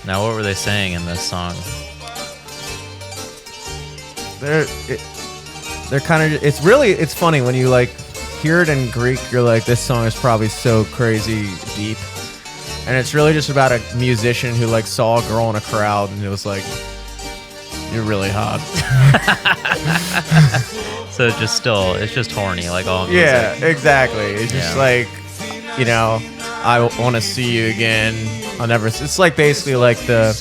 Now, what were they saying in this song? They're kind of. It's funny when you like hear it in Greek. You're like, this song is probably so crazy deep, and it's really just about a musician who like saw a girl in a crowd and it was like, you're really hot. So it's just horny, like all music. Yeah, exactly. It's just like, I want to see you again. I'll never. It's like basically like the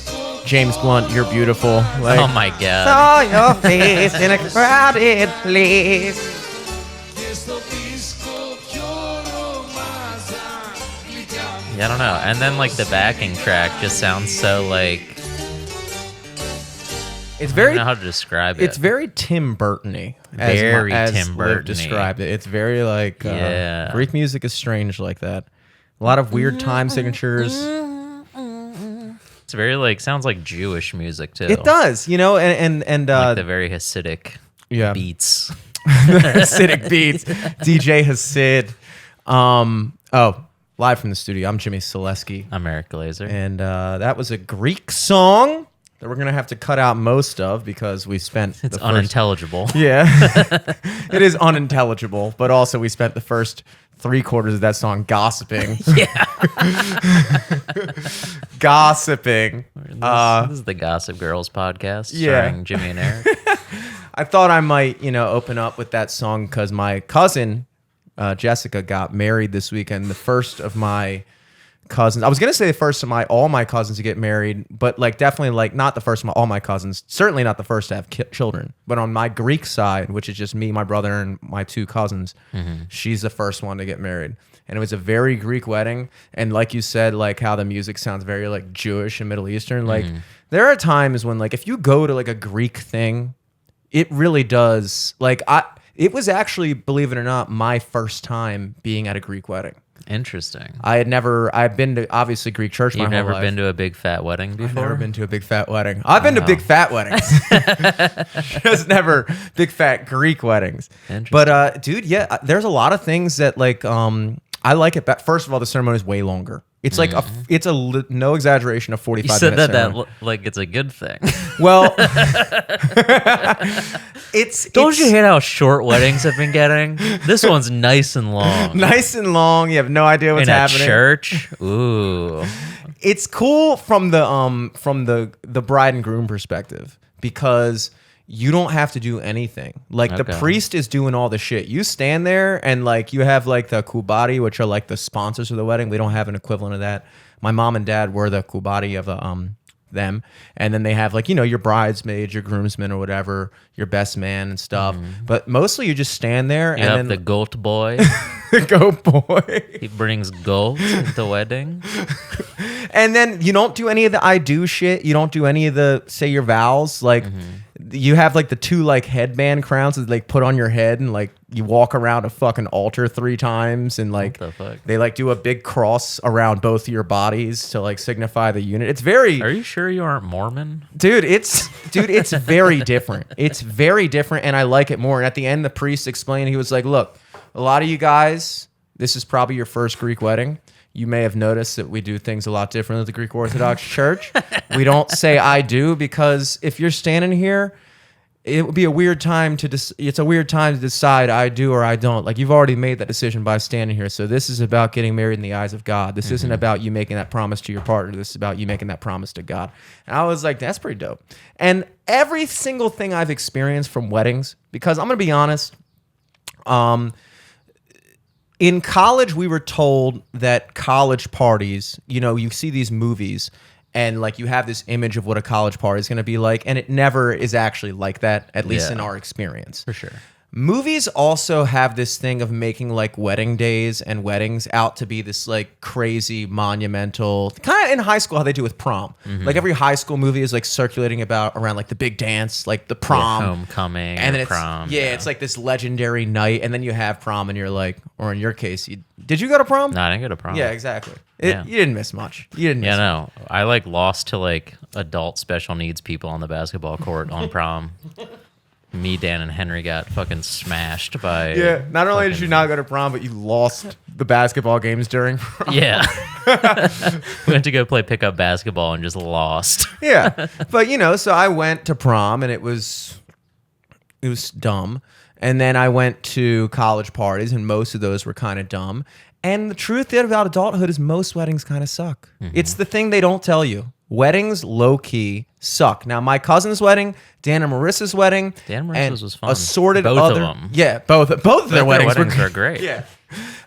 James Blunt, "You're Beautiful." Like, Oh my god. saw your face in a crowded place. Yeah, I don't know. And then like the backing track just sounds so like It's I very. don't know how to describe it. It's very Tim Burton-y. Very as Tim Liv Burton-y. described it. It's very like Yeah. Greek music is strange like that. A lot of weird time signatures. It's very like sounds like Jewish music too. It does, and Like the very Hasidic yeah. beats. Hasidic beats. DJ Hasid. Live from the studio. I'm Jimmy Selesky. I'm Eric Glazer. And that was a Greek song that we're gonna have to cut out most of because we spent It's unintelligible. Yeah, it is unintelligible. But also, we spent the first 3/4 of that song gossiping. Yeah. Gossiping. This is the Gossip Girls podcast starring Jimmy and Eric. I thought I might, open up with that song because my cousin Jessica got married this weekend. The first of my cousins. I was gonna say the first of all my cousins to get married, but like definitely like not the first of all my cousins. Certainly not the first to have children. But on my Greek side, which is just me, my brother, and my 2 cousins, she's the first one to get married. And it was a very Greek wedding. And like you said, like how the music sounds very like Jewish and Middle Eastern. Like there are times when like if you go to like a Greek thing, it really does. Like it was actually, believe it or not, my first time being at a Greek wedding. Interesting. I've been to obviously Greek church my You've whole never life. been to a big fat wedding before? I've never been to a big fat wedding. I've been to big fat weddings. Just never big fat Greek weddings. But dude, yeah, there's a lot of things that like I like it. But first of all, the ceremony is way longer. It's like no exaggeration, a 45 You said minute that ceremony. like it's a good thing. Well, Don't you hate how short weddings have been getting? This one's nice and long. nice and long. You have no idea what's In a happening. church? Ooh. It's cool from the bride and groom perspective because you don't have to do anything. Like the priest is doing all the shit. You stand there and like you have like the kubari, which are like the sponsors of the wedding. We don't have an equivalent of that. My mom and dad were the kubari of them, and then they have like your bridesmaids, your groomsmen or whatever, your best man and stuff. But mostly you just stand there You and have then the goat boy. go boy. He brings goat at the wedding. And then you don't do any of the I do shit. You don't do any of the say your vows. Like you have like the 2 like headband crowns that like put on your head and like you walk around a fucking altar 3 times and like What the fuck? they like do a big cross around both of your bodies to like signify the unit. It's very Are you sure you aren't Mormon? Dude, it's very different. It's very different and I like it more. And at the end the priest explained, he was like, look, a lot of you guys, this is probably your first Greek wedding. You may have noticed that we do things a lot different at the Greek Orthodox Church. We don't say I do because if you're standing here, it would be a weird time to it's a weird time to decide I do or I don't. Like you've already made that decision by standing here. So this is about getting married in the eyes of God. This isn't about you making that promise to your partner. This is about you making that promise to God. And I was like, that's pretty dope. And every single thing I've experienced from weddings, because I'm going to be honest, in college, we were told that college parties, you see these movies and like you have this image of what a college party is going to be like. And it never is actually like that, at least in our experience. For sure. Movies also have this thing of making like wedding days and weddings out to be this like crazy monumental, kind of in high school how they do with prom. Like every high school movie is like circulating around like the big dance, like the prom, homecoming, and then prom. It's like this legendary night, and then you have prom, and you're like, or in your case, did you go to prom? No, I didn't go to prom. Yeah, exactly. Yeah. You didn't miss much. You didn't. Yeah, Miss no. I like lost to like adult special needs people on the basketball court on prom. me, Dan, and Henry got fucking smashed by. Yeah. Not only did you not go to prom, but you lost the basketball games during prom. Yeah. We went to go play pickup basketball and just lost. Yeah. But, so I went to prom and it was dumb. And then I went to college parties and most of those were kind of dumb. And the truth about adulthood is most weddings kind of suck. Mm-hmm. It's the thing they don't tell you. Weddings, low-key, suck. Now, my cousin's wedding, Dan and Marissa's wedding. Dan and Marissa's was fun. Assorted both other... of them. Yeah, both of their weddings are great. Yeah.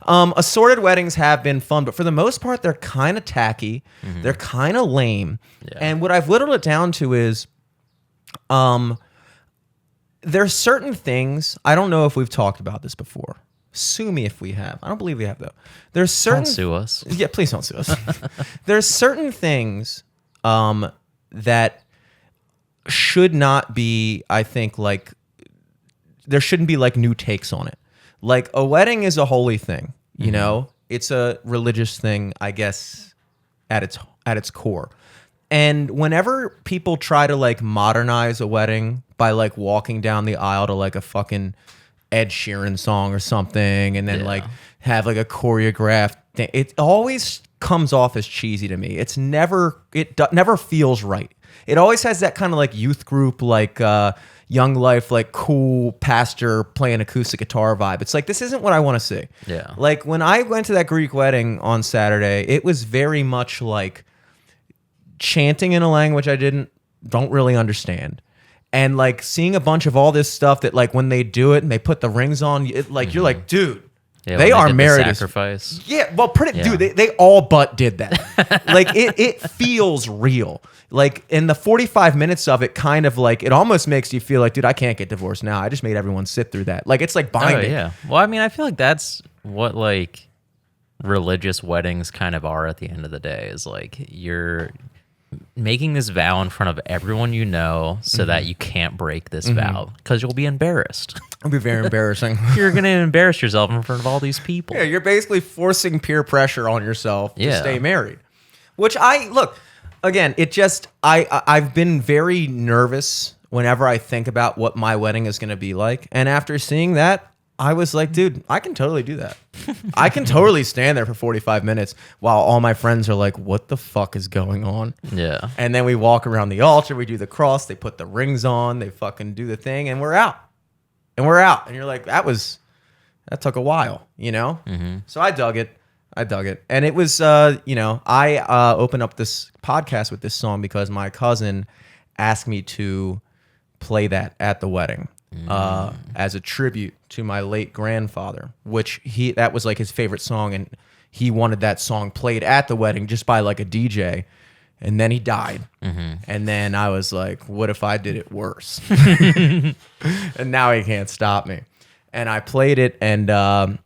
Assorted weddings have been fun, but for the most part, they're kind of tacky. Mm-hmm. They're kind of lame. Yeah. And what I've whittled it down to is... there's certain things, I don't know if we've talked about this before. Sue me if we have. I don't believe we have, though. There's certain... Don't sue us. Yeah, please don't sue us. There's certain things that should not be, I think, like... There shouldn't be, like, new takes on it. Like, a wedding is a holy thing, you know? It's a religious thing, I guess, at its core. And whenever people try to, like, modernize a wedding by, like, walking down the aisle to, like, a fucking Ed Sheeran song or something and then, like, have, like, a choreographed thing, it always comes off as cheesy to me. It never feels right. It always has that kind of, like, youth group, like, Young Life, like, cool pastor playing acoustic guitar vibe. It's like, this isn't what I want to see. Yeah. Like, when I went to that Greek wedding on Saturday, it was very much like chanting in a language I don't really understand, and like seeing a bunch of all this stuff that, like, when they do it and they put the rings on, it, like, you're like, dude, they are married. Sacrifice. Yeah, well, dude, they all but did that. Like, it feels real. Like, in the 45 minutes of it, kind of like, it almost makes you feel like, dude, I can't get divorced now. I just made everyone sit through that. Like, it's like binding. Oh, yeah. Well, I mean, I feel like that's what, like, religious weddings kind of are at the end of the day, is like, you're making this vow in front of everyone you know so that you can't break this vow because you'll be embarrassed. It'll be very embarrassing. You're going to embarrass yourself in front of all these people. Yeah, you're basically forcing peer pressure on yourself to stay married. Which again, I've been very nervous whenever I think about what my wedding is going to be like. And after seeing that, I was like, dude, I can totally do that. I can totally stand there for 45 minutes while all my friends are like, what the fuck is going on? Yeah. And then we walk around the altar, we do the cross, they put the rings on, they fucking do the thing, and we're out. And you're like, that took a while, you know? Mm-hmm. So I dug it. And it was, I opened up this podcast with this song because my cousin asked me to play that at the wedding. As a tribute to my late grandfather, which that was like his favorite song, and he wanted that song played at the wedding just by like a DJ, and then he died. And then I was like, what if I did it worse? And now he can't stop me. And I played it, and I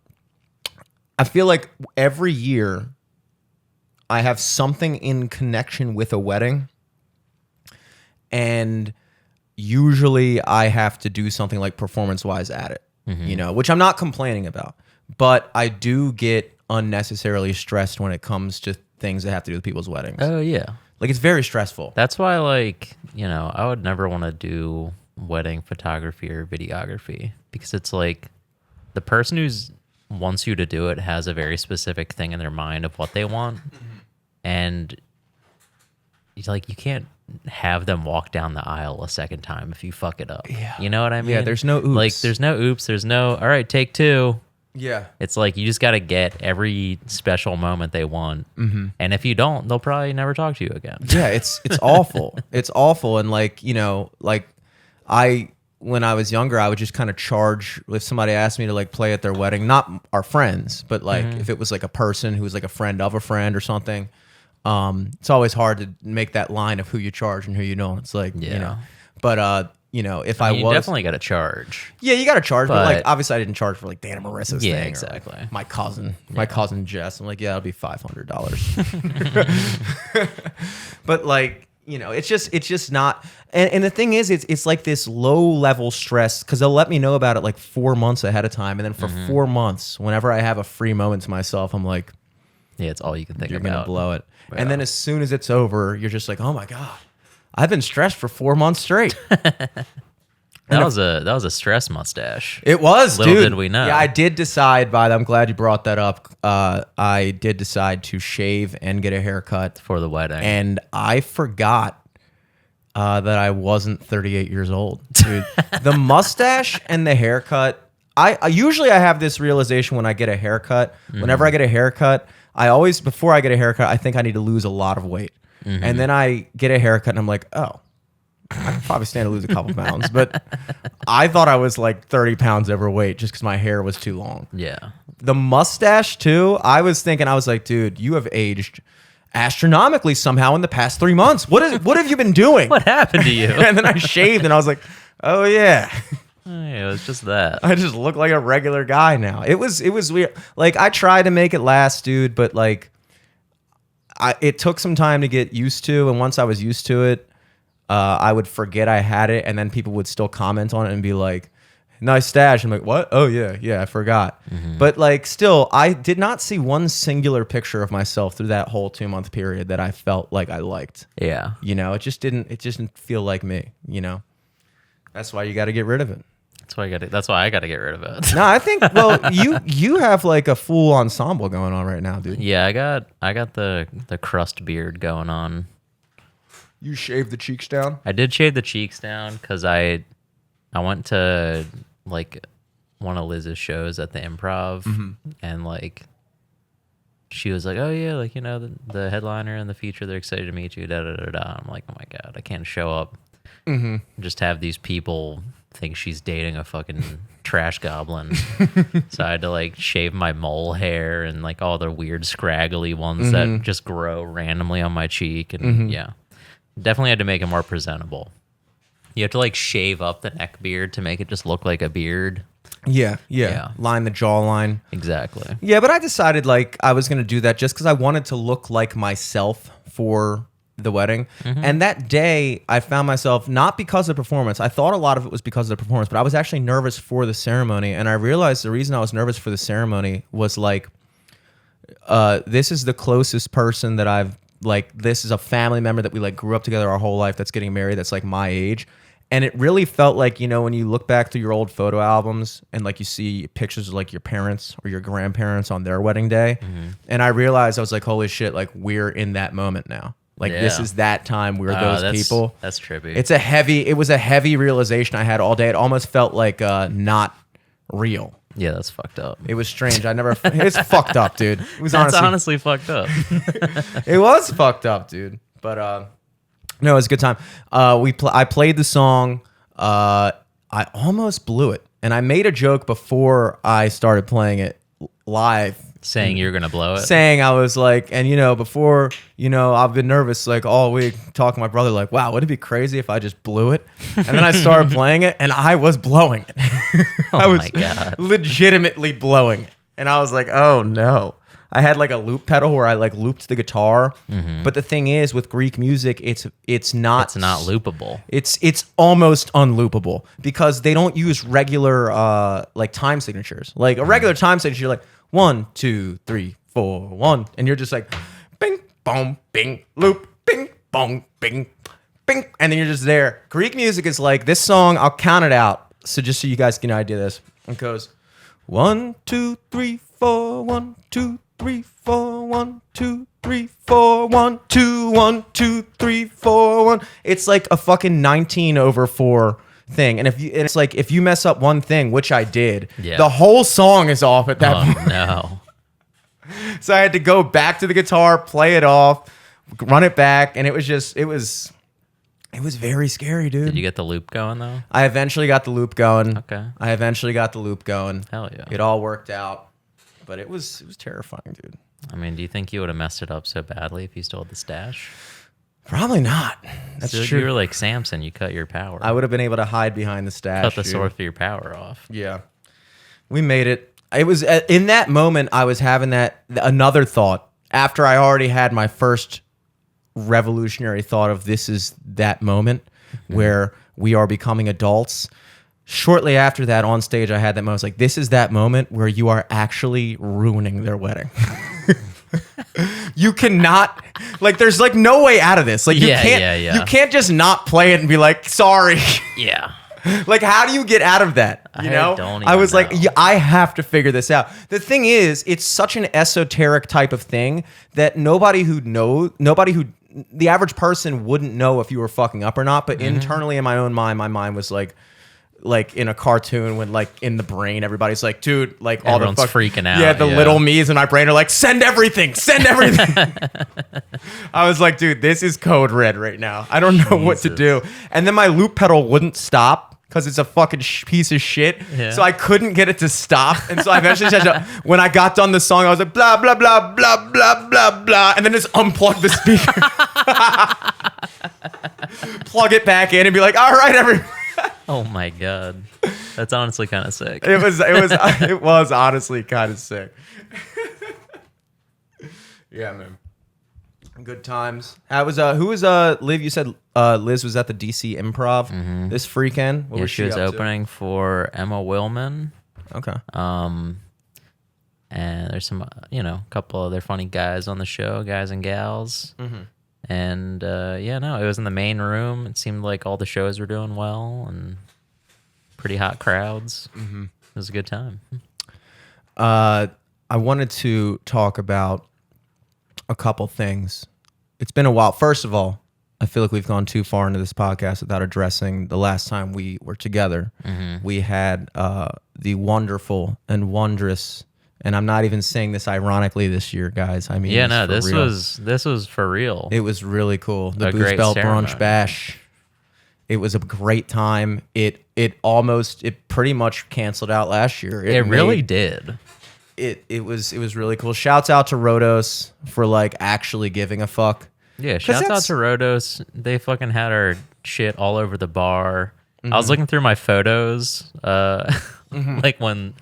feel like every year I have something in connection with a wedding, and usually I have to do something like performance-wise at it, which I'm not complaining about. But I do get unnecessarily stressed when it comes to things that have to do with people's weddings. Oh, yeah. Like, it's very stressful. That's why, like, I would never want to do wedding photography or videography, because it's like the person who's wants you to do it has a very specific thing in their mind of what they want. And like, you can't have them walk down the aisle a second time if you fuck it up. Yeah. You know what I mean? Yeah, there's no oops. Like, there's no oops. There's no, all right, take two. Yeah. It's like, you just got to get every special moment they want. And if you don't, they'll probably never talk to you again. Yeah, it's awful. It's awful. And like, when I was younger, I would just kind of charge if somebody asked me to like play at their wedding, not our friends, but like if it was like a person who was like a friend of a friend or something. It's always hard to make that line of who you charge and who you don't. It's like, but if I was, you definitely got to charge. Yeah, you got to charge, but like, obviously I didn't charge for like Dan and Marissa's thing. Yeah, exactly. Like my cousin Jess. I'm like, yeah, it'll be $500. But like, it's just not. And the thing is, it's like this low level stress, because they'll let me know about it like 4 months ahead of time, and then for 4 months, whenever I have a free moment to myself, I'm like, yeah, it's all you can think you're about. You're gonna blow it. Yeah. And then as soon as it's over, you're just like, oh my God, I've been stressed for 4 months straight. That was a stress mustache. It was, Little dude. did we know. Yeah, I did decide I'm glad you brought that up. I did decide to shave and get a haircut For the wedding. and I forgot that I wasn't 38 years old, dude. The mustache and the haircut. I usually I have this realization when I get a haircut. Whenever I get a haircut, before I get a haircut, I think I need to lose a lot of weight. And then I get a haircut and I'm like, oh, I could probably stand to lose a couple pounds. But I thought I was like 30 pounds overweight just because my hair was too long. Yeah. The mustache too, I was like, dude, you have aged astronomically somehow in the past 3 months. What have you been doing? What happened to you? And then I shaved and I was like, oh yeah. Hey, it was just that. I just look like a regular guy now. It was weird. Like I tried to make it last, dude, but like it took some time to get used to, and once I was used to it, I would forget I had it, and then people would still comment on it and be like, nice stash. I'm like, what? Oh yeah, I forgot. But like still, I did not see one singular picture of myself through that whole 2-month period that I felt like I liked. Yeah. You know, it just didn't feel like me, you know. That's why you got to get rid of it. That's why I got to get rid of it. No, I think you have like a full ensemble going on right now, dude. Yeah, I got the crust beard going on. You shaved the cheeks down? I did shave the cheeks down because I went to like one of Liz's shows at the Improv, and like she was like, "Oh yeah, like you know the headliner and the feature, they're excited to meet you." Da da da da. I'm like, "Oh my god, I can't show up. Just have these people think she's dating a fucking trash goblin." So I had to like shave my mole hair and like all the weird scraggly ones that just grow randomly on my cheek, and yeah, definitely had to make it more presentable. You have to like shave up the neck beard to make it just look like a beard. Yeah. Yeah. Line the jawline. Exactly. Yeah, but I decided like I was going to do that just because I wanted to look like myself for the wedding. And that day I found myself, not because of the performance, I thought a lot of it was because of the performance, but I was actually nervous for the ceremony. And I realized the reason I was nervous for the ceremony was like, this is the closest person that I've like, this is a family member that we like grew up together our whole life that's getting married, that's like my age. And it really felt like, you know, when you look back through your old photo albums and like you see pictures of like your parents or your grandparents on their wedding day. And I realized, I was like, holy shit, like we're in that moment now. Like this is that time, we're those people. That's trippy. It was a heavy realization I had all day. It almost felt like not real. Yeah, that's fucked up. It was strange. It's fucked up, dude. It was honestly fucked up. It was fucked up, dude. But no, it was a good time. I played the song. I almost blew it, and I made a joke before I started playing it live, Saying you're gonna blow it. saying I was like, and you know, before, you know, I've been nervous like all week talking to my brother like, wow, would it be crazy if I just blew it? And then I started playing it, and I was blowing it. I was my God. legitimately blowing it, and I was like, oh no. I had like a loop pedal where I like looped the guitar, but the thing is with Greek music, it's not loopable. It's almost unloopable because they don't use regular like time signatures. Like a regular time signature, you're like 1, 2, 3, 4, 1, and you're just like bing, boom, bing, loop, bing, boom, bing, bing, and then you're just there. Greek music is like this song. I'll count it out, so just so you guys get an idea of this. It goes 1, 2, 3, 4, 1, 2, 3, 4, 1, 2, 3, 4, 1, 2, 1, 2, 3, 4, 1. It's like a fucking 19/4 thing, and it's like if you mess up one thing, which I did, the whole song is off at that point. No. So I had to go back to the guitar, play it off, run it back, and it was very scary, dude. Did you get the loop going though? I eventually got the loop going. Okay. Hell yeah. It all worked out, but it was terrifying, dude. I mean, do you think you would have messed it up so badly if you stole the stash? Probably not. That's So true. You were like Samson. You cut your power. I would have been able to hide behind the stash. cut the dude. source of your power off. Yeah. We made it. It was in that moment I was having another thought after I already had my first revolutionary thought of this is that moment where we are becoming adults. Shortly after that on stage, I had that moment. I was like, this is that moment where you are actually ruining their wedding. You cannot, like, there's like no way out of this. Like, you Yeah, can't, yeah, yeah. you can't just not play it and be like, sorry. Yeah. Like, how do you get out of that? You know? I was like, yeah, I have to figure this out. The thing is, it's such an esoteric type of thing that the average person wouldn't know if you were fucking up or not. But internally in my own mind, my mind was like in a cartoon when like in the brain, everybody's like, dude, like all everyone's freaking out. Yeah, the little me's in my brain are like, send everything. I was like, dude, this is code red right now. I don't know what to do. And then my loop pedal wouldn't stop because it's a fucking piece of shit. Yeah. So I couldn't get it to stop. And so I eventually said, when I got done the song, I was like, blah, blah, blah, blah, blah, blah, blah. And then just unplug the speaker. Plug it back in and be like, all right, everyone. Oh my God. That's honestly kind of sick. It was honestly kind of sick. Yeah, man. Good times. Who was Liv? You said Liz was at the DC Improv this freaking. What was she was opening for Emma Willman. Okay. And there's some, a couple other funny guys on the show, guys and gals. And it was in the main room. It seemed like all the shows were doing well and pretty hot crowds. It was a good time. I wanted to talk about a couple things. It's been a while. First of all, I feel like we've gone too far into this podcast without addressing the last time we were together. We had the wonderful and wondrous, and I'm not even saying this ironically this year, guys. I mean, this was for real. It was really cool. The Booze Belt Brunch Bash. It was a great time. It pretty much canceled out last year. It really did. It was really cool. Shouts out to Rhodos for like actually giving a fuck. Yeah, shouts out to Rhodos. They fucking had our shit all over the bar. I was looking through my photos, like when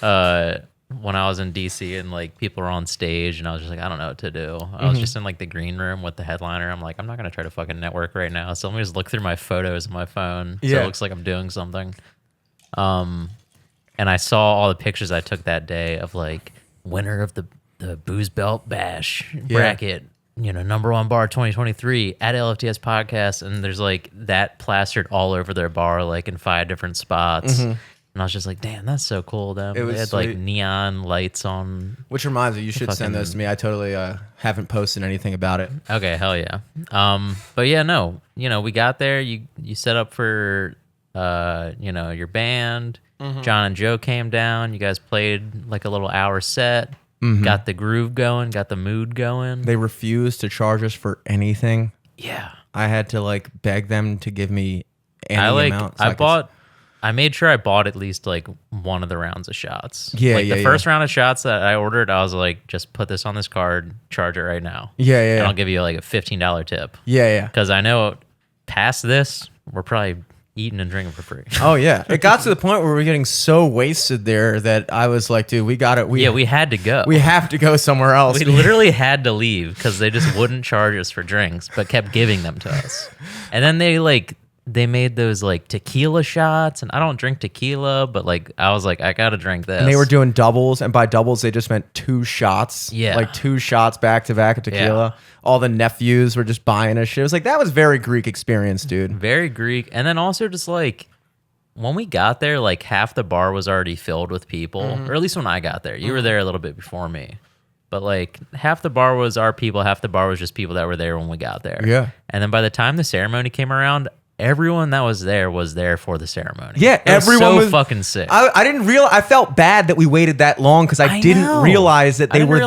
I was in DC and like people were on stage and I was just like, I don't know what to do. I was just in like the green room with the headliner. I'm like, I'm not gonna try to fucking network right now. So let me just look through my photos on my phone. So it looks like I'm doing something. And I saw all the pictures I took that day of like winner of the Booze Belt Bash bracket, number one bar 2023 at LFTS podcast. And there's like that plastered all over their bar, like in 5 different spots. And I was just like, damn, that's so cool. They had sweet. like neon lights on. Which reminds me, you should send those to me. I totally haven't posted anything about it. Okay, hell yeah. But yeah, no, we got there. You set up for, your band. John and Joe came down. You guys played like a little hour set. Got the groove going. Got the mood going. They refused to charge us for anything. Yeah. I had to like beg them to give me any amount. So I made sure I bought at least like one of the rounds of shots. Yeah, like the first round of shots that I ordered, I was like, just put this on this card, charge it right now. Yeah. And I'll give you like a $15 tip. Yeah. Because I know past this, we're probably eating and drinking for free. Oh yeah, it got to the point where we were getting so wasted there that I was like, dude, we got it. We had to go. We have to go somewhere else. We literally had to leave because they just wouldn't charge us for drinks, but kept giving them to us. And then they made those like tequila shots, and I don't drink tequila, but like I was like, I gotta drink this. And they were doing doubles, and by doubles they just meant 2 shots. Yeah, like 2 shots back to back of tequila. Yeah. All the nephews were just buying us shit. It was like, that was very Greek experience, dude. Very Greek. And then also just like when we got there, like half the bar was already filled with people, or at least when I got there. You were there a little bit before me. But like half the bar was our people, half the bar was just people that were there when we got there. Yeah. And then by the time the ceremony came around, everyone that was there for the ceremony. Yeah, everyone was fucking sick. I didn't realize. I felt bad that we waited that long because I didn't realize that they were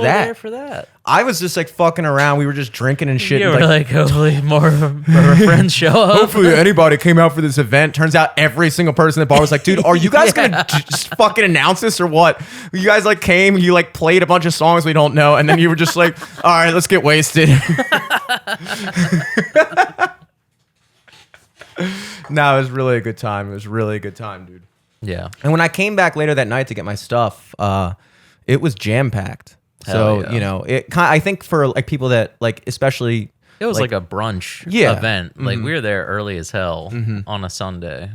there for that. I was just like fucking around. We were just drinking and shit. You were like, hopefully more of our friends show up. Hopefully anybody came out for this event. Turns out every single person at the bar was like, dude, are you guys gonna just fucking announce this or what? You guys like came, you like played a bunch of songs we don't know, and then you were just like, all right, let's get wasted. No, it was really a good time. It was really a good time, dude. Yeah. And when I came back later that night to get my stuff, it was jam packed. So I think for like people that like, especially, it was like a brunch event. Like we were there early as hell on a Sunday.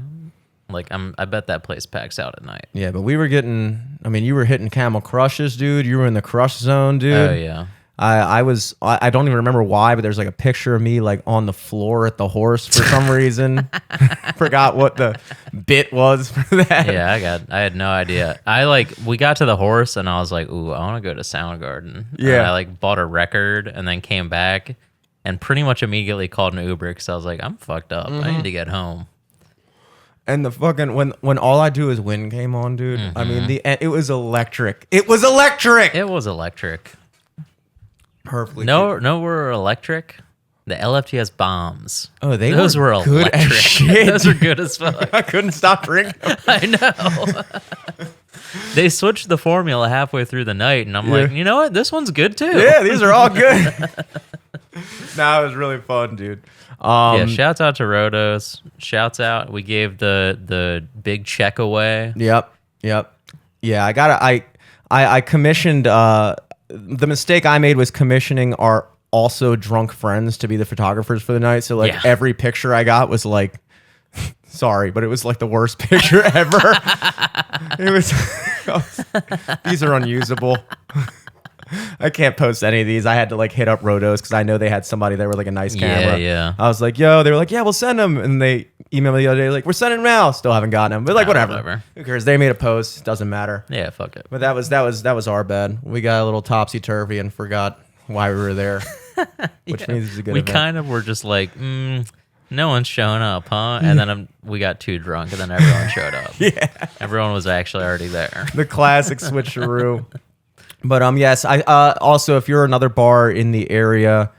Like I bet that place packs out at night. Yeah, but we were getting. I mean, you were hitting Camel Crushes, dude. You were in the crush zone, dude. Oh yeah. I don't even remember why, but there's like a picture of me like on the floor at the horse for some reason. Forgot what the bit was for that. Yeah, I had no idea. We got to the horse and I was like, ooh, I want to go to Soundgarden. Yeah. And I like bought a record and then came back and pretty much immediately called an Uber because I was like, I'm fucked up. I need to get home. And the fucking when All I Do Is Win came on, dude. I mean, it was electric. It was electric. It was electric. Perfectly. No, we're electric. The LFTS bombs. Oh, those were good electric. as shit. Those were good as fuck. I couldn't stop drinking. I know. They switched the formula halfway through the night, and I'm like, you know what? This one's good too. Yeah, these are all good. Nah, it was really fun, dude. Yeah, shouts out to Rodos. Shouts out. We gave the big check away. Yep. Yeah, I commissioned. The mistake I made was commissioning our also drunk friends to be the photographers for the night. So like every picture I got was like, sorry, but it was like the worst picture ever. It was. These are unusable. I can't post any of these. I had to like hit up Rodos because I know they had somebody there with like a nice camera. Yeah. I was like, yo, they were like, yeah, we'll send them. And they emailed me the other day, like, we're sending them now. Still haven't gotten them. But like, whatever. Who cares? They made a post. Doesn't matter. Yeah, fuck it. But that was our bad. We got a little topsy turvy and forgot why we were there. Which means it's a good event. We kind of were just like, no one's showing up, huh? And then we got too drunk, and then everyone showed up. Yeah. Everyone was actually already there. The classic switcheroo. But yes, I also, if you're another bar in the area,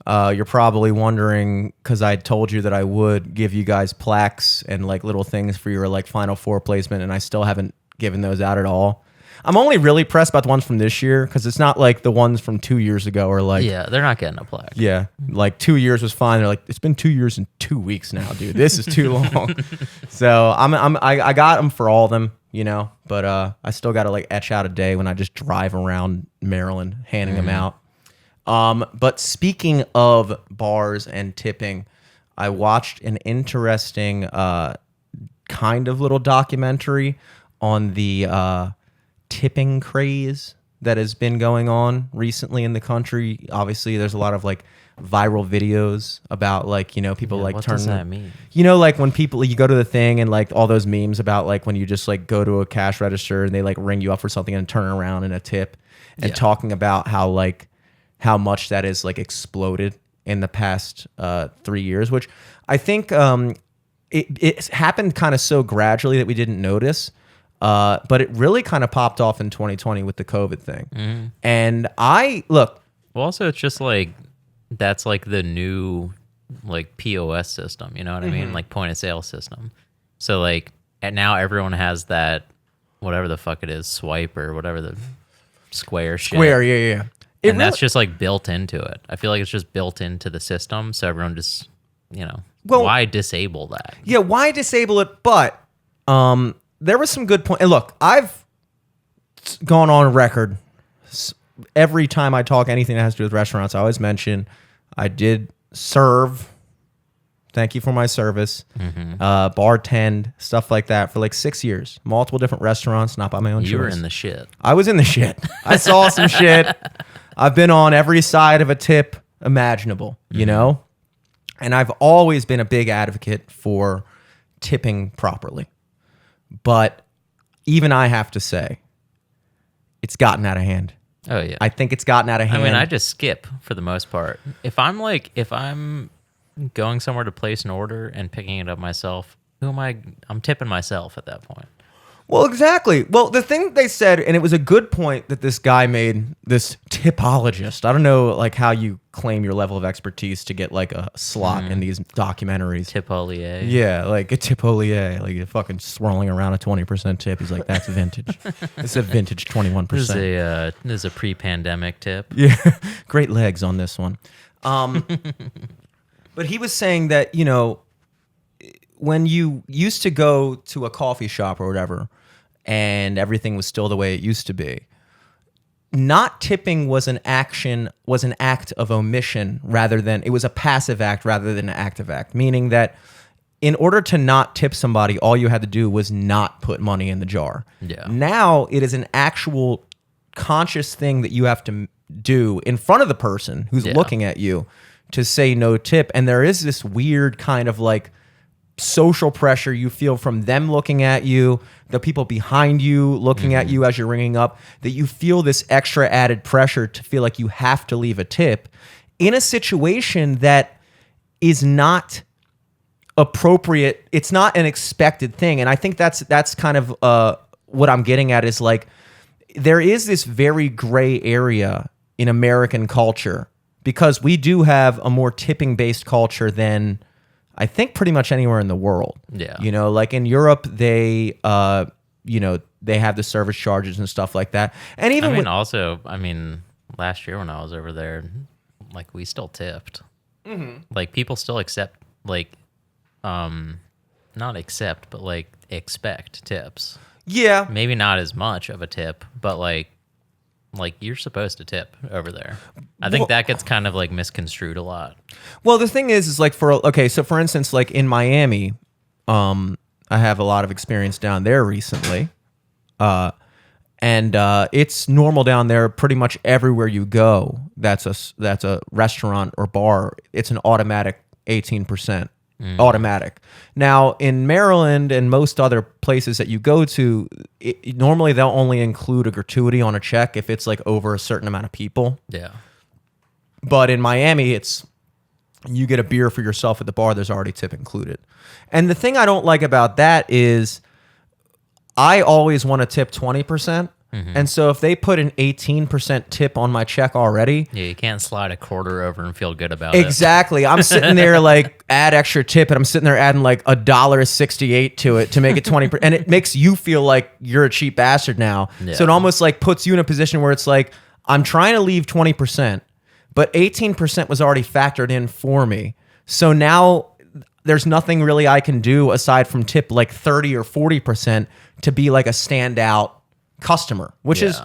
you're probably wondering, because I told you that I would give you guys plaques and like little things for your like Final Four placement, and I still haven't given those out at all. I'm only really pressed about the ones from this year because it's not like the ones from 2 years ago or like they're not getting a plaque. Yeah, like 2 years was fine. They're like, it's been 2 years and 2 weeks now, dude. This is too long. So I got them for all of them, you know, but I still got to like etch out a day when I just drive around Maryland handing them out. But speaking of bars and tipping, I watched an interesting kind of little documentary on the tipping craze that has been going on recently in the country. Obviously, there's a lot of like viral videos about like, you know, people like what turn. does that mean? You know, like when people, you go to the thing and like all those memes about like when you just like go to a cash register and they like ring you up for something and turn around in a tip and talking about how much that is like exploded in the past 3 years, which I think it happened kind of so gradually that we didn't notice. But it really kind of popped off in 2020 with the COVID thing. And look. Well, also, it's just like, that's like the new like POS system, you know what I mean? Like point of sale system. So like, and now everyone has that, whatever the fuck it is, swipe or whatever the square shit. Yeah. And that's just like built into it. I feel like it's just built into the system. So everyone just, you know, why disable that? Yeah, why disable it? But there was some good point. And look, I've gone on record every time I talk anything that has to do with restaurants. I always mention I did serve. Thank you for my service. Bartend, stuff like that for like 6 years. Multiple different restaurants, not by my own choice. You were in the shit. I was in the shit. I saw some shit. I've been on every side of a tip imaginable, you know? And I've always been a big advocate for tipping properly. But even I have to say, it's gotten out of hand. Oh, yeah. I think it's gotten out of hand. I mean, I just skip for the most part. If I'm going somewhere to place an order and picking it up myself, I'm tipping myself at that point. Well, exactly. Well, the thing they said, and it was a good point that this guy made, this tipologist. I don't know like how you claim your level of expertise to get like a slot in these documentaries. Tipolier. Yeah, like a tipolier. Like you're fucking swirling around a 20% tip. He's like, that's vintage. It's a vintage 21%. This is a pre-pandemic tip. Yeah, great legs on this one. But he was saying that, you know, when you used to go to a coffee shop or whatever, and everything was still the way it used to be, not tipping was an act of omission it was a passive act rather than an active act, meaning that in order to not tip somebody, all you had to do was not put money in the jar. Yeah. Now it is an actual conscious thing that you have to do in front of the person who's looking at you to say no tip. And there is this weird kind of like social pressure you feel from them looking at you, the people behind you looking at you as you're ringing up, that you feel this extra added pressure to feel like you have to leave a tip in a situation that is not appropriate. It's not an expected thing. And I think that's kind of what I'm getting at is like, there is this very gray area in American culture because we do have a more tipping based culture than I think pretty much anywhere in the world. Yeah. You know, like in Europe, they have the service charges and stuff like that. And even last year when I was over there, like we still tipped. Like people still accept, like, not accept, but like expect tips. Yeah. Maybe not as much of a tip, but like you're supposed to tip over there. I think that gets kind of like misconstrued a lot. Well, the thing is like so for instance, like in Miami, I have a lot of experience down there recently. And it's normal down there pretty much everywhere you go. That's a restaurant or bar. It's an automatic 18%. Automatic. Now, in Maryland and most other places that you go to, normally they'll only include a gratuity on a check if it's like over a certain amount of people. Yeah. But in Miami, it's you get a beer for yourself at the bar, there's already tip included. And the thing I don't like about that is I always want to tip 20%. And so if they put an 18% tip on my check already. Yeah, you can't slide a quarter over and feel good about it. Exactly. I'm sitting there like add extra tip and I'm sitting there adding like $1.68 to it to make it 20%. And it makes you feel like you're a cheap bastard now. Yeah. So it almost like puts you in a position where it's like, I'm trying to leave 20%, but 18% was already factored in for me. So now there's nothing really I can do aside from tip like 30 or 40% to be like a standout customer, which is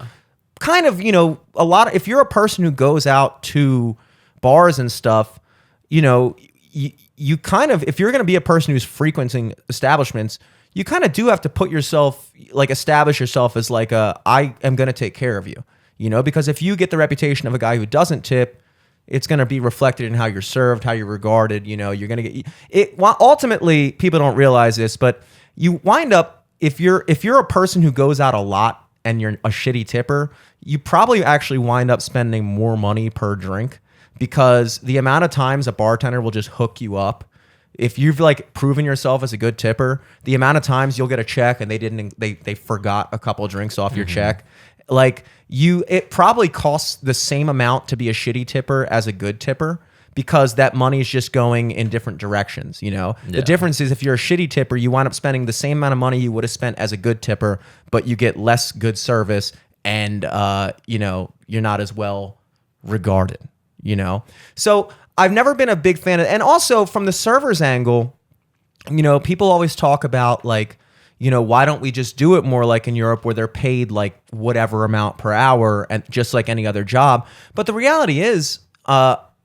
kind of, a lot of, if you're a person who goes out to bars and stuff, you kind of, if you're going to be a person who's frequenting establishments, you kind of do have to put yourself, like establish yourself as like I am going to take care of you, because if you get the reputation of a guy who doesn't tip, it's going to be reflected in how you're served, how you're regarded, you're going to get it. Ultimately, people don't realize this, but you wind up, if you're a person who goes out a lot and you're a shitty tipper, you probably actually wind up spending more money per drink because the amount of times a bartender will just hook you up. If you've like proven yourself as a good tipper, the amount of times you'll get a check and they forgot a couple of drinks off your check. Like it probably costs the same amount to be a shitty tipper as a good tipper, because that money is just going in different directions, The difference is if you're a shitty tipper, you wind up spending the same amount of money you would have spent as a good tipper, but you get less good service and, you're not as well regarded, So I've never been a big fan of, and also from the server's angle, people always talk about like, why don't we just do it more like in Europe where they're paid like whatever amount per hour and just like any other job. But the reality is,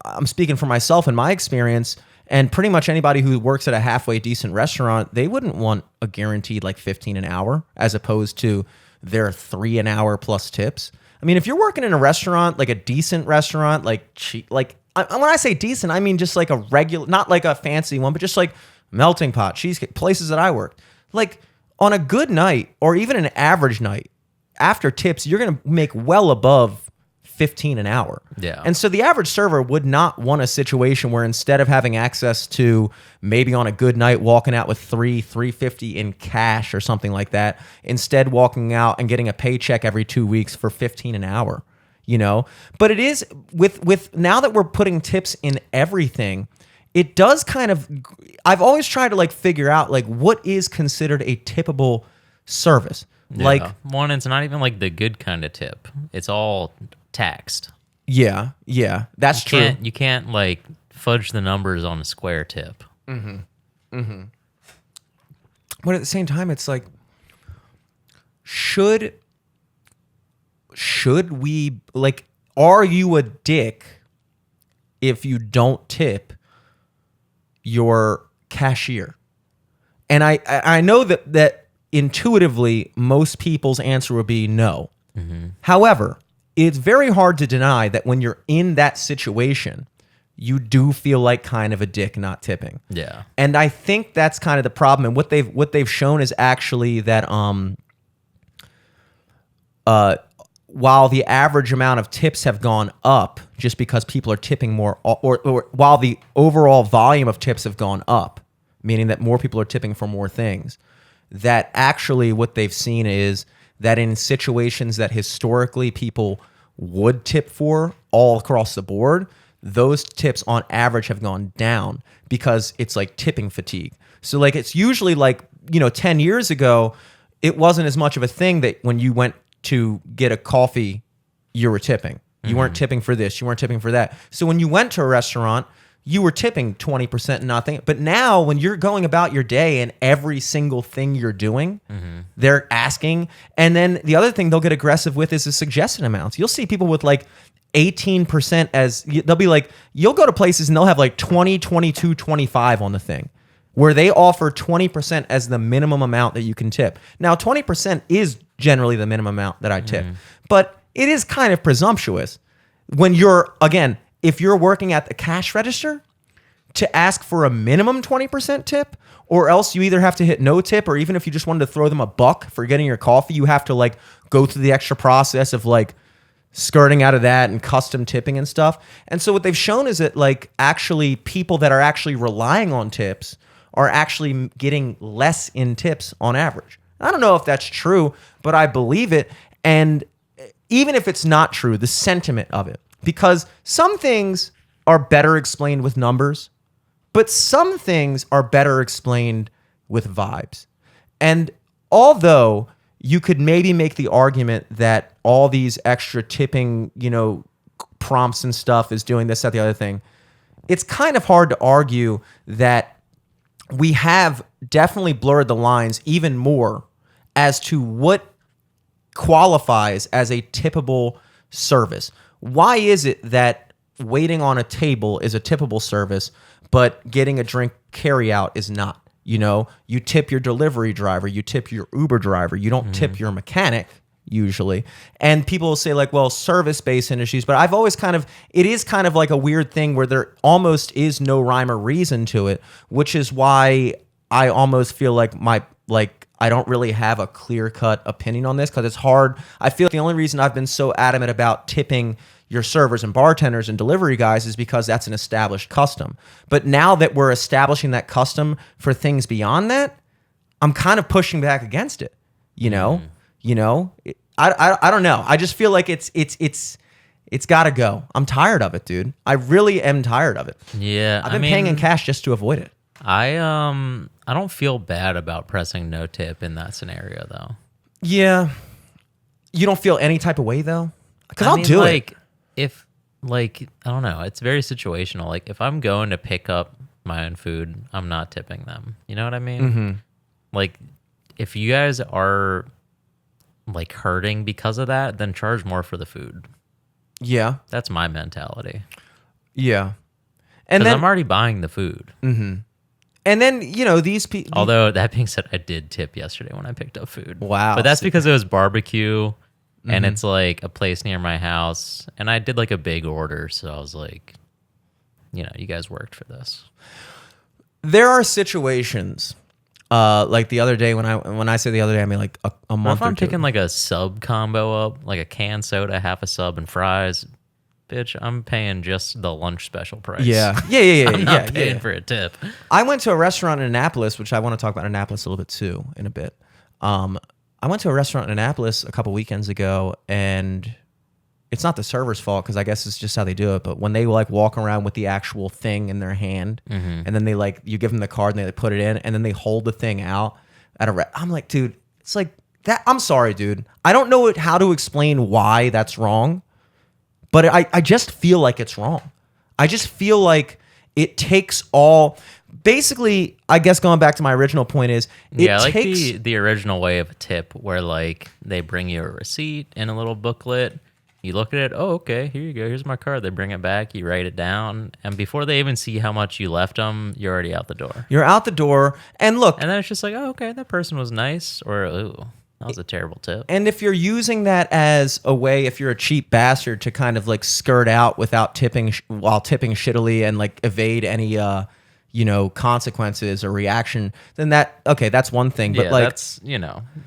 I'm speaking for myself and my experience, and pretty much anybody who works at a halfway decent restaurant, they wouldn't want a guaranteed like 15 an hour as opposed to their 3 an hour plus tips. I mean, if you're working in a restaurant, like a decent restaurant, like cheap, like when I say decent, I mean just like a regular, not like a fancy one, but just like Melting Pot, cheesecake, places that I worked. Like on a good night or even an average night, after tips, you're going to make well above 15 an hour. Yeah. And so the average server would not want a situation where instead of having access to maybe on a good night walking out with $350 in cash or something like that, instead walking out and getting a paycheck every 2 weeks for 15 an hour, But it is with now that we're putting tips in everything, it does kind of, I've always tried to like figure out like what is considered a tippable service. Yeah. Like one, it's not even like the good kind of tip. It's all taxed. Yeah, that's true. You can't like fudge the numbers on a square tip. But at the same time, it's like, should we like? Are you a dick if you don't tip your cashier? And I know that intuitively most people's answer would be no. However, it's very hard to deny that when you're in that situation, you do feel like kind of a dick not tipping. Yeah. And I think that's kind of the problem. And what they've shown is actually that while the average amount of tips have gone up just because people are tipping more, or while the overall volume of tips have gone up, meaning that more people are tipping for more things, that actually what they've seen is that in situations that historically people would tip for all across the board, those tips on average have gone down because it's like tipping fatigue. So like it's usually like, 10 years ago, it wasn't as much of a thing that when you went to get a coffee, you were tipping. You weren't tipping for this, you weren't tipping for that. So when you went to a restaurant, you were tipping 20% and nothing. But now when you're going about your day and every single thing you're doing, they're asking. And then the other thing they'll get aggressive with is the suggested amounts. You'll see people with like 18% they'll be like, you'll go to places and they'll have like 20, 22, 25 on the thing where they offer 20% as the minimum amount that you can tip. Now, 20% is generally the minimum amount that I tip, but it is kind of presumptuous when if you're working at the cash register to ask for a minimum 20% tip, or else you either have to hit no tip, or even if you just wanted to throw them a buck for getting your coffee, you have to like go through the extra process of like skirting out of that and custom tipping and stuff. And so what they've shown is that like actually people that are actually relying on tips are actually getting less in tips on average. I don't know if that's true, but I believe it. And even if it's not true, the sentiment of it, because some things are better explained with numbers, but some things are better explained with vibes. And although you could maybe make the argument that all these extra tipping, prompts and stuff is doing this, that, the other thing, it's kind of hard to argue that we have definitely blurred the lines even more as to what qualifies as a tippable service. Why is it that waiting on a table is a tippable service, but getting a drink carry out is not? You tip your delivery driver, you tip your Uber driver, you don't tip your mechanic usually. And people will say like, well, service-based industries, but I've always it is kind of like a weird thing where there almost is no rhyme or reason to it, which is why I almost feel like I don't really have a clear-cut opinion on this, because it's hard. I feel like the only reason I've been so adamant about tipping your servers and bartenders and delivery guys is because that's an established custom. But now that we're establishing that custom for things beyond that, I'm kind of pushing back against it. I don't know. I just feel like it's got to go. I'm tired of it, dude. I really am tired of it. Yeah, I've been paying in cash just to avoid it. I don't feel bad about pressing no tip in that scenario though. Yeah. You don't feel any type of way though? Because I'll do it. If I don't know, it's very situational. Like if I'm going to pick up my own food, I'm not tipping them. You know what I mean? Mm-hmm. Like if you guys are like hurting because of that, then charge more for the food. Yeah. That's my mentality. Yeah. And Because then I'm already buying the food. Mm-hmm. And then, these people. Although that being said, I did tip yesterday when I picked up food. Wow. But that's because it was barbecue and it's like a place near my house. And I did like a big order. So I was like, you guys worked for this. There are situations, like the other day when I say the other day, I mean like a month If I'm or two. picking like a sub combo up, like a canned soda, half a sub and fries, bitch, I'm paying just the lunch special price. Yeah. I'm not paying for a tip. I went to a restaurant in Annapolis, which I want to talk about Annapolis a little bit too in a bit. I went to a restaurant in Annapolis a couple weekends ago, and it's not the server's fault because I guess it's just how they do it. But when they like walk around with the actual thing in their hand, and then they you give them the card and they put it in, and then they hold the thing out at I'm like, dude, it's like that. I'm sorry, dude. I don't know how to explain why that's wrong, but I just feel like it's wrong. I just feel like it takes all. Basically, I guess going back to my original point is, the original way of a tip where like they bring you a receipt in a little booklet. You look at it, oh, okay, here you go. Here's my card. They bring it back. You write it down. And before they even see how much you left them, you're already out the door. You're out the door. And look. And then it's just like, oh, okay, that person was nice. Or, ooh. That was a terrible tip. And if you're using that as a way, if you're a cheap bastard, to kind of like skirt out without tipping while tipping shittily and like evade any consequences or reaction, then that's one thing. But Yeah, like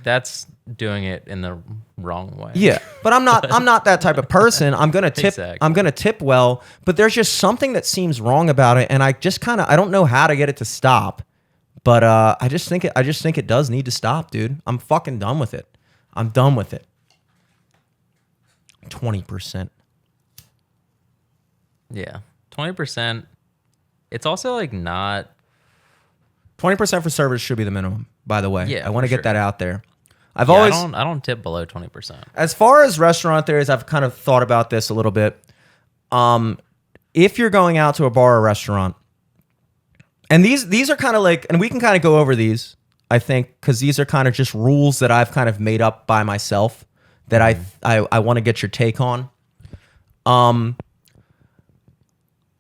that's doing it in the wrong way. yeah, but I'm not that type of person. I'm gonna tip. Exactly. I'm gonna tip well, but there's just something that seems wrong about it, and I just I don't know how to get it to stop. But I just think it does need to stop, dude. I'm fucking done with it. I'm done with it. 20%. Yeah. 20%. It's also like not 20% for service should be the minimum, by the way. Yeah, I want to for get that sure. out there. I don't tip below 20%. As far as restaurant theories, I've kind of thought about this a little bit. If you're going out to a bar or restaurant, and these are kind of like, and we can kind of go over these, I think, because these are kind of just rules that I've kind of made up by myself that I want to get your take on.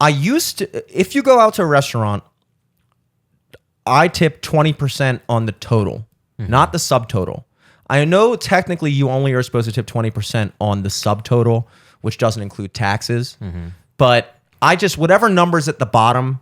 I used to, if you go out to a restaurant, I tip 20% on the total, not the subtotal. I know technically you only are supposed to tip 20% on the subtotal, which doesn't include taxes, but I just, whatever number's at the bottom,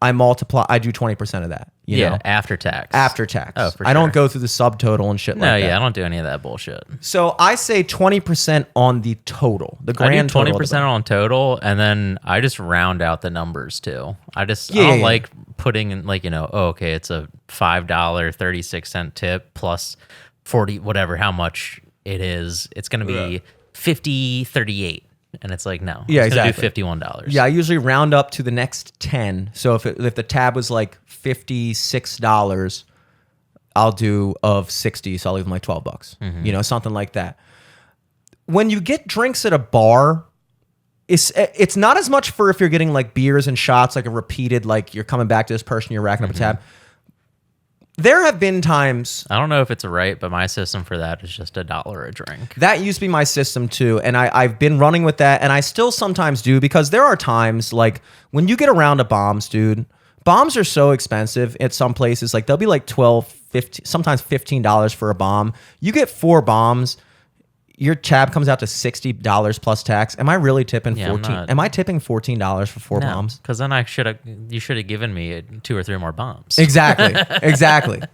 I do 20% of that. You know? After tax. After tax. Oh, for I don't sure. go through the subtotal and shit No, like that. yeah, I don't do any of that bullshit. So I say 20% on the total, the I grand do total. 20% on total, and then I just round out the numbers too. I don't Yeah. like putting in like, okay, it's a $5.36 tip plus 40, whatever, how much it is. It's going to be $50.38. And it's like, no, Yeah, it's gonna exactly. do $51. Yeah, I usually round up to the next 10. So if the tab was like $56, I'll do of 60, so I'll leave them like $12. Something like that. When you get drinks at a bar, it's not as much for if you're getting like beers and shots, like a repeated, like you're coming back to this person, you're racking up a tab. There have been times I don't know if it's right, but my system for that is just $1 a drink. that used to be my system too, and I've been running with that, and I still sometimes do, because there are times like when you get around to bombs, dude. Bombs are so expensive at some places. Like they'll be like $12, $15, sometimes $15 for a bomb. You get 4 bombs, your tab comes out to $60 plus tax. Am I really tipping Yeah, I'm 14? not. Am I tipping $14 for 4 bombs? Because then you should have given me 2 or 3 more bombs. Exactly.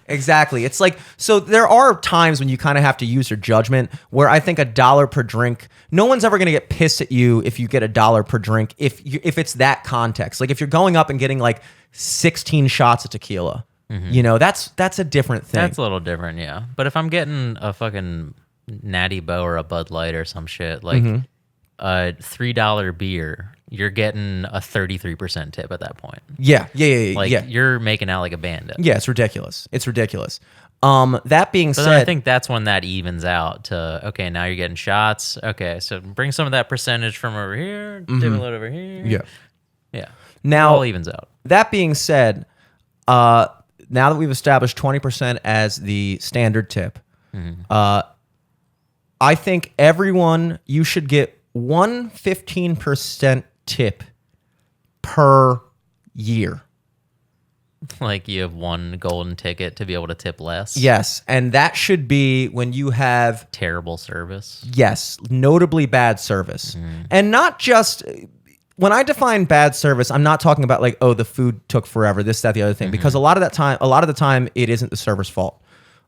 It's like, so there are times when you kind of have to use your judgment, where I think $1 per drink, no one's ever going to get pissed at you if you get $1 per drink, if it's that context. Like if you're going up and getting like 16 shots of tequila, that's a different thing. That's a little different, yeah. But if I'm getting a fucking Natty Boh or a Bud Light or some shit, like a $3 beer, you're getting a 33% tip at that point. Yeah. Like you're making out like a bandit. Yeah, it's ridiculous. That being So then I said, think that's when that evens out to, okay, now you're getting shots. Okay, so bring some of that percentage from over here, dip a little over here. Yeah. Now, all evens out. that being said, now that we've established 20% as the standard tip, I think you should get 15% tip per year. Like you have one golden ticket to be able to tip less. Yes, and that should be when you have, Terrible service. yes, notably bad service. And not just, when I define bad service, I'm not talking about like, oh, the food took forever, this, that, the other thing, because a lot of the time it isn't the server's fault.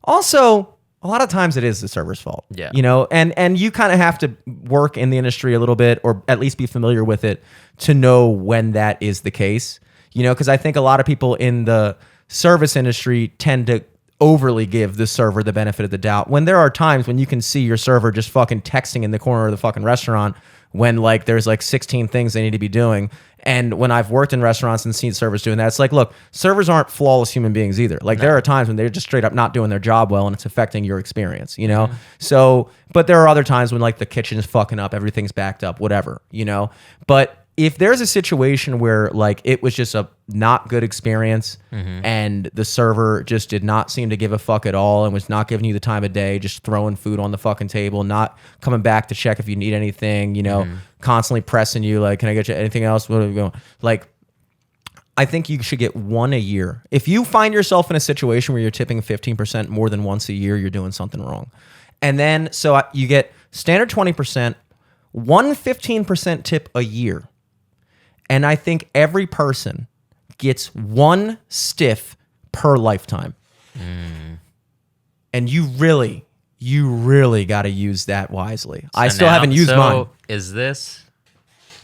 Also, a lot of times it is the server's fault. Yeah. And you kind of have to work in the industry a little bit, or at least be familiar with it, to know when that is the case. Because I think a lot of people in the service industry tend to overly give the server the benefit of the doubt, when there are times when you can see your server just fucking texting in the corner of the fucking restaurant when like there's like 16 things they need to be doing. And when I've worked in restaurants and seen servers doing that, it's like, look, servers aren't flawless human beings either. Like there are times when they're just straight up not doing their job well, and it's affecting your experience, So, but there are other times when like the kitchen is fucking up, everything's backed up, whatever, But if there's a situation where like it was just a not good experience, and the server just did not seem to give a fuck at all and was not giving you the time of day, just throwing food on the fucking table, not coming back to check if you need anything, constantly pressing you like, can I get you anything else? What are we going? Like, I think you should get one a year. If you find yourself in a situation where you're tipping 15% more than once a year, you're doing something wrong. And then, so you get standard 20%, one 15% tip a year. And I think every person gets one stiff per lifetime. And you really got to use that wisely. I still haven't used mine. Is this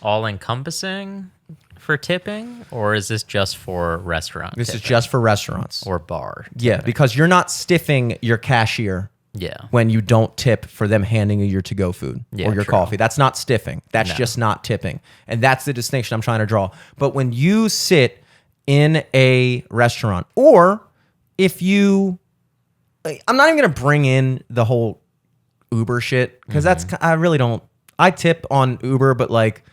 all encompassing for tipping, or is this just for restaurant This tipping? is just for restaurants. Or bar Yeah, tipping? because you're not stiffing your cashier Yeah. when you don't tip for them handing you your to-go food Yeah, or your true. coffee. That's not stiffing. That's just not tipping. And that's the distinction I'm trying to draw. But when you sit in a restaurant, or if you... I'm not even going to bring in the whole Uber shit, because I really don't... I tip on Uber, but like...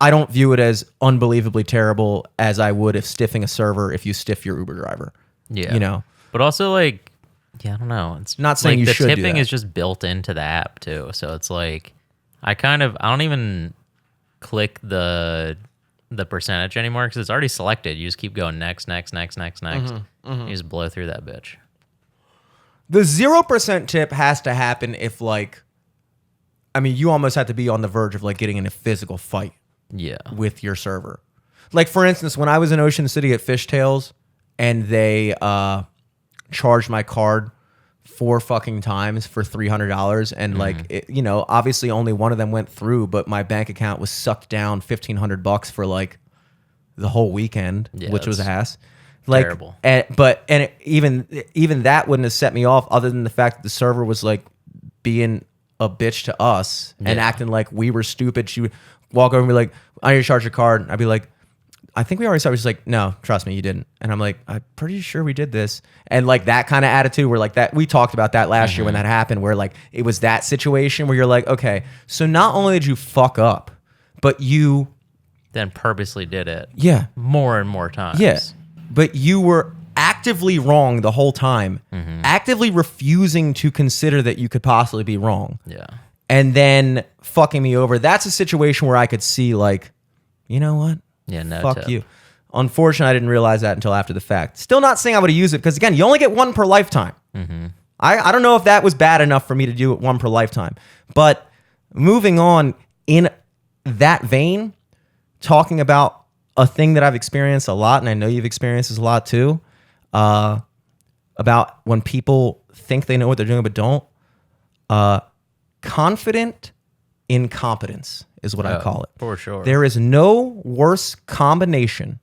I don't view it as unbelievably terrible as I would if stiffing a server if you stiff your Uber driver. Yeah. You know? But also, like, yeah, I don't know. It's Not saying like you should do the tipping that. is just built into the app too. So it's like I don't even click the percentage anymore because it's already selected. You just keep going next. You just blow through that bitch. The 0% tip has to happen if, like, I mean, you almost have to be on the verge of like getting in a physical fight Yeah. with your server. Like, for instance, when I was in Ocean City at Fishtails and they charged my card 4 fucking times for $300, and like, it, you know, obviously only one of them went through, but my bank account was sucked down $1,500 for like the whole weekend, Yeah, which was that's ass. Like, terrible. Even that wouldn't have set me off, other than the fact that the server was like being a bitch to us and Yeah. acting like we were stupid. She would walk over and be like, I need to charge your card. I'd be like, I think we already started. She's like, no, trust me, you didn't. And I'm like, I'm pretty sure we did this. And like that kind of attitude where like that, we talked about that last year when that happened, where like it was that situation where you're like, okay, so not only did you fuck up, but you, Then purposely did it. yeah, More and more times. yeah, but you were actively wrong the whole time, actively refusing to consider that you could possibly be wrong. Yeah. And then fucking me over. That's a situation where I could see like, you know what? Yeah, no Fuck tip. you. Unfortunately, I didn't realize that until after the fact. Still not saying I would have used it because, again, you only get one per lifetime. I don't know if that was bad enough for me to do it one per lifetime. But moving on in that vein, talking about a thing that I've experienced a lot, and I know you've experienced this a lot too, about when people think they know what they're doing but don't. Confident incompetence is what I call it. For sure. There is no worse combination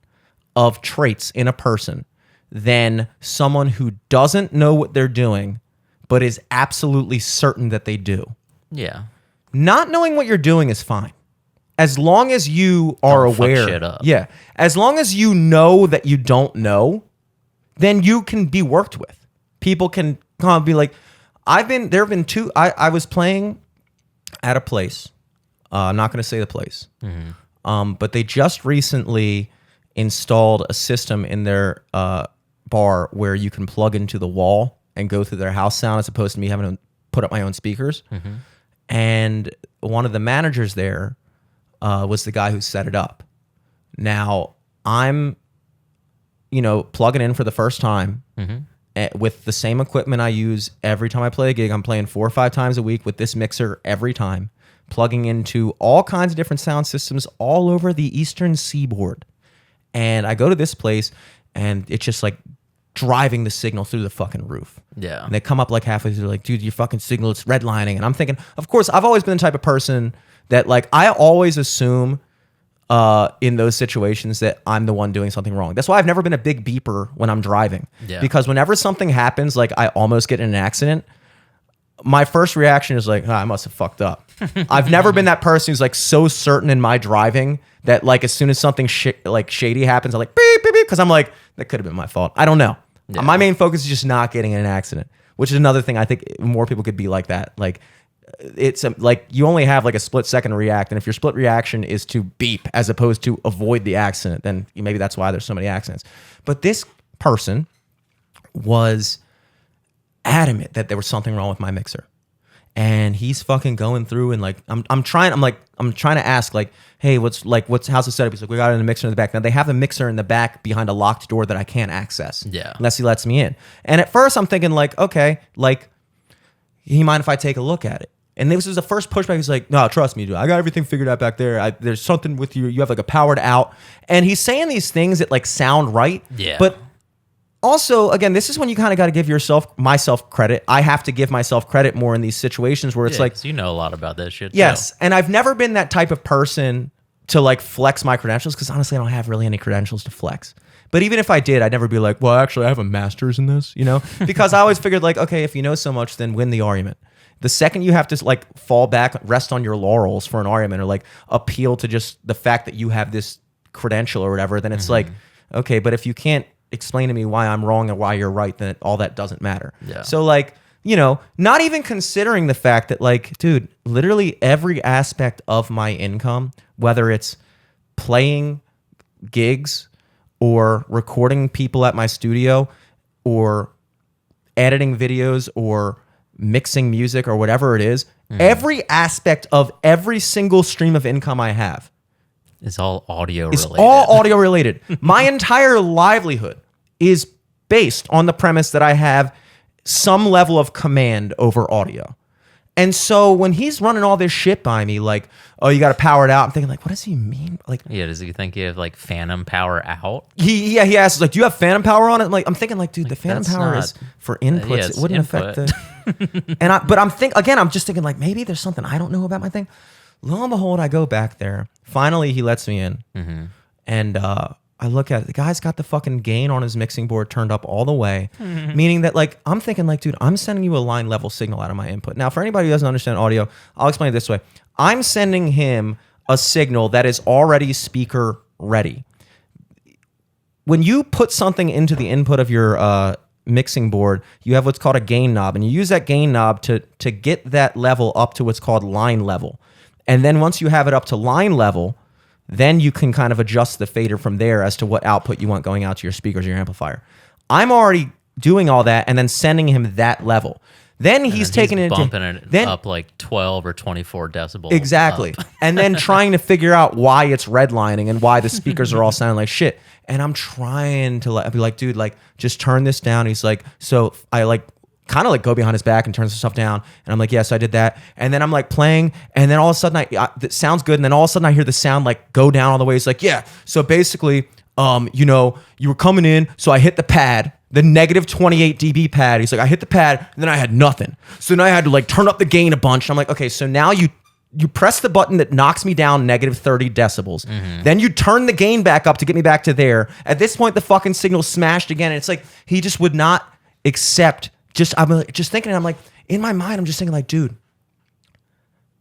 of traits in a person than someone who doesn't know what they're doing, but is absolutely certain that they do. Yeah. Not knowing what you're doing is fine. As long as you are Don't fuck aware. shit up. Yeah. As long as you know that you don't know, then you can be worked with. People can come and be like, there have been two, I was playing at a place. I'm not going to say the place. But they just recently installed a system in their bar where you can plug into the wall and go through their house sound as opposed to me having to put up my own speakers. And one of the managers there was the guy who set it up. Now, I'm, plugging in for the first time with the same equipment I use every time I play a gig. I'm playing 4 or 5 times a week with this mixer every time, plugging into all kinds of different sound systems all over the eastern seaboard. And I go to this place, and it's just like driving the signal through the fucking roof. Yeah. And they come up like halfway through, like, dude, your fucking signal, it's redlining. And I'm thinking, of course, I've always been the type of person that, like, I always assume in those situations that I'm the one doing something wrong. That's why I've never been a big beeper when I'm driving. Yeah. Because whenever something happens, like I almost get in an accident, my first reaction is like, I must have fucked up. I've never been that person who's like so certain in my driving that like as soon as something shady happens, I'm like, beep, beep, beep, because I'm like, that could have been my fault. I don't know. Yeah. My main focus is just not getting in an accident, which is another thing I think more people could be like that. Like, it's like you only have like a split second to react, and if your split reaction is to beep as opposed to avoid the accident, then maybe that's why there's so many accidents. But this person was adamant that there was something wrong with my mixer, and he's fucking going through and like I'm trying to ask like, hey, how's the setup? He's like, we got it in the mixer in the back. Now they have a mixer in the back behind a locked door that I can't access. Yeah. Unless he lets me in. And at first I'm thinking like, okay, like he mind if I take a look at it? And this was the first pushback. He's like, no, trust me, dude. I got everything figured out back there. There's something with you. You have like a powered out. And he's saying these things that like sound right. Yeah. But also, again, this is when you kind of got to give myself credit. I have to give myself credit more in these situations where it's like, 'cause you know a lot about that shit. yes. Too. And I've never been that type of person to like flex my credentials because honestly, I don't have really any credentials to flex. But even if I did, I'd never be like, well, actually, I have a master's in this, you know, because I always figured like, okay, if you know so much, then win the argument. The second you have to like fall back, rest on your laurels for an argument or like appeal to just the fact that you have this credential or whatever, then it's like, okay, but if you can't explain to me why I'm wrong and why you're right, then all that doesn't matter. Yeah. So like, you know, not even considering the fact that like, dude, literally every aspect of my income, whether it's playing gigs or recording people at my studio or editing videos or mixing music or whatever it is, every aspect of every single stream of income I have It's all audio is related. all audio related. My entire livelihood is based on the premise that I have some level of command over audio. And so when he's running all this shit by me, like, oh, you got to power it out, I'm thinking like, what does he mean? Like, Yeah, does he think you have like phantom power out? he asks like, do you have phantom power on it? I'm thinking like, dude, the phantom that's power not- is for inputs. yeah, It it's wouldn't affect the. But I'm just thinking like, maybe there's something I don't know about my thing. Lo and behold, I go back there. Finally, he lets me in, and I look at it. The guy's got the fucking gain on his mixing board turned up all the way, meaning that like I'm thinking like, dude, I'm sending you a line level signal out of my input. Now, for anybody who doesn't understand audio, I'll explain it this way. I'm sending him a signal that is already speaker ready. When you put something into the input of your mixing board, you have what's called a gain knob, and you use that gain knob to get that level up to what's called line level. And then once you have it up to line level, then you can kind of adjust the fader from there as to what output you want going out to your speakers or your amplifier. I'm already doing all that and then sending him that level. Then he's taking it bumping it up like 12 or 24 decibels. Exactly. up. And then trying to figure out why it's redlining and why the speakers are all sounding like shit. And I'm trying to be like, dude, like just turn this down. He's like, so I like kind of like go behind his back and turns the stuff down. And I'm like, yes, I did that. And then I'm like playing. And then all of a sudden it sounds good. And then all of a sudden I hear the sound like go down all the way. It's like, yeah. So basically, you know, you were coming in. So I hit the pad, the negative 28 dB pad. He's like, I hit the pad and then I had nothing. So now I had to like turn up the gain a bunch. I'm like, okay, so now you press the button that knocks me down negative 30 decibels. Then you turn the gain back up to get me back to there. At this point, the fucking signal smashed again. And it's like, he just would not accept. I'm just thinking, I'm like, in my mind, I'm just thinking like, dude,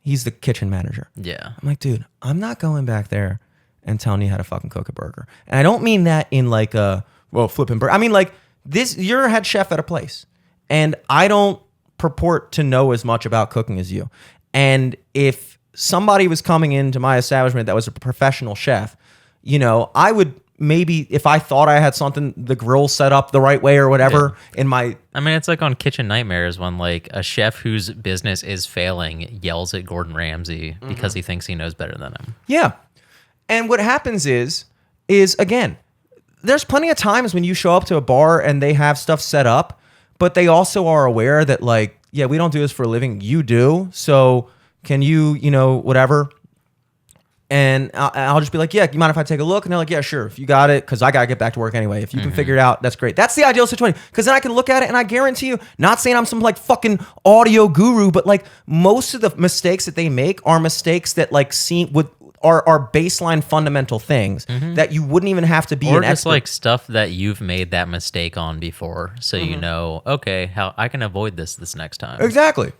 he's the kitchen manager. Yeah. I'm like, dude, I'm not going back there and telling you how to fucking cook a burger. And I don't mean that in like flipping burger. I mean like this, you're a head chef at a place. And I don't purport to know as much about cooking as you. And if somebody was coming into my establishment that was a professional chef, you know, I would maybe if I thought I had something, the grill set up the right way or whatever in my... I mean, it's like on Kitchen Nightmares when like a chef whose business is failing yells at Gordon Ramsay because he thinks he knows better than him. Yeah. And what happens is again, there's plenty of times when you show up to a bar and they have stuff set up, but they also are aware that like, yeah, we don't do this for a living. You do. So can you, you know, whatever. And I'll just be like, yeah, you mind if I take a look? And they're like, yeah, sure. If you got it, because I got to get back to work anyway. If you can figure it out, that's great. That's the ideal situation. Because then I can look at it and I guarantee you, not saying I'm some like fucking audio guru, but like most of the mistakes that they make are mistakes that like are baseline fundamental things that you wouldn't even have to be or an just expert. like stuff that you've made that mistake on before. So you know, okay, how I can avoid this next time. Exactly.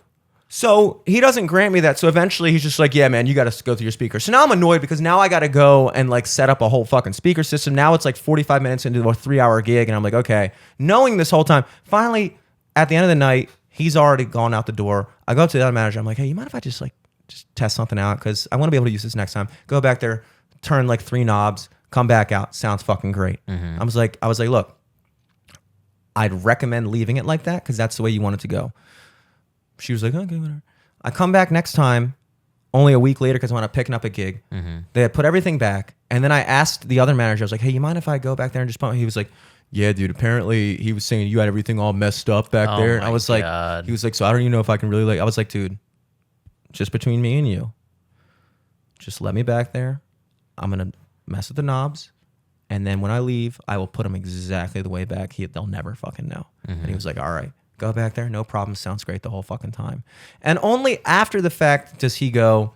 So he doesn't grant me that. So eventually he's just like, yeah, man, you got to go through your speaker. So now I'm annoyed because now I got to go and like set up a whole fucking speaker system. Now it's like 45 minutes into a 3-hour gig. And I'm like, okay, knowing this whole time, finally at the end of the night, he's already gone out the door. I go up to the other manager. I'm like, hey, you mind if I just test something out? Cause I want to be able to use this next time. Go back there, turn like 3 knobs, come back out. Sounds fucking great. I was like, look, I'd recommend leaving it like that. Cause that's the way you want it to go. She was like, okay, whatever. I come back next time, only a week later because when I'm picking up a gig. They had put everything back. And then I asked the other manager, I was like, hey, you mind if I go back there and just pump? He was like, yeah, dude, apparently he was saying you had everything all messed up back there. And I was like, he was like, so I don't even know if I can really like, I was like, dude, just between me and you, just let me back there. I'm going to mess with the knobs. And then when I leave, I will put them exactly the way back. They'll never fucking know. And he was like, all right, go back there. No problem. Sounds great the whole fucking time. And only after the fact does he go,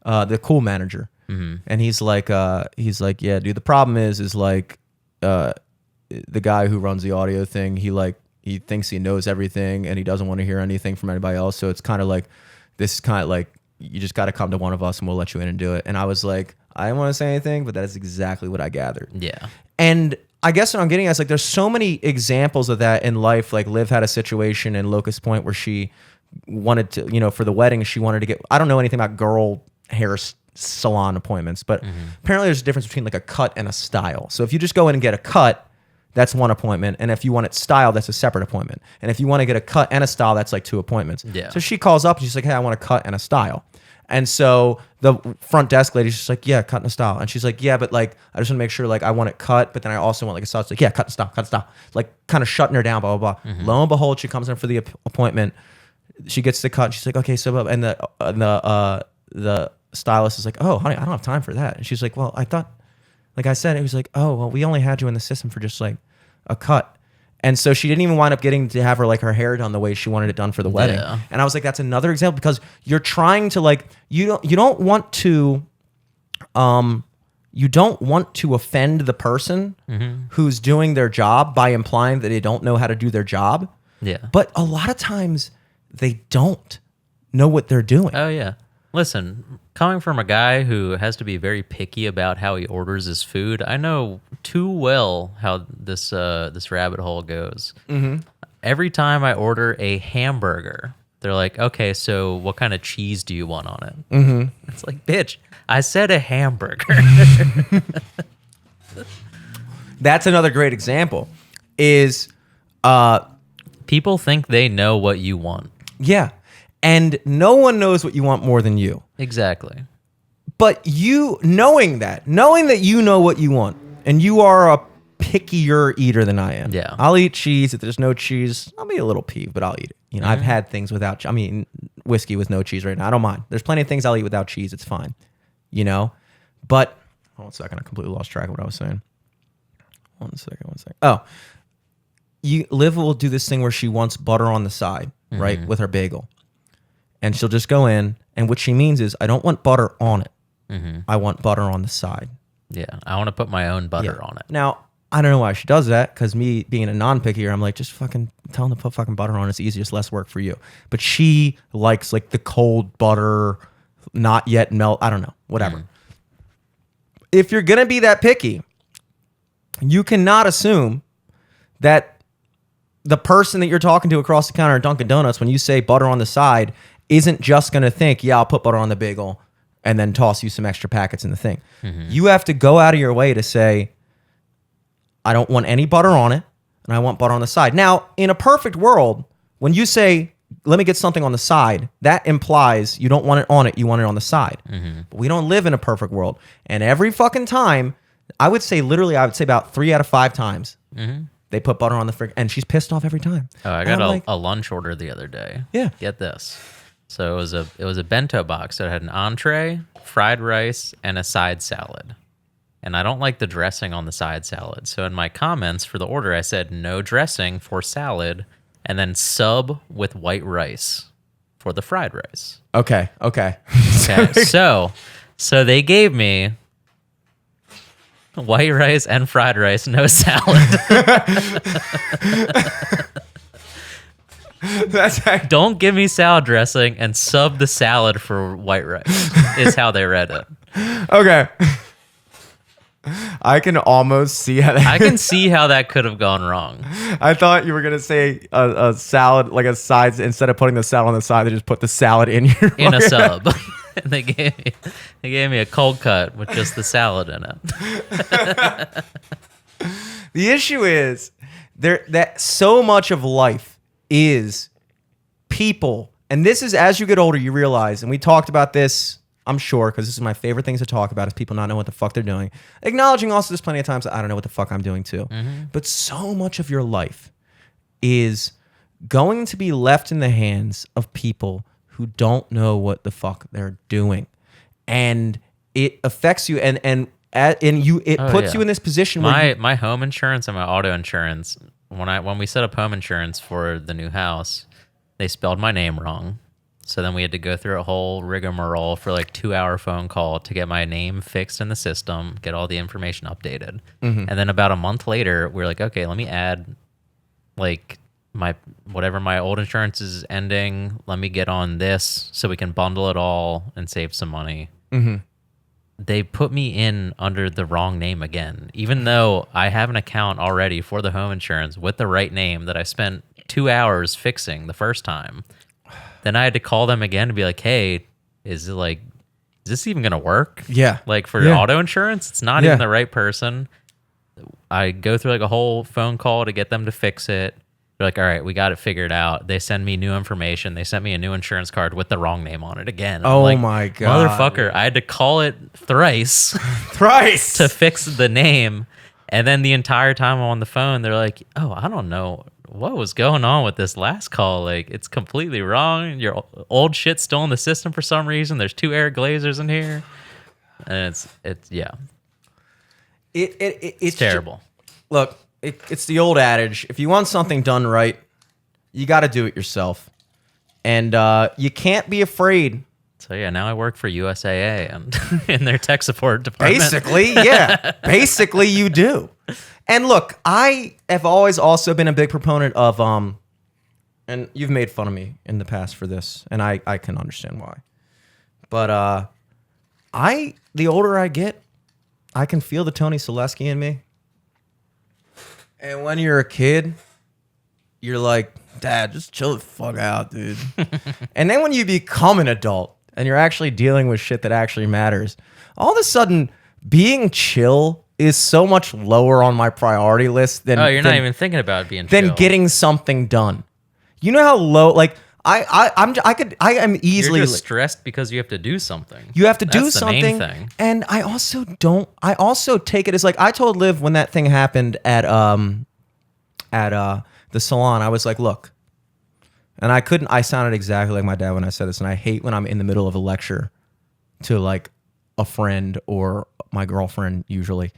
the cool manager. And he's like, yeah, dude, the problem is like, the guy who runs the audio thing, he thinks he knows everything and he doesn't want to hear anything from anybody else. So it's kind of like, this is kind of like, you just got to come to one of us and we'll let you in and do it. And I was like, I didn't want to say anything, but that is exactly what I gathered. Yeah. And I guess what I'm getting at is like, there's so many examples of that in life. Like Liv had a situation in Locust Point where she wanted to, for the wedding, she wanted to get, I don't know anything about girl hair salon appointments, but apparently there's a difference between like a cut and a style. So if you just go in and get a cut, that's one appointment. And if you want it styled, that's a separate appointment. And if you want to get a cut and a style, that's like 2 appointments. Yeah. So she calls up and she's like, hey, I want a cut and a style. And so the front desk lady's just like, yeah, cut and a style. And she's like, yeah, but like, I just want to make sure like I want it cut, but then I also want like a style. It's like, yeah, cut and style. Like kind of shutting her down, blah, blah, blah. Lo and behold, she comes in for the appointment. She gets the cut. And she's like, okay, so, and the stylist is like, oh, honey, I don't have time for that. And she's like, well, I thought, like I said, it was like, oh, well, we only had you in the system for just like a cut. And so she didn't even wind up getting to have her hair done the way she wanted it done for the wedding. Yeah. And I was like, that's another example because you're trying to like, you don't want to offend the person who's doing their job by implying that they don't know how to do their job. Yeah. But a lot of times they don't know what they're doing. Oh, yeah. Listen, coming from a guy who has to be very picky about how he orders his food, I know too well how this rabbit hole goes. Every time I order a hamburger, they're like, okay, so what kind of cheese do you want on it? It's like, bitch, I said a hamburger. That's another great example is people think they know what you want. Yeah. And no one knows what you want more than you. Exactly. But you knowing that you know what you want, and you are a pickier eater than I am. Yeah. I'll eat cheese. If there's no cheese, I'll be a little peeved, but I'll eat it. I've had things without, whiskey with no cheese right now. I don't mind. There's plenty of things I'll eat without cheese. It's fine. But, hold on a second. I completely lost track of what I was saying. One second. Oh, Liv will do this thing where she wants butter on the side, right, with her bagel. And she'll just go in, and what she means is, I don't want butter on it. I want butter on the side. Yeah, I want to put my own butter on it. Now, I don't know why she does that, because me being a non-pickier, I'm like, just fucking tell them to put fucking butter on. It's easier, it's less work for you. But she likes like the cold butter, not yet melt. I don't know, whatever. If you're gonna be that picky, you cannot assume that the person that you're talking to across the counter at Dunkin' Donuts, when you say butter on the side, isn't just going to think, yeah, I'll put butter on the bagel and then toss you some extra packets in the thing. You have to go out of your way to say, I don't want any butter on it, and I want butter on the side. Now, in a perfect world, when you say, let me get something on the side, that implies you don't want it on it, you want it on the side. But we don't live in a perfect world. And every fucking time, I would say about 3 out of 5 times, they put butter on the frig, and she's pissed off every time. Oh, I got a lunch order the other day. Yeah. Get this. So it was a bento box that had an entree, fried rice, and a side salad. And I don't like the dressing on the side salad. So in my comments for the order, I said no dressing for salad, and then sub with white rice for the fried rice. Okay. Okay. So they gave me white rice and fried rice, no salad. Don't give me salad dressing and sub the salad for white rice, is how they read it. Okay. I can almost see how that... I can see how that could have gone wrong. I thought you were going to say a salad, like a side, instead of putting the salad on the side, they just put the salad in your... In a sub. And they gave me a cold cut with just the salad in it. The issue is that so much of life is people And this is, as you get older, you realize, and we talked about this, I'm sure, because this is my favorite things to talk about, is people not know what the fuck they're doing. Acknowledging also there's plenty of times that I don't know what the fuck I'm doing too. But so much of your life is going to be left in the hands of people who don't know what the fuck they're doing. And it affects you and it puts you in this position where my home insurance and my auto insurance, when we set up home insurance for the new house, they spelled my name wrong. So then we had to go through a whole rigmarole for like 2-hour phone call to get my name fixed in the system, get all the information updated. And then about a month later, we were like, okay, let me add like my old insurance is ending. Let me get on this so we can bundle it all and save some money. They put me in under the wrong name again, even though I have an account already for the home insurance with the right name that I spent 2 hours fixing the first time. Then I had to call them again to be like, hey, is this even going to work? Yeah. Like for auto insurance, it's not even the right person. I go through like a whole phone call to get them to fix it. They're like, all right, we got it figured out. They send me new information. They sent me a new insurance card with the wrong name on it again. Oh like, my God. Motherfucker, I had to call it thrice Thrice to fix the name. And then the entire time I'm on the phone, they're like, oh, I don't know what was going on with this last call. Like, it's completely wrong. Your old shit's still in the system for some reason. There's 2 air glazers in here. And it's terrible. Look, it's the old adage. If you want something done right, you got to do it yourself. And you can't be afraid. So yeah, now I work for USAA and in their tech support department. Basically, yeah. Basically, you do. And look, I have always also been a big proponent of, and you've made fun of me in the past for this, and I can understand why. But the older I get, I can feel the Tony Selesky in me. And when you're a kid, you're like, Dad, just chill the fuck out, dude. And then when you become an adult and you're actually dealing with shit that actually matters, all of a sudden, being chill is so much lower on my priority list than you're not even thinking about being chill. Than getting something done. You know how low, like I am easily You're just stressed because you have to do something. You have to do That's something. The main thing. And I also take it as like, I told Liv when that thing happened at the salon, I was like, look, and I sounded exactly like my dad when I said this, and I hate when I'm in the middle of a lecture to like a friend or my girlfriend usually,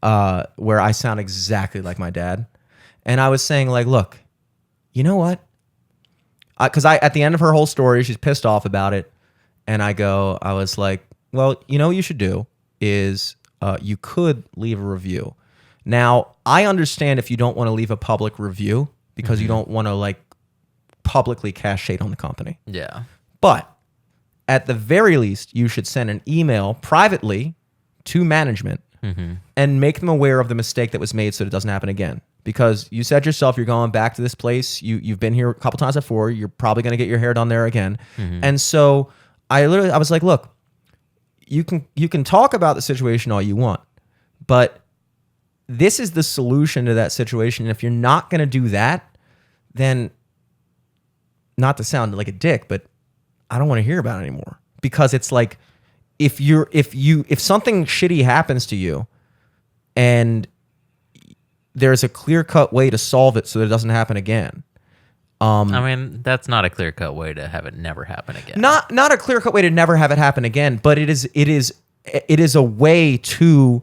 where I sound exactly like my dad. And I was saying like, look, you know what? Because at the end of her whole story, she's pissed off about it. And I was like, well, you know what you should do is you could leave a review. Now, I understand if you don't want to leave a public review because you don't want to like publicly cast shade on the company. Yeah. But at the very least, you should send an email privately to management and make them aware of the mistake that was made so it doesn't happen again. Because you said yourself, you're going back to this place. You've been here a couple times before. You're probably going to get your hair done there again. And so I was like, look, you can talk about the situation all you want, but this is the solution to that situation. And if you're not going to do that, then not to sound like a dick, but I don't want to hear about it anymore. Because it's like, if something shitty happens to you and there's a clear-cut way to solve it so that it doesn't happen again. I mean, that's not a clear-cut way to have it never happen again. Not a clear-cut way to never have it happen again, but it is a way to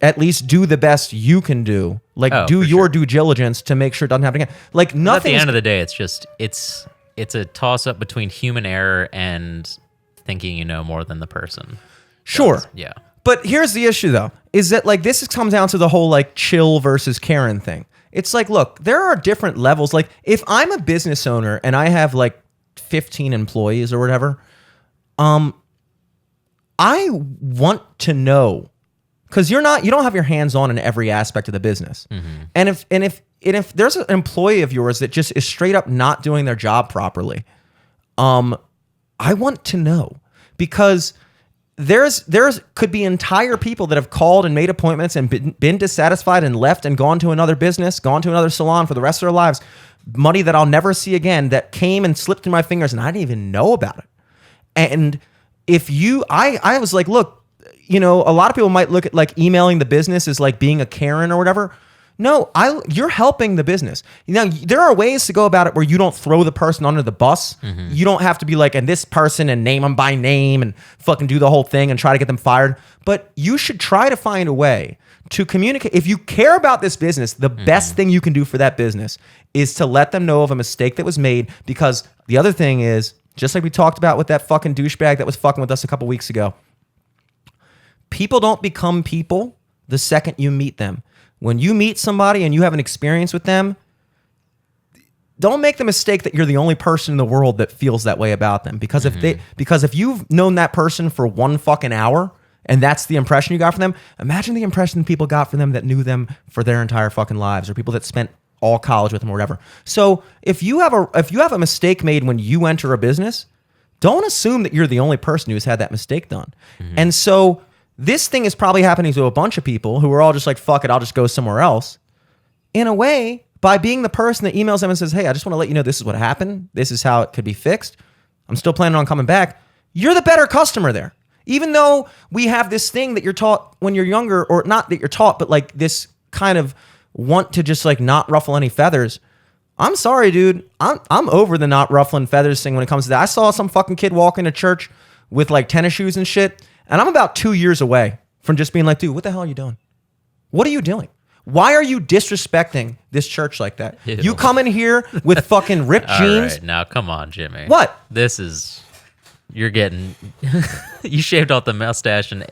at least do the best you can do. Like do your due diligence to make sure it doesn't happen again. Like nothing. At the end of the day, it's a toss-up between human error and thinking you know more than the person. Sure. Yeah. But here's the issue, though, is that like this comes down to the whole like chill versus Karen thing. It's like, look, there are different levels. Like if I'm a business owner and I have like 15 employees or whatever, I want to know, because you don't have your hands on in every aspect of the business. And if there's an employee of yours that just is straight up not doing their job properly, I want to know, because there's could be entire people that have called and made appointments and been dissatisfied and left and gone to another business, gone to another salon for the rest of their lives. Money that I'll never see again that came and slipped through my fingers and I didn't even know about it. And if you, I was like, look, you know, a lot of people might look at like emailing the business as like being a Karen or whatever. No, you're helping the business. You know, there are ways to go about it where you don't throw the person under the bus. You don't have to be like, and this person and name them by name and fucking do the whole thing and try to get them fired. But you should try to find a way to communicate. If you care about this business, the best thing you can do for that business is to let them know of a mistake that was made. Because the other thing is, just like we talked about with that fucking douchebag that was fucking with us a couple weeks ago, people don't become people the second you meet them. When you meet somebody and you have an experience with them, don't make the mistake that you're the only person in the world that feels that way about them. Because if you've known that person for 1 fucking hour and that's the impression you got from them, imagine the impression people got from them that knew them for their entire fucking lives, or people that spent all college with them or whatever. So if you have a mistake made when you enter a business, don't assume that you're the only person who's had that mistake done. And so this thing is probably happening to a bunch of people who are all just like, fuck it, I'll just go somewhere else. In a way, by being the person that emails them and says, hey, I just want to let you know this is what happened. This is how it could be fixed. I'm still planning on coming back. You're the better customer there. Even though we have this thing that you're taught when you're younger, or not that you're taught, but like this kind of want to just like not ruffle any feathers. I'm sorry, dude. I'm over the not ruffling feathers thing when it comes to that. I saw some fucking kid walk into church with like tennis shoes and shit. And I'm about 2 years away from just being like, dude, what the hell are you doing? What are you doing? Why are you disrespecting this church like that? Ew. You come in here with fucking ripped jeans. All right, now come on, Jimmy. What? You're getting, you shaved off the mustache and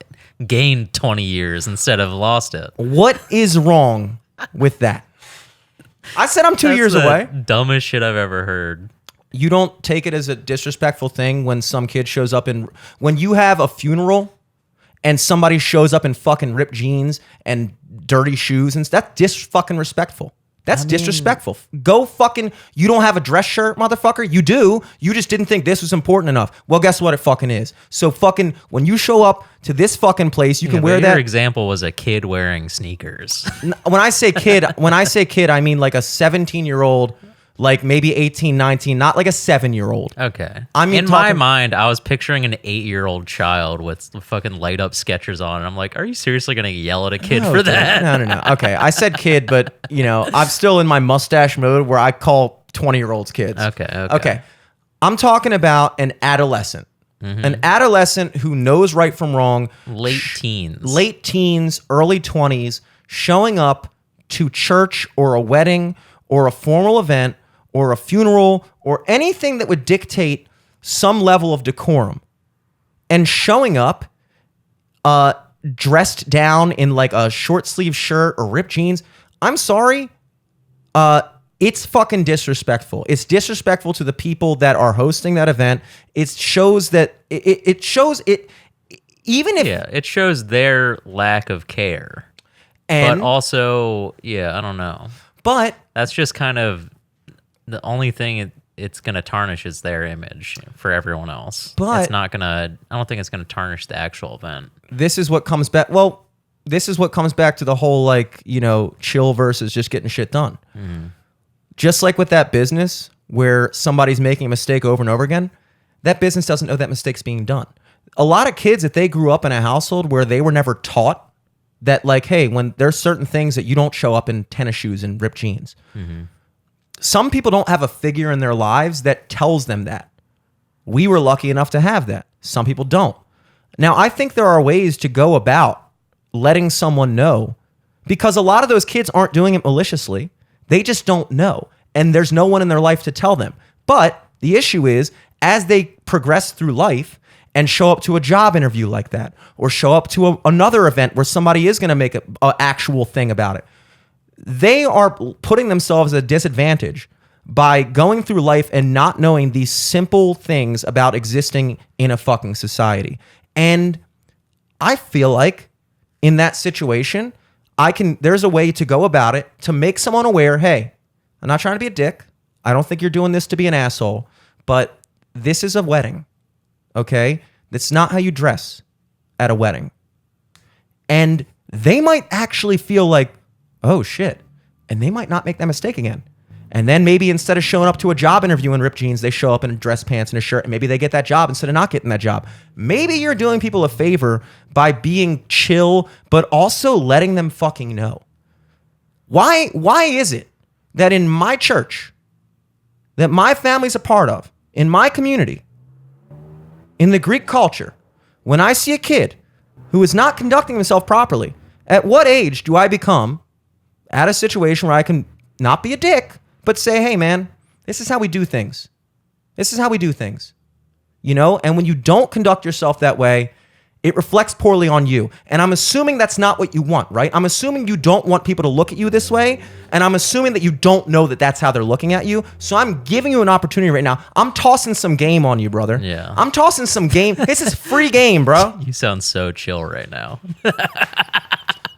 gained 20 years instead of lost it. What is wrong with that? I said I'm 2 years away. Dumbest shit I've ever heard. You don't take it as a disrespectful thing when some kid shows up when you have a funeral and somebody shows up in fucking ripped jeans and dirty shoes, and that's fucking respectful. That's disrespectful. Go fucking, you don't have a dress shirt, motherfucker? You do. You just didn't think this was important enough. Well, guess what it fucking is. So fucking, when you show up to this fucking place, you can wear that. Your example was a kid wearing sneakers. When I say kid, I mean like a 17-year-old, like maybe 18, 19, not like a 7-year-old. Okay. I mean, in my mind, I was picturing an 8-year-old child with fucking light up Skechers on, and I'm like, are you seriously gonna yell at a kid for that? No. Okay, I said kid, but you know, I'm still in my mustache mode where I call 20-year-olds kids. Okay. I'm talking about an adolescent. An adolescent who knows right from wrong. Late teens, early 20s, showing up to church or a wedding or a formal event or a funeral or anything that would dictate some level of decorum, and showing up dressed down in like a short sleeve shirt or ripped jeans. I'm sorry. It's fucking disrespectful. It's disrespectful to the people that are hosting that event. It shows that it shows it, even if it shows their lack of care. But also, I don't know. But that's just kind of the only thing it's going to tarnish is their image for everyone else. But it's not going to, I don't think it's going to tarnish the actual event. This is what comes back. Well, this is what comes back to the whole, like, you know, chill versus just getting shit done. Just like with that business where somebody's making a mistake over and over again, that business doesn't know that mistake's being done. A lot of kids, if they grew up in a household where they were never taught that, like, hey, when there's certain things that you don't show up in tennis shoes and ripped jeans. Some people don't have a figure in their lives that tells them that. We were lucky enough to have that. Some people don't. Now, I think there are ways to go about letting someone know, because a lot of those kids aren't doing it maliciously. They just don't know. And there's no one in their life to tell them. But the issue is, as they progress through life and show up to a job interview like that, or show up to another event where somebody is going to make an actual thing about it, they are putting themselves at a disadvantage by going through life and not knowing these simple things about existing in a fucking society. And I feel like in that situation, there's a way to go about it to make someone aware, hey, I'm not trying to be a dick. I don't think you're doing this to be an asshole, but this is a wedding, okay? That's not how you dress. at a wedding. And they might actually feel like, oh shit. And they might not make that mistake again. And then maybe instead of showing up to a job interview in ripped jeans, they show up in dress pants and a shirt, and maybe they get that job instead of not getting that job. Maybe you're doing people a favor by being chill, but also letting them fucking know. Why is it that in my church, that my family's a part of, in my community, in the Greek culture, when I see a kid who is not conducting himself properly, at what age do I become at a situation where I can not be a dick, but say, hey, man, this is how we do things. This is how we do things. You know? And when you don't conduct yourself that way, it reflects poorly on you. And I'm assuming that's not what you want, right? I'm assuming you don't want people to look at you this way. And I'm assuming that you don't know that that's how they're looking at you. So I'm giving you an opportunity right now. I'm tossing some game on you, brother. Yeah. I'm tossing some game. This is free game, bro. You sound so chill right now.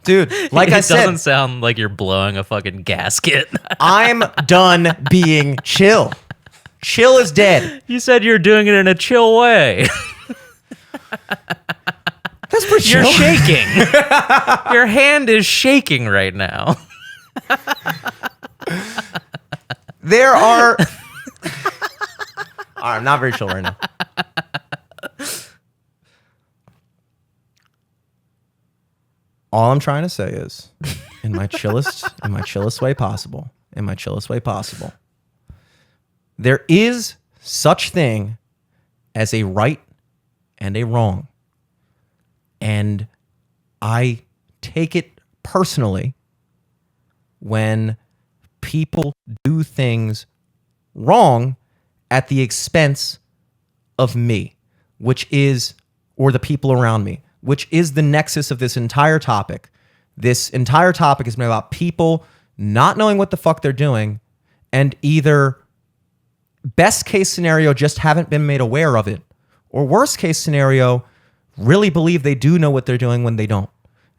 Dude, like I said, it doesn't sound like you're blowing a fucking gasket. I'm done being chill. Chill is dead. You said you're doing it in a chill way. That's pretty chill. You're shaking. Your hand is shaking right now. There are... All right, I'm not very chill right now. All I'm trying to say is, in my chillest way possible, there is such thing as a right and a wrong. And I take it personally when people do things wrong at the expense of me, or the people around me, which is the nexus of this entire topic. This entire topic has been about people not knowing what the fuck they're doing, and either best case scenario, just haven't been made aware of it, or worst case scenario, really believe they do know what they're doing when they don't.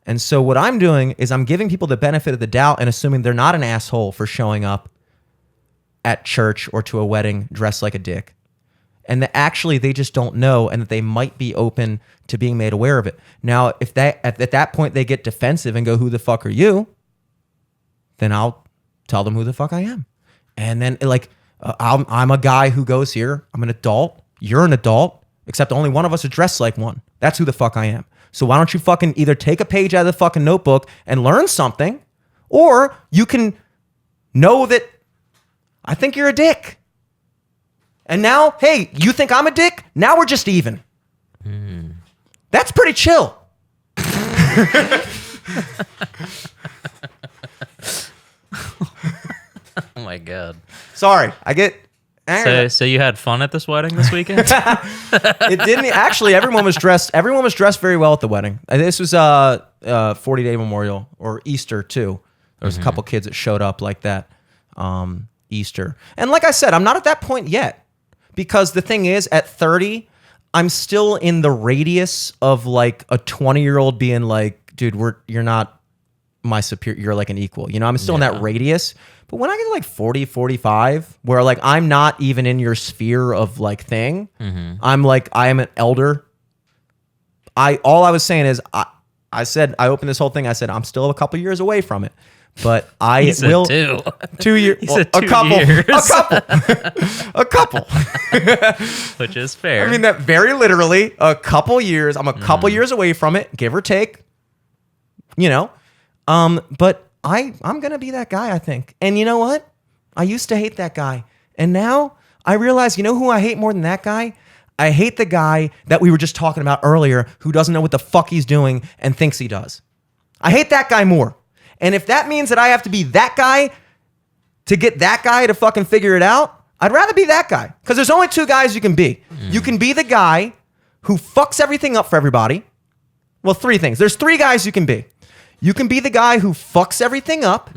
And so what I'm doing is I'm giving people the benefit of the doubt and assuming they're not an asshole for showing up at church or to a wedding dressed like a dick. And that actually they just don't know, and that they might be open to being made aware of it. Now, if at that point they get defensive and go, who the fuck are you? Then I'll tell them who the fuck I am. And then I'm a guy who goes here. I'm an adult. You're an adult, except only one of us is dressed like one. That's who the fuck I am. So why don't you fucking either take a page out of the fucking notebook and learn something, or you can know that I think you're a dick. And now, hey, you think I'm a dick? Now we're just even. That's pretty chill. Oh my God. Sorry, I get angry. So you had fun at this wedding this weekend? It didn't actually. Everyone was dressed very well at the wedding. This was 40-day memorial, or Easter too. There was a couple kids that showed up like that. Easter. And like I said, I'm not at that point yet. Because the thing is, at 30, I'm still in the radius of like a 20-year-old being like, dude, you're not my superior, you're like an equal. You know, I'm still in that radius. But when I get to like 40, 45, where like I'm not even in your sphere of like thing, I'm like, I am an elder. All I was saying is, I said, I opened this whole thing, I said, I'm still a couple years away from it. But I will 2 years. He said 2 years. A couple. Which is fair. I mean that very literally. A couple years. I'm a couple years away from it, give or take. You know, but I'm gonna be that guy, I think. And you know what? I used to hate that guy, and now I realize, you know who I hate more than that guy? I hate the guy that we were just talking about earlier, who doesn't know what the fuck he's doing and thinks he does. I hate that guy more. And if that means that I have to be that guy to get that guy to fucking figure it out, I'd rather be that guy. Because there's only two guys you can be. You can be the guy who fucks everything up for everybody. Well, three things. There's three guys you can be. You can be the guy who fucks everything up.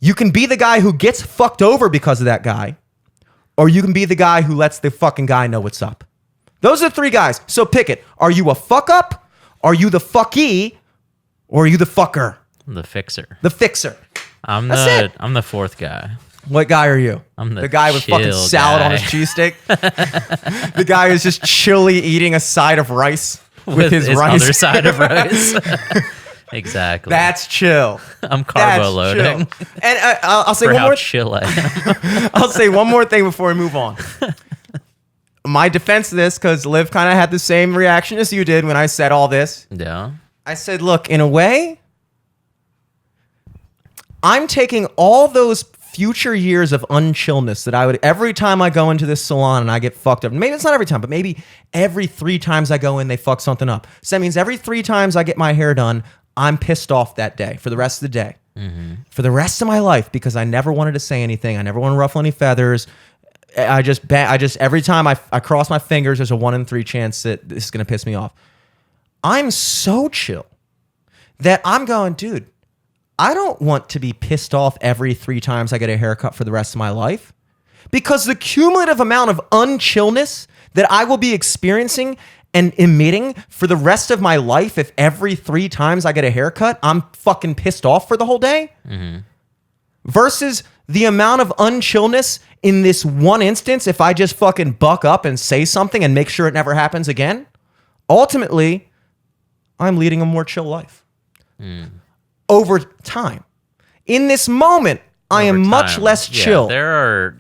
You can be the guy who gets fucked over because of that guy. Or you can be the guy who lets the fucking guy know what's up. Those are the three guys. So pick it. Are you a fuck up? Are you the fucky? Or are you the fucker? The fixer. The fixer. I'm the fourth guy. What guy are you? I'm the guy with fucking chill salad on his guy. cheesesteak. The guy who's just chilly eating a side of rice with his rice. other side of rice. Exactly. That's chill. I'm carbo That's loading. chill. And I'll say For one how more. chill I am. I'll say one more thing before we move on. My defense of this, because Liv kind of had the same reaction as you did when I said all this. Yeah. I said, look, in a way, I'm taking all those future years of unchillness that I would, every time I go into this salon and I get fucked up, maybe it's not every time, but maybe every 3 times I go in, they fuck something up. So that means every 3 times I get my hair done, I'm pissed off that day for the rest of the day. Mm-hmm. For the rest of my life, because I never wanted to say anything. I never want to ruffle any feathers. I just every time I cross my fingers, there's a 1 in 3 chance that this is going to piss me off. I'm so chill that I'm going, dude, I don't want to be pissed off every 3 times I get a haircut for the rest of my life, because the cumulative amount of unchillness that I will be experiencing and emitting for the rest of my life, if every 3 times I get a haircut, I'm fucking pissed off for the whole day, versus the amount of unchillness in this one instance, if I just fucking buck up and say something and make sure it never happens again, ultimately, I'm leading a more chill life. Over time. In this moment, I am much less chill. There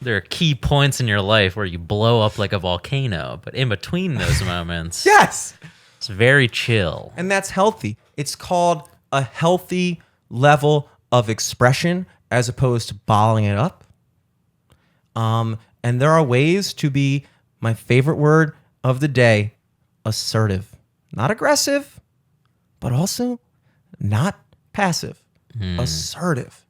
are key points in your life where you blow up like a volcano, but in between those moments, Yes. it's very chill. And that's healthy. It's called a healthy level of expression as opposed to bottling it up. And there are ways to be, my favorite word of the day, assertive. Not aggressive, but also not passive. Assertive.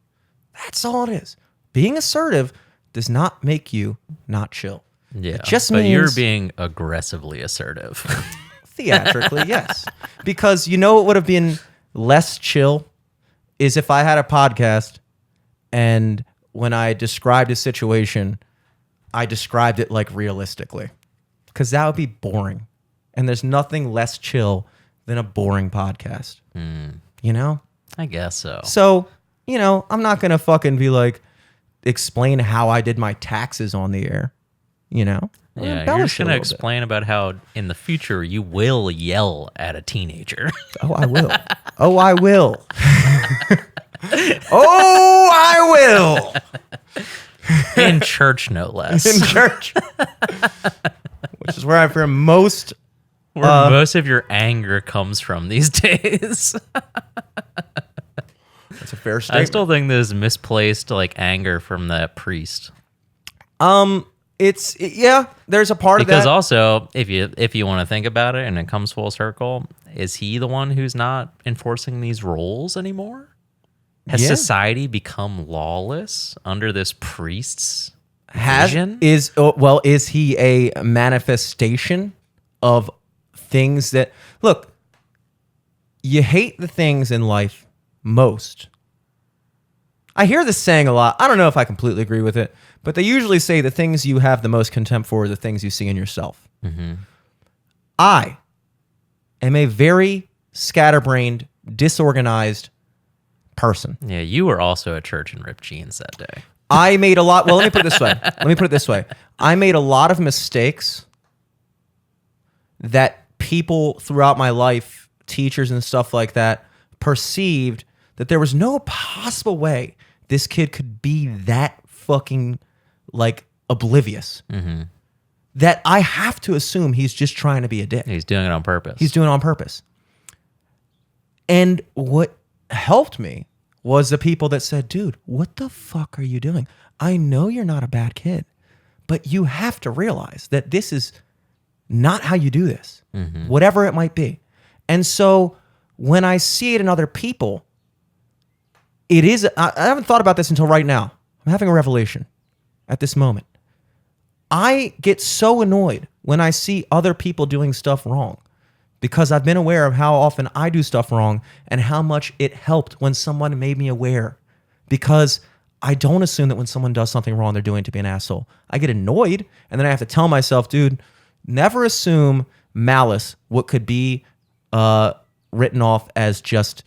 That's all it is. Being assertive does not make you not chill. Yeah, It just but means you're being aggressively assertive. theatrically, yes. Because you know what would have been less chill is if I had a podcast and when I described a situation, I described it like realistically. Because that would be boring. And there's nothing less chill than a boring podcast. You know? I guess so. So, you know, I'm not going to fucking be like, explain how I did my taxes on the air. You know? Yeah, you're just going to explain about how in the future you will yell at a teenager. Oh, I will. Oh, I will. Oh, I will. In church, no less. In church. Which is where I feel most... Where most of your anger comes from these days. That's a fair statement. I still think there's misplaced like anger from that priest. There's a part of that. Because also, if you want to think about it and it comes full circle, is he the one who's not enforcing these rules anymore? Has society become lawless under this priest's vision? Is he a manifestation of things that, look, you hate the things in life most. I hear this saying a lot. I don't know if I completely agree with it, but they usually say the things you have the most contempt for are the things you see in yourself. I am a very scatterbrained, disorganized person. Yeah, you were also at church and ripped jeans that day. I made a lot. Well, let me put it this way. I made a lot of mistakes that people throughout my life, teachers and stuff like that, perceived that there was no possible way this kid could be that fucking like oblivious. That I have to assume he's just trying to be a dick. He's doing it on purpose. He's doing it on purpose. And what helped me was the people that said, dude, what the fuck are you doing? I know you're not a bad kid, but you have to realize that this is not how you do this, whatever it might be. And so when I see it in other people, it is, I haven't thought about this until right now. I'm having a revelation at this moment. I get so annoyed when I see other people doing stuff wrong because I've been aware of how often I do stuff wrong and how much it helped when someone made me aware, because I don't assume that when someone does something wrong, they're doing it to be an asshole. I get annoyed and then I have to tell myself, dude, never assume malice, what could be written off as just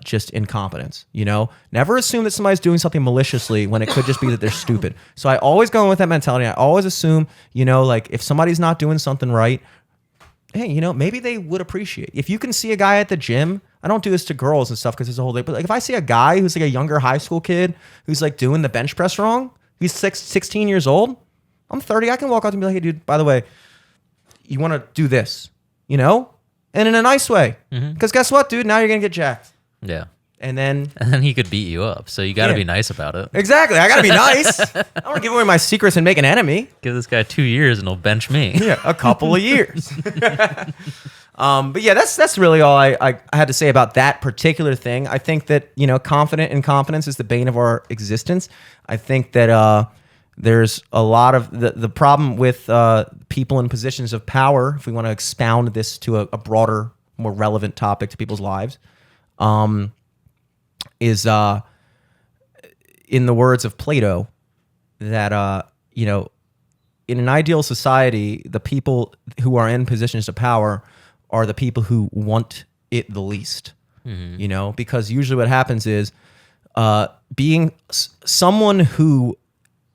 just incompetence. Never assume that somebody's doing something maliciously when it could just be that they're stupid. So I always go in with that mentality. I always assume, like if somebody's not doing something right, hey, maybe they would appreciate. If you can see a guy at the gym, I don't do this to girls and stuff because it's a whole day, but like if I see a guy who's like a younger high school kid who's like doing the bench press wrong, he's 16 years old, I'm 30, I can walk up to him and be like, hey dude, by the way, you want to do this, and in a nice way. Because guess what, dude? Now you're going to get jacked. Yeah. And then he could beat you up. So you got to be nice about it. Exactly. I got to be nice. I don't want to give away my secrets and make an enemy. Give this guy 2 years and he'll bench me. Yeah, a couple of years. But yeah, that's really all I had to say about that particular thing. I think that, confident incompetence is the bane of our existence. I think that there's a lot of the problem with people in positions of power, if we want to expound this to a broader, more relevant topic to people's lives, is in the words of Plato, that in an ideal society, the people who are in positions of power are the people who want it the least. Because usually what happens is being someone who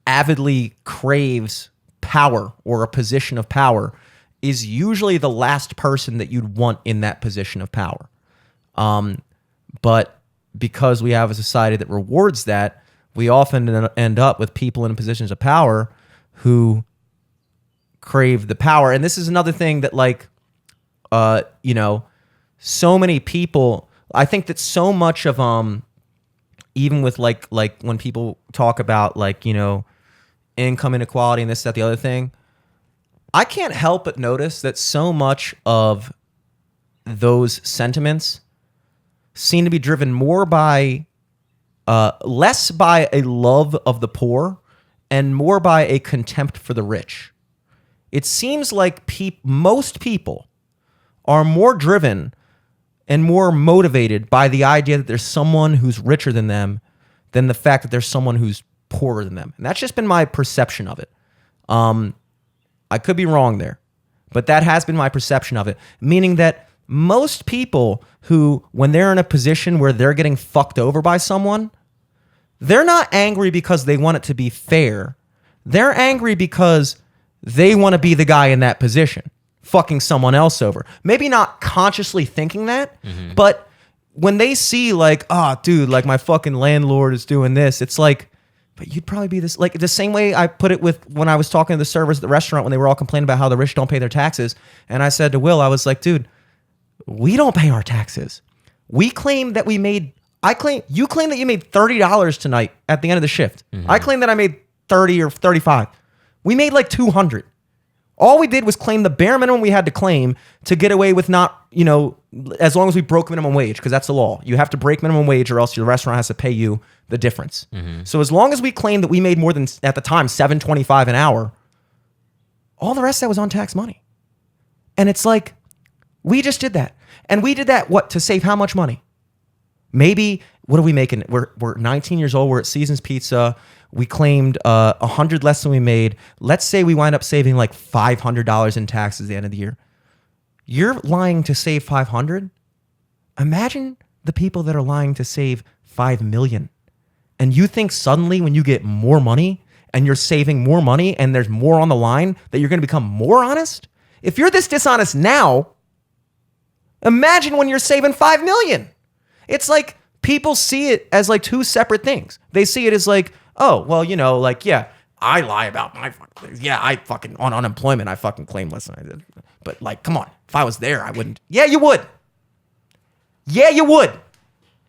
avidly craves power or a position of power is usually the last person that you'd want in that position of power. But because we have a society that rewards that, we often end up with people in positions of power who crave the power. And this is another thing that so many people, I think that so much of even with like when people talk about income inequality and this, that, the other thing, I can't help but notice that so much of those sentiments seem to be driven more by, less by a love of the poor and more by a contempt for the rich. It seems like most people are more driven and more motivated by the idea that there's someone who's richer than them than the fact that there's someone who's poorer than them. And that's just been my perception of it. I could be wrong there, but that has been my perception of it, meaning that most people who, when they're in a position where they're getting fucked over by someone, they're not angry because they want it to be fair. They're angry because they want to be the guy in that position, fucking someone else over. Maybe not consciously thinking that, but when they see dude, my fucking landlord is doing this, it's like, but you'd probably be this, the same way I put it with when I was talking to the servers at the restaurant when they were all complaining about how the rich don't pay their taxes. And I said to Will, I was like, dude, we don't pay our taxes. We claim that you claim that you made $30 tonight at the end of the shift. I claim that I made 30 or 35. We made like 200. All we did was claim the bare minimum we had to claim to get away with not, as long as we broke minimum wage, because that's the law. You have to break minimum wage or else your restaurant has to pay you the difference. So as long as we claimed that we made more than, at the time, $7.25 an hour, all the rest of that was on-tax money. And it's like, we just did that. And we did that, to save how much money? Maybe, what are we making? We're 19 years old. We're at Seasons Pizza. We claimed 100 less than we made. Let's say we wind up saving like $500 in taxes at the end of the year. You're lying to save 500. Imagine the people that are lying to save 5 million. And you think suddenly when you get more money and you're saving more money and there's more on the line that you're going to become more honest? If you're this dishonest now, imagine when you're saving 5 million. It's like people see it as like two separate things. They see it as like, oh, well, yeah, I lie about my fucking, I fucking, on unemployment, I fucking claim less than I did. But come on, if I was there, I wouldn't. Yeah, you would. Yeah, you would.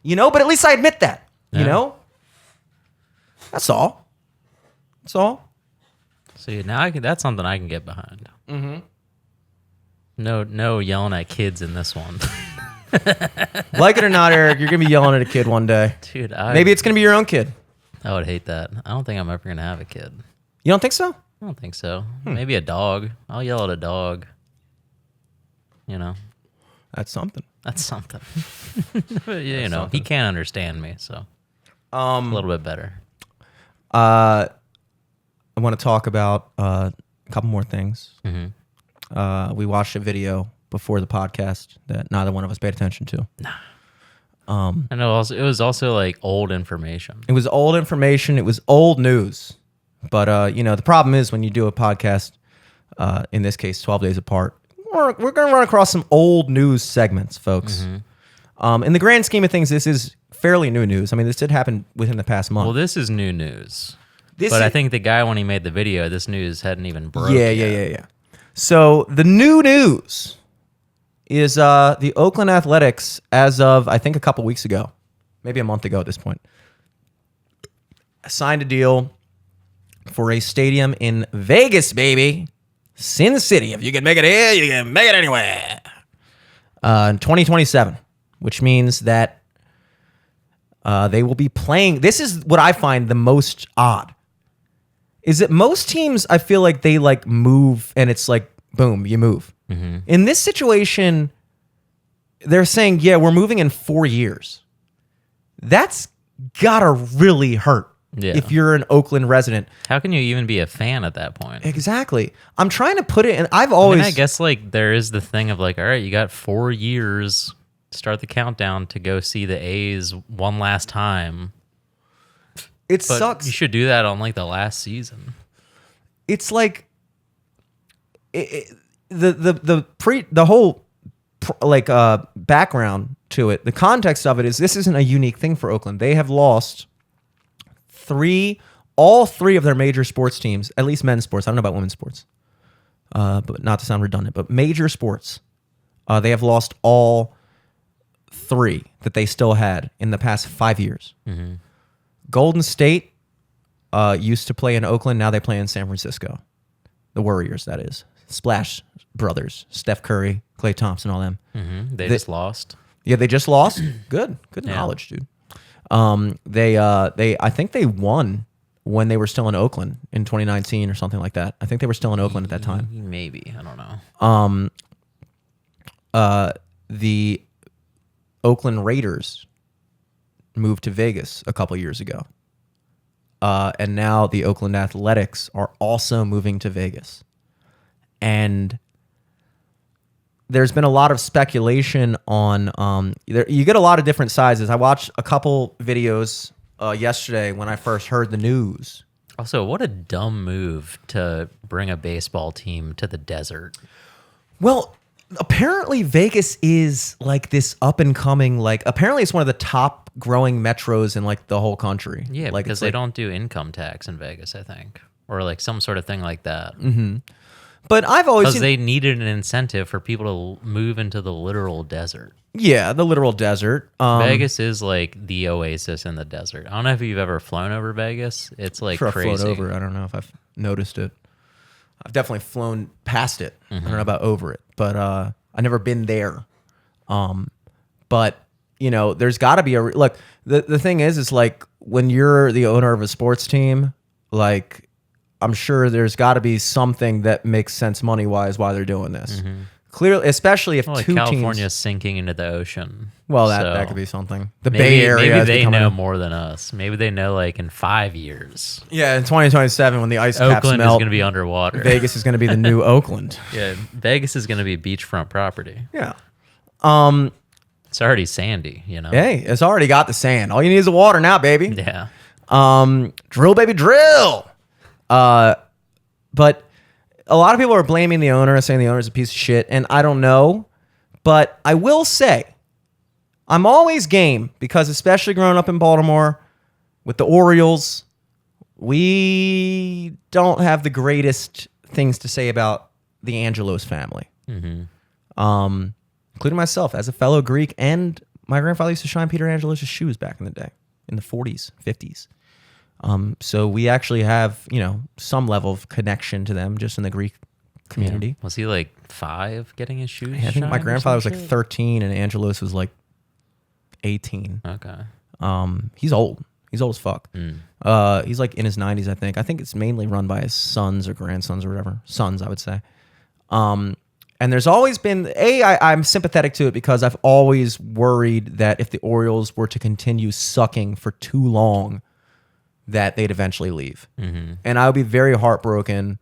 But at least I admit that, That's all. That's all. See, now that's something I can get behind. No yelling at kids in this one. Like it or not, Eric, you're going to be yelling at a kid one day. Dude, maybe it's going to be your own kid. I would hate that. I don't think I'm ever going to have a kid. You don't think so? I don't think so. Maybe a dog. I'll yell at a dog. That's something. That's something. He can't understand me, so a little bit better. I want to talk about a couple more things. We watched a video before the podcast that neither one of us paid attention to. And it was also like old information. It was old information. It was old news. But, the problem is when you do a podcast, in this case, 12 Days Apart, we're going to run across some old news segments, folks. In the grand scheme of things, this is fairly new news. I mean, this did happen within the past month. Well, this is new news. This But I is- think the guy, when he made the video, this news hadn't even broke Yeah. yet. So the new news is the Oakland Athletics, as of, I think, a couple weeks ago, maybe a month ago at this point, signed a deal for a stadium in Vegas, baby. Sin City. If you can make it here, you can make it anywhere. In 2027, which means that they will be playing. This is what I find the most odd. Is that most teams, I feel like they like move and it's like, boom, you move. In this situation, they're saying, yeah, we're moving in 4 years. That's gotta really hurt if you're an Oakland resident. How can you even be a fan at that point? Exactly. I'm trying to put it, and I've I always... mean, I guess like there is the thing of like, all right, you got 4 years. Start the countdown to go see the A's one last time. It But sucks. you should do that on like the last season. It's like the whole background to it. The context of it is this isn't a unique thing for Oakland. They have lost all three of their major sports teams, at least men's sports. I don't know about women's sports, but not to sound redundant, but major sports. They have lost all three that they still had in the past 5 years. Golden State used to play in Oakland. Now they play in San Francisco. The Warriors, that is. Splash Brothers, Steph Curry, Klay Thompson, all them. They just lost. Yeah, they just lost. Good knowledge, dude. I think they won when they were still in Oakland in 2019 or something like that. I think they were still in Oakland at that time. Maybe, I don't know. The Oakland Raiders moved to Vegas a couple years ago. And now the Oakland Athletics are also moving to Vegas. And there's been a lot of speculation on you get a lot of different sizes. I watched a couple videos yesterday when I first heard the news. Also, what a dumb move to bring a baseball team to the desert. Well, apparently Vegas is like this up and coming, apparently it's one of the top growing metros in like the whole country. Yeah, like, because they don't do income tax in Vegas, I think. Or like some sort of thing like that. But I've always Because seen, they needed an incentive for people to move into the literal desert. yeah, the literal desert. Vegas is like the oasis in the desert. I don't know if you've ever flown over Vegas. It's like Sure, I've crazy. flown over. I don't know if I've noticed it. I've definitely flown past it. I don't know about over it, but I've never been there. But there's got to be look. The thing is like when you're the owner of a sports team, like I'm sure there's got to be something that makes sense money wise why they're doing this. Clearly, especially if Well, like two California's teams. sinking into the ocean. Well, So that could be something. The maybe, Bay Area. Maybe is they becoming know a- more than us. Maybe they know like in 5 years, Yeah, in 2027 when the ice caps Oakland is melt, going to be underwater. Vegas is going to be the new Oakland. Yeah, Vegas is going to be beachfront property. Yeah. It's already sandy, you know? Hey, it's already got the sand. All you need is the water now, baby. Yeah. Drill, baby, drill. But a lot of people are blaming the owner and saying the owner's a piece of shit, and I don't know. But I will say, I'm always game because especially growing up in Baltimore with the Orioles, we don't have the greatest things to say about the Angelos family. Including myself as a fellow Greek, and my grandfather used to shine Peter Angelos' shoes back in the day, in the 40s, 50s. So we actually have, some level of connection to them just in the Greek community. Yeah. Was he like 5 getting his shoes? I think my shined or grandfather was some like shit? 13 and Angelos was like 18. Okay. He's old. He's old as fuck. He's like in his 90s, I think. I think it's mainly run by his sons or grandsons or whatever. Sons, I would say. And there's always been, I'm sympathetic to it because I've always worried that if the Orioles were to continue sucking for too long, that they'd eventually leave. And I would be very heartbroken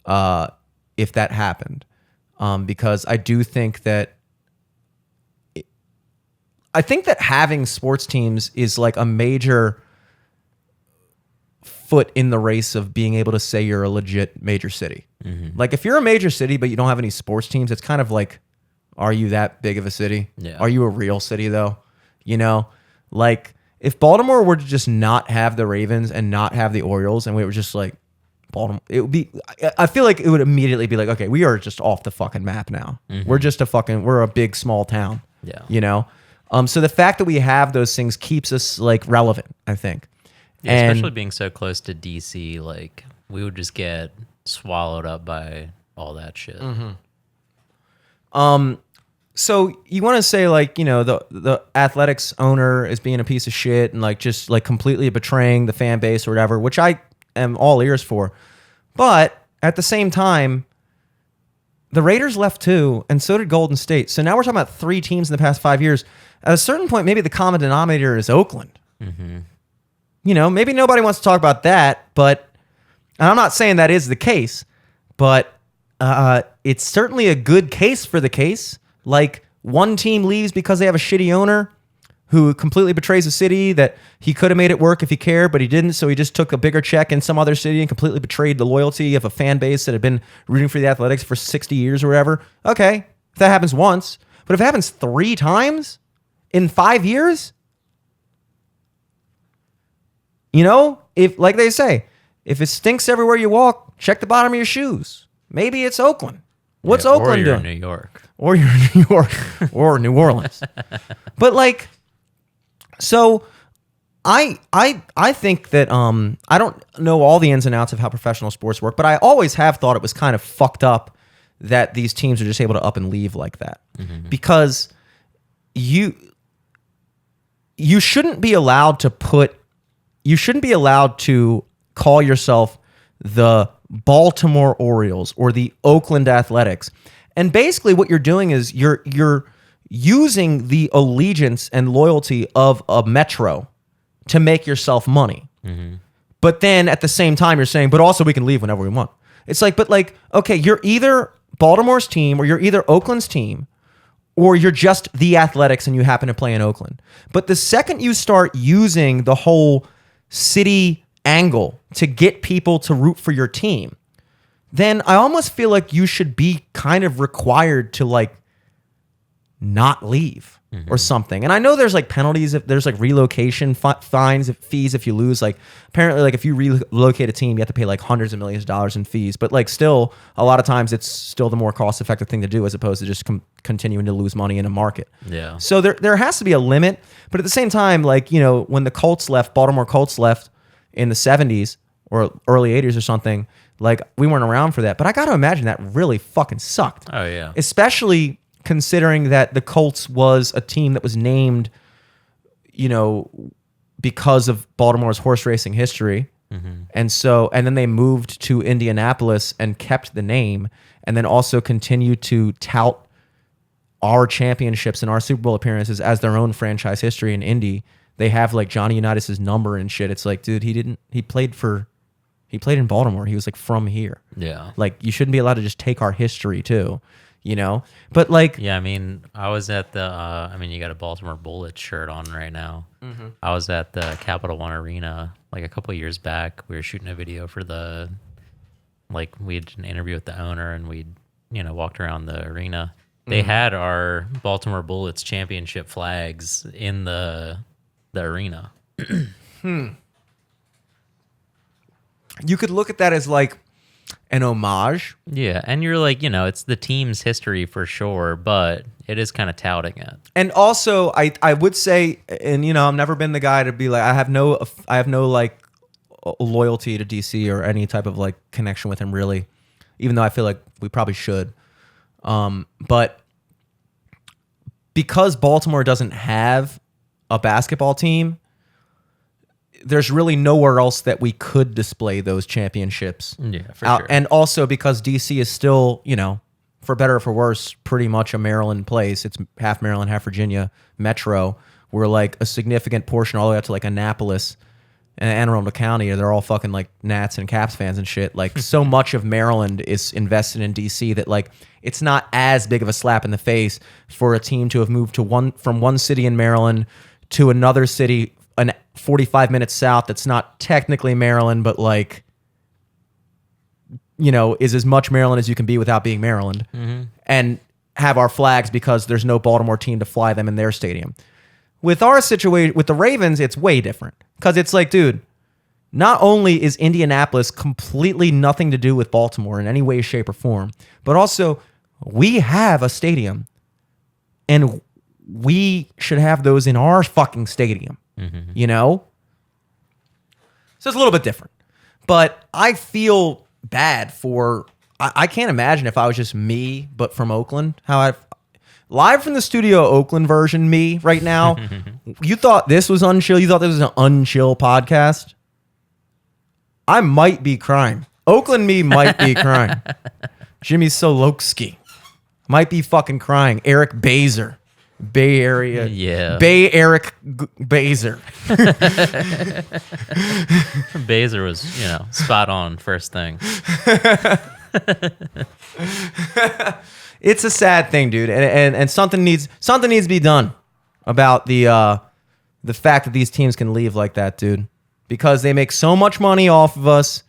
if that happened. Because I do think that I think that having sports teams is like a major foot in the race of being able to say you're a legit major city. Like if you're a major city but you don't have any sports teams, it's kind of like, are you that big of a city? Yeah. Are you a real city though? You know, like if Baltimore were to just not have the Ravens and not have the Orioles, and we were just like Baltimore, it would be. I feel like it would immediately be like, okay, we are just off the fucking map now. We're just we're a big small town. Yeah. You know, so the fact that we have those things keeps us like relevant, I think. Yeah, And especially being so close to DC, like we would just get swallowed up by all that shit. so you want to say like, you know, the athletics owner is being a piece of shit and like just like completely betraying the fan base or whatever, which I am all ears for. But at the same time, the Raiders left too, and so did Golden State. So now we're talking about 3 teams in the past 5 years. At a certain point, maybe the common denominator is Oakland. You know, maybe nobody wants to talk about that, but and I'm not saying that is the case, but it's certainly a good case for the case. Like one team leaves because they have a shitty owner who completely betrays a city that he could have made it work if he cared, but he didn't. So he just took a bigger check in some other city and completely betrayed the loyalty of a fan base that had been rooting for the Athletics for 60 years or whatever. Okay, if that happens once, but if it happens 3 times in 5 years, you know, if like they say, if it stinks everywhere you walk, check the bottom of your shoes. Maybe it's Oakland. What's Oakland or you're doing? in New York. Or you're in New York or New Orleans. But like, so I think that I don't know all the ins and outs of how professional sports work, but I always have thought it was kind of fucked up that these teams are just able to up and leave like that. Because you shouldn't be allowed to call yourself the Baltimore Orioles or the Oakland Athletics. And basically what you're doing is you're using the allegiance and loyalty of a metro to make yourself money. But then at the same time you're saying, but also we can leave whenever we want. It's like, but like, okay, you're either Baltimore's team or you're either Oakland's team or you're just the Athletics and you happen to play in Oakland. But the second you start using the whole city angle to get people to root for your team, then I almost feel like you should be kind of required to like not leave or something. And I know there's like penalties, if there's like relocation fines, fees if you lose. Like apparently, like if you relocate a team, you have to pay like hundreds of millions of dollars in fees. But like still, a lot of times it's still the more cost-effective thing to do as opposed to just continuing to lose money in a market. Yeah. So there has to be a limit. But at the same time, like, you know, when the Baltimore Colts left in the 70s or early 80s or something, like we weren't around for that. But I got to imagine that really fucking sucked. Oh, yeah. Especially considering that the Colts was a team that was named, you know, because of Baltimore's horse racing history. And then they moved to Indianapolis and kept the name, and then also continued to tout our championships and our Super Bowl appearances as their own franchise history in Indy. They have like Johnny Unitas's number and shit. It's like, dude, he played in Baltimore. He was like from here. Yeah. Like you shouldn't be allowed to just take our history too, you know? But like, Yeah, I mean, I was at the, you got a Baltimore Bullets shirt on right now. I was at the Capital One Arena like a couple of years back. We were shooting a video for we had an interview with the owner and we, walked around the arena. They had our Baltimore Bullets championship flags in the arena. You could look at that as like an homage. Yeah, and you're like, it's the team's history for sure, but it is kind of touting it. And also, I would say, and I've never been the guy to be like, I have no like loyalty to DC or any type of like connection with him really, even though I feel like we probably should. But because Baltimore doesn't have a basketball team, there's really nowhere else that we could display those championships. Yeah, for sure. And also because DC is still, for better or for worse, pretty much a Maryland place. It's half Maryland, half Virginia metro, where like a significant portion all the way up to like Annapolis and Anne Arundel County, they're all fucking like Nats and Caps fans and shit. Like so much of Maryland is invested in DC that like it's not as big of a slap in the face for a team to have moved to from one city in Maryland to another city 45 minutes south that's not technically Maryland, but like, you know, is as much Maryland as you can be without being Maryland, and have our flags because there's no Baltimore team to fly them in their stadium. With our situation, with the Ravens, it's way different. Because it's like, dude, not only is Indianapolis completely nothing to do with Baltimore in any way, shape, or form, but also we have a stadium. And we should have those in our fucking stadium. You know? So it's a little bit different. But I feel bad for... I can't imagine if I was just me, but from Oakland, how I've... Live from the studio, Oakland version me right now. You thought this was unchill? You thought this was an unchill podcast? I might be crying. Oakland me might be crying. Jimmy Solokski might be fucking crying. Eric Bazer. Bay Area. Yeah. Bay Eric Bazer. Bazer was, you know, spot on first thing. It's a sad thing, dude, and something needs to be done about the fact that these teams can leave like that, dude, because they make so much money off of us.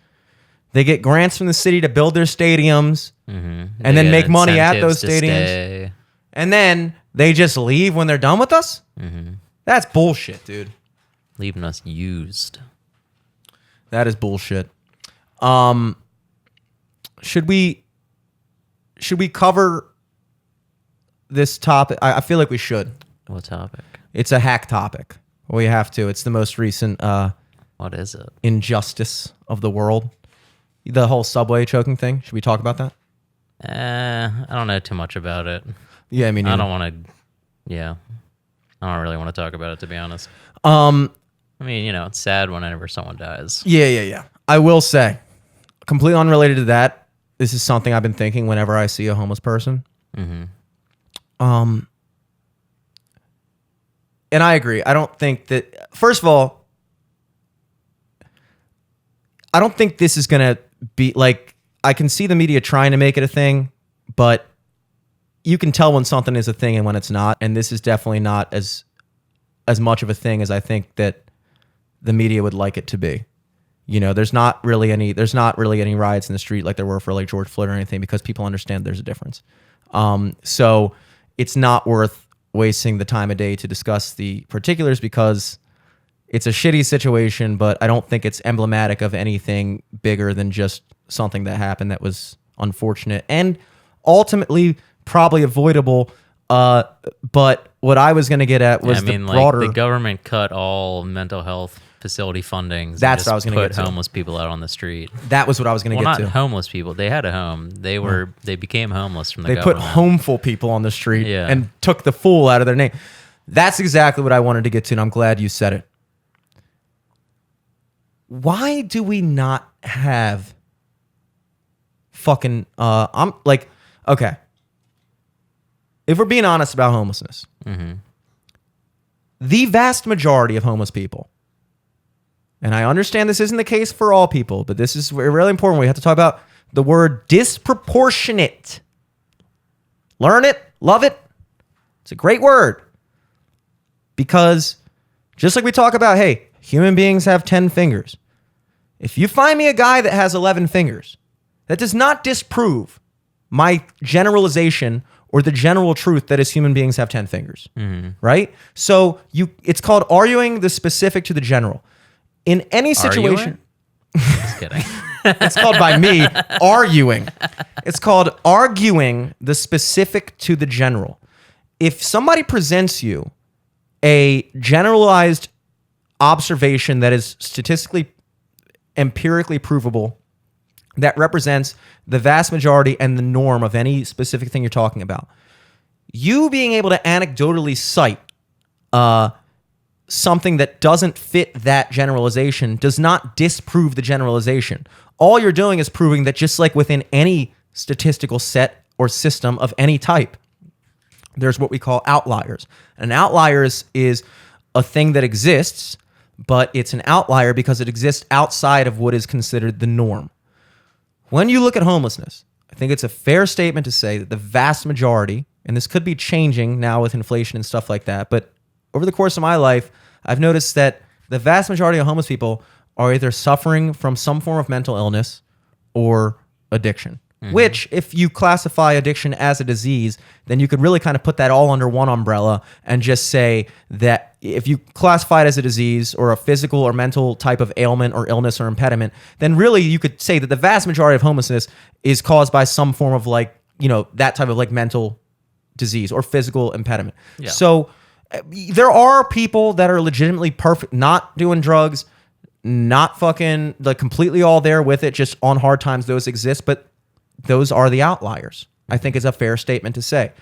They get grants from the city to build their stadiums, and then make money at those stadiums, and then they just leave when they're done with us. That's bullshit, dude. Leaving us used. That is bullshit. Should we cover this topic? I feel like we should. What topic? It's a hack topic. We have to. It's the most recent What is it? injustice of the world. The whole subway choking thing. Should we talk about that? I don't know too much about it. Yeah, I mean, I don't want to. Yeah, I don't really want to talk about it, to be honest. I mean, you know, it's sad whenever someone dies. Yeah. I will say, completely unrelated to that, this is something I've been thinking whenever I see a homeless person. And I agree. I don't think that, first of all, I don't think this is going to be like, I can see the media trying to make it a thing, but you can tell when something is a thing and when it's not. And this is definitely not as much of a thing as I think that the media would like it to be. You know, there's not really any riots in the street like there were for like George Floyd or anything, because people understand there's a difference. So it's not worth wasting the time of day to discuss the particulars, because it's a shitty situation, but I don't think it's emblematic of anything bigger than just something that happened that was unfortunate and ultimately probably avoidable. But what I was going to get at was the broader... Like the government cut all mental health facility fundings. That's what I was going to get to. Put homeless people out on the street. That was what I was going to get to. Not homeless people. They had a home. They became homeless from the government. They put homeful people on the street and took the fool out of their name. That's exactly what I wanted to get to, and I'm glad you said it. Why do we not have fucking... I'm like, okay. If we're being honest about homelessness, the vast majority of homeless people, and I understand this isn't the case for all people, but this is really important. We have to talk about the word disproportionate. Learn it, love it. It's a great word. Because just like we talk about, hey, human beings have 10 fingers. If you find me a guy that has 11 fingers, that does not disprove my generalization or the general truth that as human beings have 10 fingers, right? So it's called arguing the specific to the general. In any situation... Just kidding. It's called by me, arguing. It's called arguing the specific to the general. If somebody presents you a generalized observation that is statistically, empirically provable, that represents the vast majority and the norm of any specific thing you're talking about, you being able to anecdotally cite something that doesn't fit that generalization does not disprove the generalization. All you're doing is proving that just like within any statistical set or system of any type, there's what we call outliers. An outlier is a thing that exists, but it's an outlier because it exists outside of what is considered the norm. When you look at homelessness, I think it's a fair statement to say that the vast majority, and this could be changing now with inflation and stuff like that, but over the course of my life, I've noticed that the vast majority of homeless people are either suffering from some form of mental illness or addiction. Which, if you classify addiction as a disease, then you could really kind of put that all under one umbrella and just say that if you classify it as a disease or a physical or mental type of ailment or illness or impediment, then really you could say that the vast majority of homelessness is caused by some form of like, you know, that type of like mental disease or physical impediment. Yeah. So there are people that are legitimately perfect, not doing drugs, not fucking like completely all there with it, just on hard times. Those exist, but those are the outliers. I think is a fair statement to say.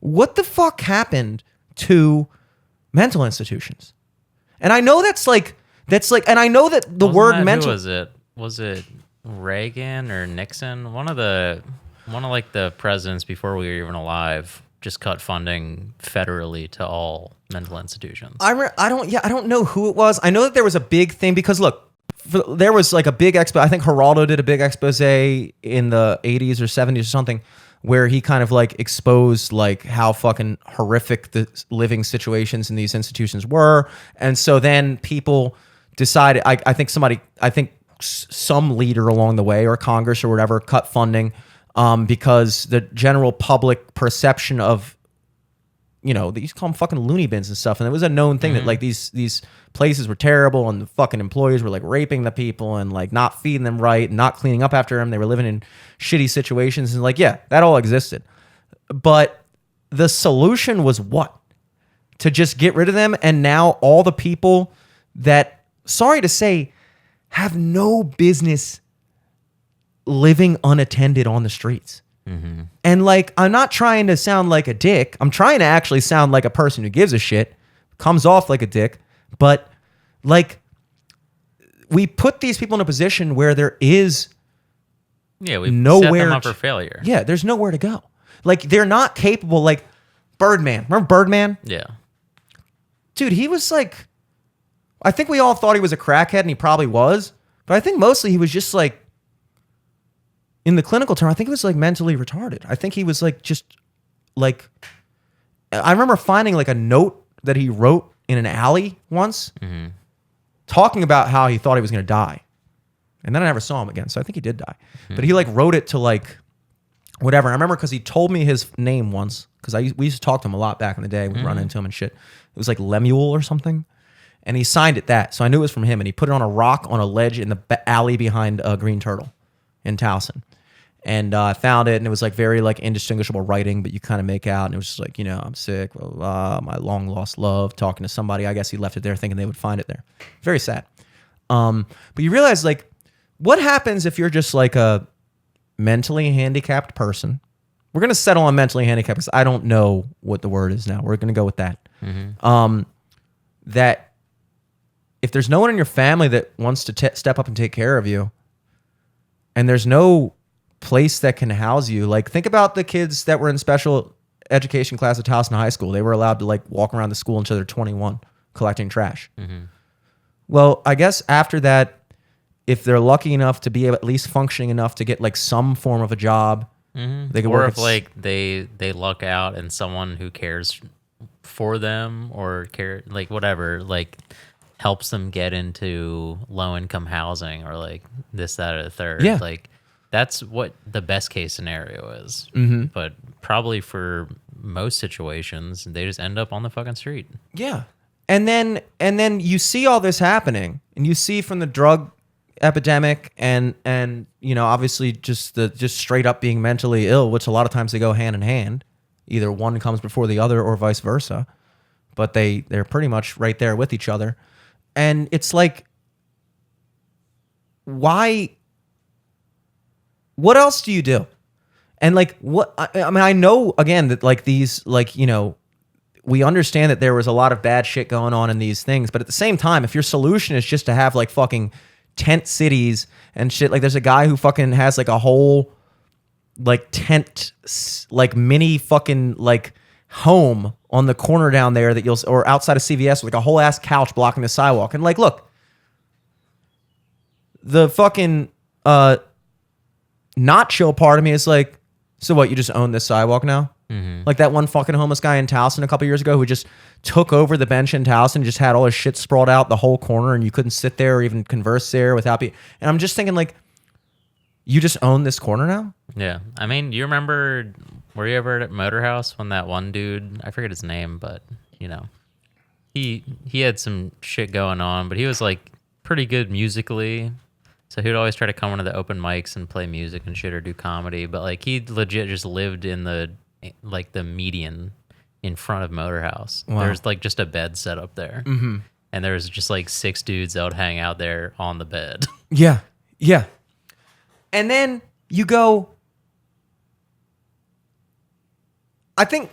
What the fuck happened to mental institutions? And I know that's like, and I know that the word mental. Who was it Reagan or Nixon? One of like the presidents before we were even alive just cut funding federally to all mental institutions. I don't know who it was. I know that there was a big thing because look, there was like a big expo. I think Geraldo did a big expose in the 80s or 70s or something where he kind of like exposed like how fucking horrific the living situations in these institutions were. And so then people decided, I think some leader along the way or Congress or whatever cut funding because the general public perception of, you know, they used to call them fucking loony bins and stuff. And it was a known thing that like these places were terrible and the fucking employees were like raping the people and like not feeding them right and not cleaning up after them. They were living in shitty situations and like, yeah, that all existed. But the solution was what? To just get rid of them. And now all the people that, sorry to say, have no business living unattended on the streets. And like, I'm not trying to sound like a dick. I'm trying to actually sound like a person who gives a shit, comes off like a dick. But like, we put these people in a position where there is we nowhere set them up for failure. Yeah, there's nowhere to go. Like, they're not capable. Like Birdman. Remember Birdman? Yeah. Dude, he was like, I think we all thought he was a crackhead, and he probably was. But I think mostly he was just like, in the clinical term, I think it was like mentally retarded. I think he was like just like, I remember finding like a note that he wrote in an alley once talking about how he thought he was going to die. And then I never saw him again. So I think he did die. But he like wrote it to like whatever. I remember because he told me his name once because we used to talk to him a lot back in the day. We'd run into him and shit. It was like Lemuel or something. And he signed it that. So I knew it was from him. And he put it on a rock on a ledge in the alley behind Green Turtle in Towson. And I found it, and it was like very like indistinguishable writing, but you kind of make out, and it was just like, you know, I'm sick, blah, blah, blah, my long lost love, talking to somebody. I guess he left it there thinking they would find it there. Very sad. But you realize like, what happens if you're just like a mentally handicapped person? We're gonna settle on mentally handicapped because I don't know what the word is now. We're gonna go with that. That if there's no one in your family that wants to step up and take care of you, and there's no place that can house you. Like, think about the kids that were in special education class at Towson High School. They were allowed to like walk around the school until they're 21 collecting trash. Well, I guess after that, if they're lucky enough to be at least functioning enough to get like some form of a job, they can or work if like they luck out and someone who cares for them or care like whatever like helps them get into low income housing or like this, that, or the third. Yeah. Like that's what the best case scenario is. But probably for most situations, they just end up on the fucking street. Yeah. And then you see all this happening, and you see from the drug epidemic and you know, obviously just straight up being mentally ill, which a lot of times they go hand in hand. Either one comes before the other or vice versa. But they're pretty much right there with each other. And it's like, why? What else do you do? And like, what? I mean, I know again that like these, like, you know, we understand that there was a lot of bad shit going on in these things, but at the same time, if your solution is just to have like fucking tent cities and shit, like there's a guy who fucking has like a whole like tent, like mini fucking like home on the corner down there that or outside of CVS with like a whole ass couch blocking the sidewalk. And like, look, the fucking not chill part of me is like, so what, you just own this sidewalk now? Like that one fucking homeless guy in Towson a couple years ago who just took over the bench in Towson and just had all his shit sprawled out the whole corner and you couldn't sit there or even converse there without being... And I'm just thinking like, you just own this corner now? Yeah. I mean, you remember, were you ever at Motor House when that one dude, I forget his name, but you know, he had some shit going on, but he was like pretty good musically. So he would always try to come into the open mics and play music and shit or do comedy. But like he legit just lived in the median in front of Motor House. Wow. There's like just a bed set up there. Mm-hmm. And there's just like 6 dudes that would hang out there on the bed. Yeah. Yeah. And then you go, I think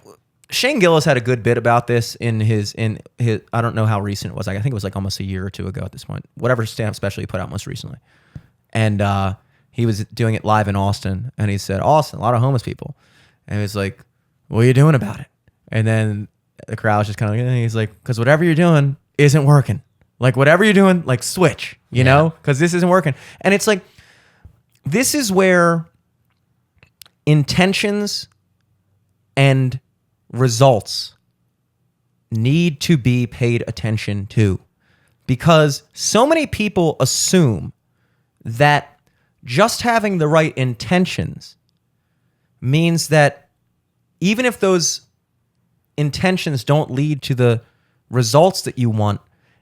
Shane Gillis had a good bit about this in his, I don't know how recent it was. I think it was like almost a year or two ago at this point, whatever stand-up special he put out most recently. And he was doing it live in Austin. And he said, Austin, a lot of homeless people. And he was like, what are you doing about it? And then the crowd was just kind of like, he's like, because whatever you're doing isn't working. Like whatever you're doing, like switch, you know, because this isn't working. And it's like, this is where intentions and results need to be paid attention to, because so many people assume that just having the right intentions means that even if those intentions don't lead to the results that you want,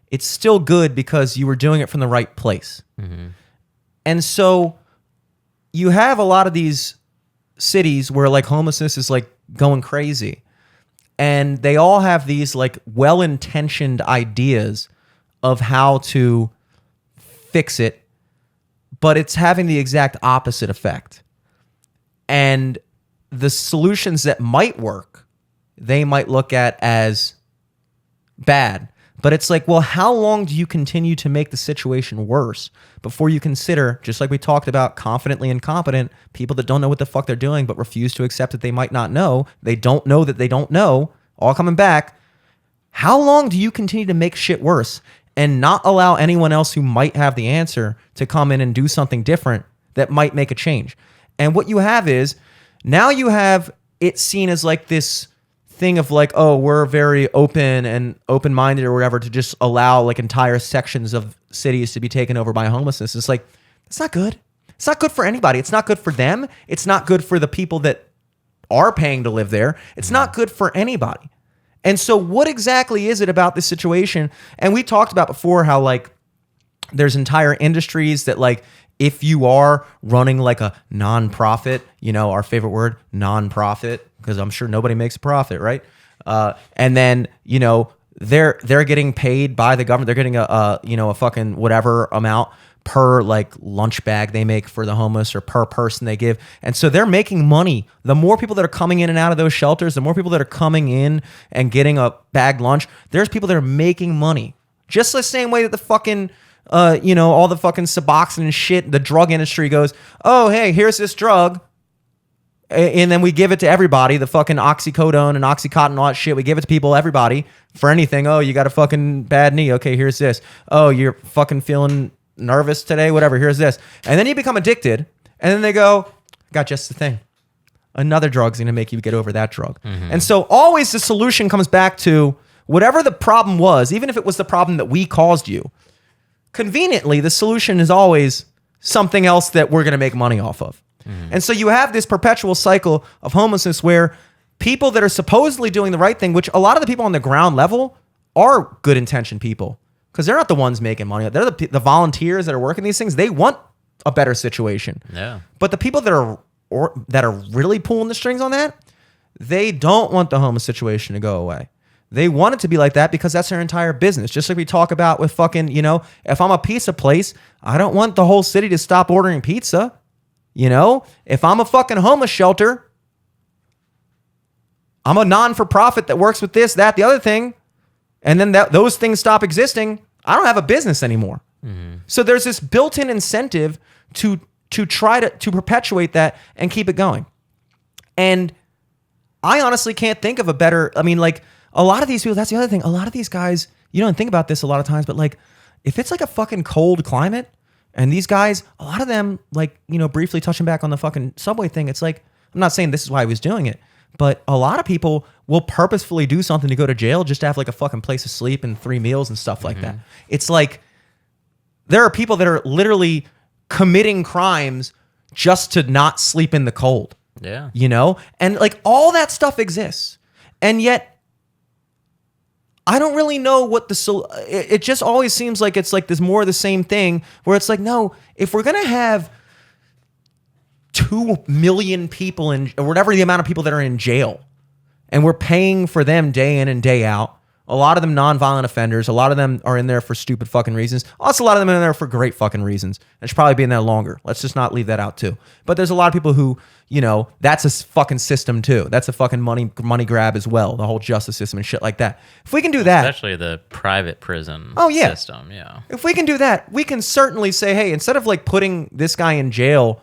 it's still good because you were doing it from the right place. Mm-hmm. And so you have a lot of these cities where like homelessness is like going crazy, and they all have these like well-intentioned ideas of how to fix it, but it's having the exact opposite effect. And the solutions that might work, they might look at as bad. But it's like, well, how long do you continue to make the situation worse before you consider, just like we talked about, confidently incompetent, people that don't know what the fuck they're doing but refuse to accept that they might not know, they don't know that they don't know, all coming back. How long do you continue to make shit worse and not allow anyone else who might have the answer to come in and do something different that might make a change? And what you have is, now you have it seen as like this thing of like, oh, we're very open and open-minded or whatever to just allow like entire sections of cities to be taken over by homelessness. It's like, it's not good. It's not good for anybody. It's not good for them. It's not good for the people that are paying to live there. It's not good for anybody. And so what exactly is it about this situation? And we talked about before how like there's entire industries that like, if you are running like a nonprofit, you know, our favorite word, nonprofit, because I'm sure nobody makes a profit, right? And then, you know, they're getting paid by the government. They're getting a fucking whatever amount per like lunch bag they make for the homeless or per person they give. And so they're making money. The more people that are coming in and out of those shelters, the more people that are coming in and getting a bagged lunch, there's people that are making money. Just the same way that the fucking... all the fucking Suboxone and shit, the drug industry goes, oh, hey, here's this drug. And then we give it to everybody, the fucking oxycodone and Oxycontin and all that shit. We give it to people, everybody, for anything. Oh, you got a fucking bad knee. Okay, here's this. Oh, you're fucking feeling nervous today? Whatever, here's this. And then you become addicted. And then they go, got just the thing. Another drug's going to make you get over that drug. Mm-hmm. And so always the solution comes back to whatever the problem was, even if it was the problem that we caused you. Conveniently, the solution is always something else that we're going to make money off of. Mm. And so you have this perpetual cycle of homelessness where people that are supposedly doing the right thing, which a lot of the people on the ground level are good intentioned people because they're not the ones making money. They're the volunteers that are working these things. They want a better situation. Yeah. But the people that are really pulling the strings on that, they don't want the homeless situation to go away. They want it to be like that because that's their entire business. Just like we talk about with fucking, if I'm a pizza place, I don't want the whole city to stop ordering pizza. If I'm a fucking homeless shelter, I'm a non-for-profit that works with this, that, the other thing, and then those things stop existing, I don't have a business anymore. Mm-hmm. So there's this built-in incentive to try to perpetuate that and keep it going. And I honestly can't think of a better. I mean, like a lot of these people. That's the other thing. A lot of these guys, you don't think about this a lot of times, but like if it's like a fucking cold climate, and these guys, a lot of them, like briefly touching back on the fucking subway thing. It's like I'm not saying this is why he was doing it, but a lot of people will purposefully do something to go to jail just to have like a fucking place to sleep and 3 meals and stuff like that. It's like there are people that are literally committing crimes just to not sleep in the cold. Yeah. And like all that stuff exists. And yet I don't really know what it just always seems like it's like there's more of the same thing where it's like, no, if we're going to have 2 million people or whatever the amount of people that are in jail, and we're paying for them day in and day out. A lot of them nonviolent offenders. A lot of them are in there for stupid fucking reasons. Also, a lot of them are in there for great fucking reasons. And should probably be in there longer. Let's just not leave that out too. But there's a lot of people who, that's a fucking system too. That's a fucking money grab as well. The whole justice system and shit like that. If we can do that, especially the private prison system, yeah. If we can do that, we can certainly say, hey, instead of like putting this guy in jail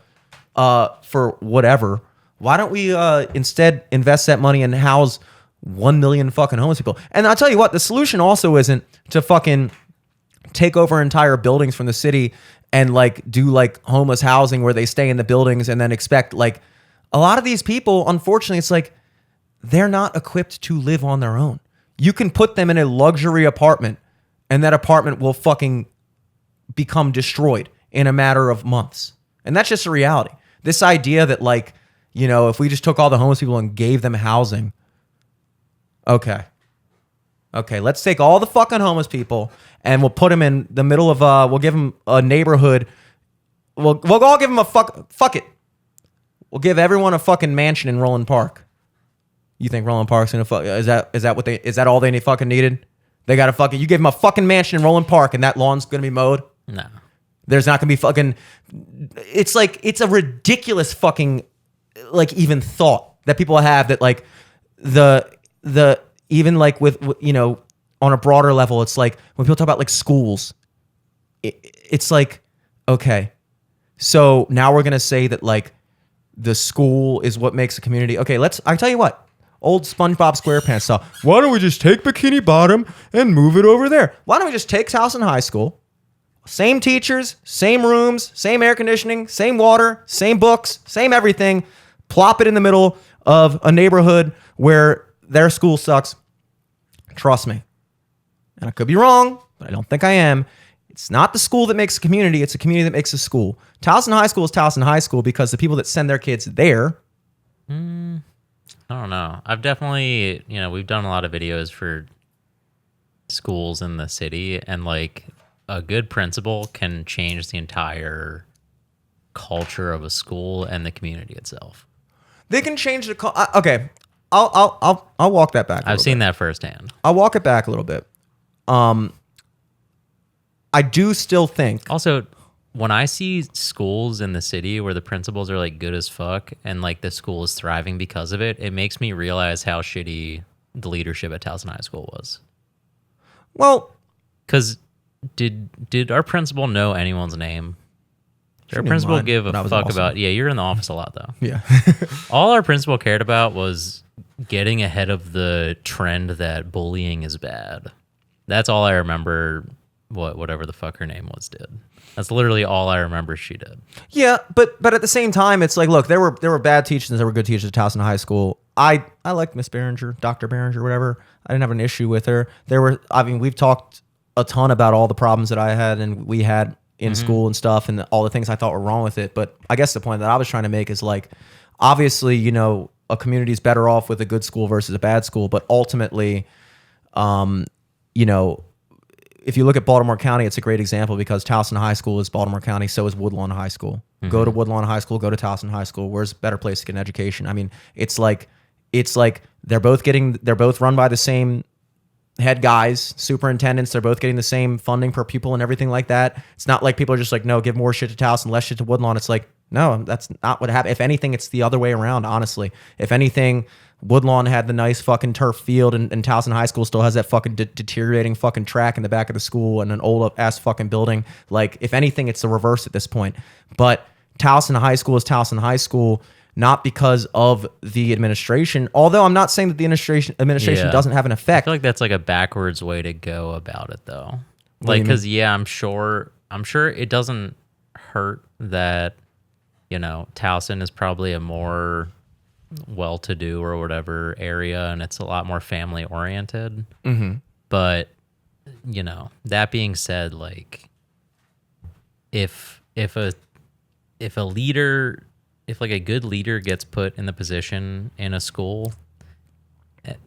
for whatever, why don't we instead invest that money and house 1 million fucking homeless people? And I'll tell you what, the solution also isn't to fucking take over entire buildings from the city and like do like homeless housing where they stay in the buildings and then expect like a lot of these people, unfortunately, it's like they're not equipped to live on their own. You can put them in a luxury apartment and that apartment will fucking become destroyed in a matter of months. And that's just a reality. This idea that like, if we just took all the homeless people and gave them housing. Okay, let's take all the fucking homeless people and we'll put them in the middle of, we'll give them a neighborhood. We'll all give them a fuck it. We'll give everyone a fucking mansion in Roland Park. You think Roland Park's gonna fuck? Is that all they fucking needed? They got to fucking, you give them a fucking mansion in Roland Park and that lawn's gonna be mowed? No. There's not gonna be fucking, it's like, it's a ridiculous fucking, like even thought that people have that like the even like with on a broader level, it's like when people talk about like schools, it's like, okay, so now we're gonna say that like the school is what makes a community. Okay, I tell you what, old SpongeBob SquarePants stuff. Why don't we just take Bikini Bottom and move it over there? Why don't we just take Towson High School? Same teachers, same rooms, same air conditioning, same water, same books, same everything. Plop it in the middle of a neighborhood where their school sucks. Trust me. And I could be wrong, but I don't think I am. It's not the school that makes a community. It's a community that makes a school. Towson High School is Towson High School because the people that send their kids there. I don't know. I've definitely, we've done a lot of videos for schools in the city, and like a good principal can change the entire culture of a school and the community itself. They can change the okay. I'll walk that back. I've seen that firsthand. I'll walk it back a little bit. I do still think. Also, when I see schools in the city where the principals are like good as fuck and like the school is thriving because of it, it makes me realize how shitty the leadership at Towson High School was. Well, because did our principal know anyone's name? Did our principal give a fuck about? Yeah, you're in the office a lot though. Yeah. All our principal cared about was getting ahead of the trend that bullying is bad. That's all I remember. Whatever the fuck her name was did. That's literally all I remember she did. Yeah, but at the same time, it's like, look, there were bad teachers and there were good teachers at Towson High School. I liked Miss Behringer, Dr. Behringer, whatever. I didn't have an issue with her. We've talked a ton about all the problems that I had and we had in school and stuff and all the things I thought were wrong with it. But I guess the point that I was trying to make is like, obviously, a community is better off with a good school versus a bad school. But ultimately, if you look at Baltimore County, it's a great example because Towson High School is Baltimore County, so is Woodlawn High School. Go to Woodlawn High School, go to Towson High School. Where's a better place to get an education? I mean, it's like they're both run by the same head guys, superintendents. They're both getting the same funding per pupil and everything like that. It's not like people are just like, no, give more shit to Towson, less shit to Woodlawn. It's like, no, that's not what happened. If anything, it's the other way around, honestly. If anything, Woodlawn had the nice fucking turf field and Towson High School still has that fucking deteriorating fucking track in the back of the school and an old ass fucking building. Like, if anything, it's the reverse at this point. But Towson High School is Towson High School. not because of the administration. Although I'm not saying that the administration Yeah. doesn't have an I effect. feel like that's like a backwards way to go about it, though. do Like, you because I'm sure it doesn't hurt that Towson is probably a more well-to-do or whatever area, and it's a lot more family-oriented. Mm-hmm. But that being said, like, if a leader, if like a good leader gets put in the position in a school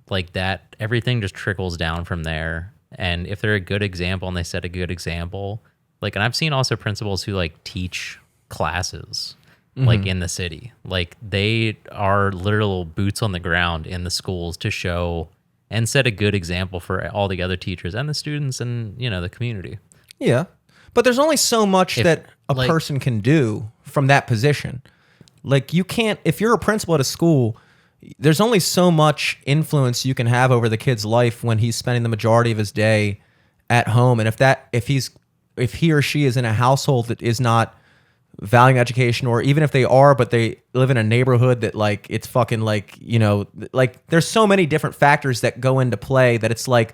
like that, everything just trickles down from there. And if they're a good example and they set a good example, like, and I've seen also principals who like teach classes like in the city, like they are literal boots on the ground in the schools to show and set a good example for all the other teachers and the students and the community. Yeah. But there's only so much that a like- person can do from that position. Like, you can't, if you're a principal at a school, there's only so much influence you can have over the kid's life when he's spending the majority of his day at home. And if he or she is in a household that is not valuing education, or even if they are, but they live in a neighborhood that like, it's fucking like, like there's so many different factors that go into play that it's like,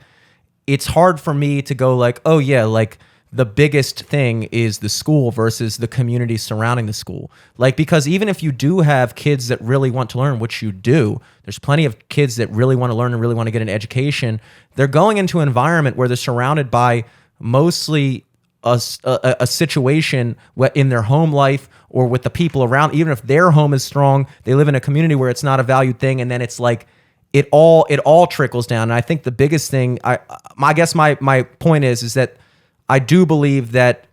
it's hard for me to go like, oh yeah, like the biggest thing is the school versus the community surrounding the school. Like, because even if you do have kids that really want to learn, which you do, there's plenty of kids that really want to learn and really want to get an education. They're going into an environment where they're surrounded by mostly a situation in their home life or with the people around. Even if their home is strong, they live in a community where it's not a valued thing. And then it's like, it all trickles down. And I think the biggest thing, I guess my point is that I do believe that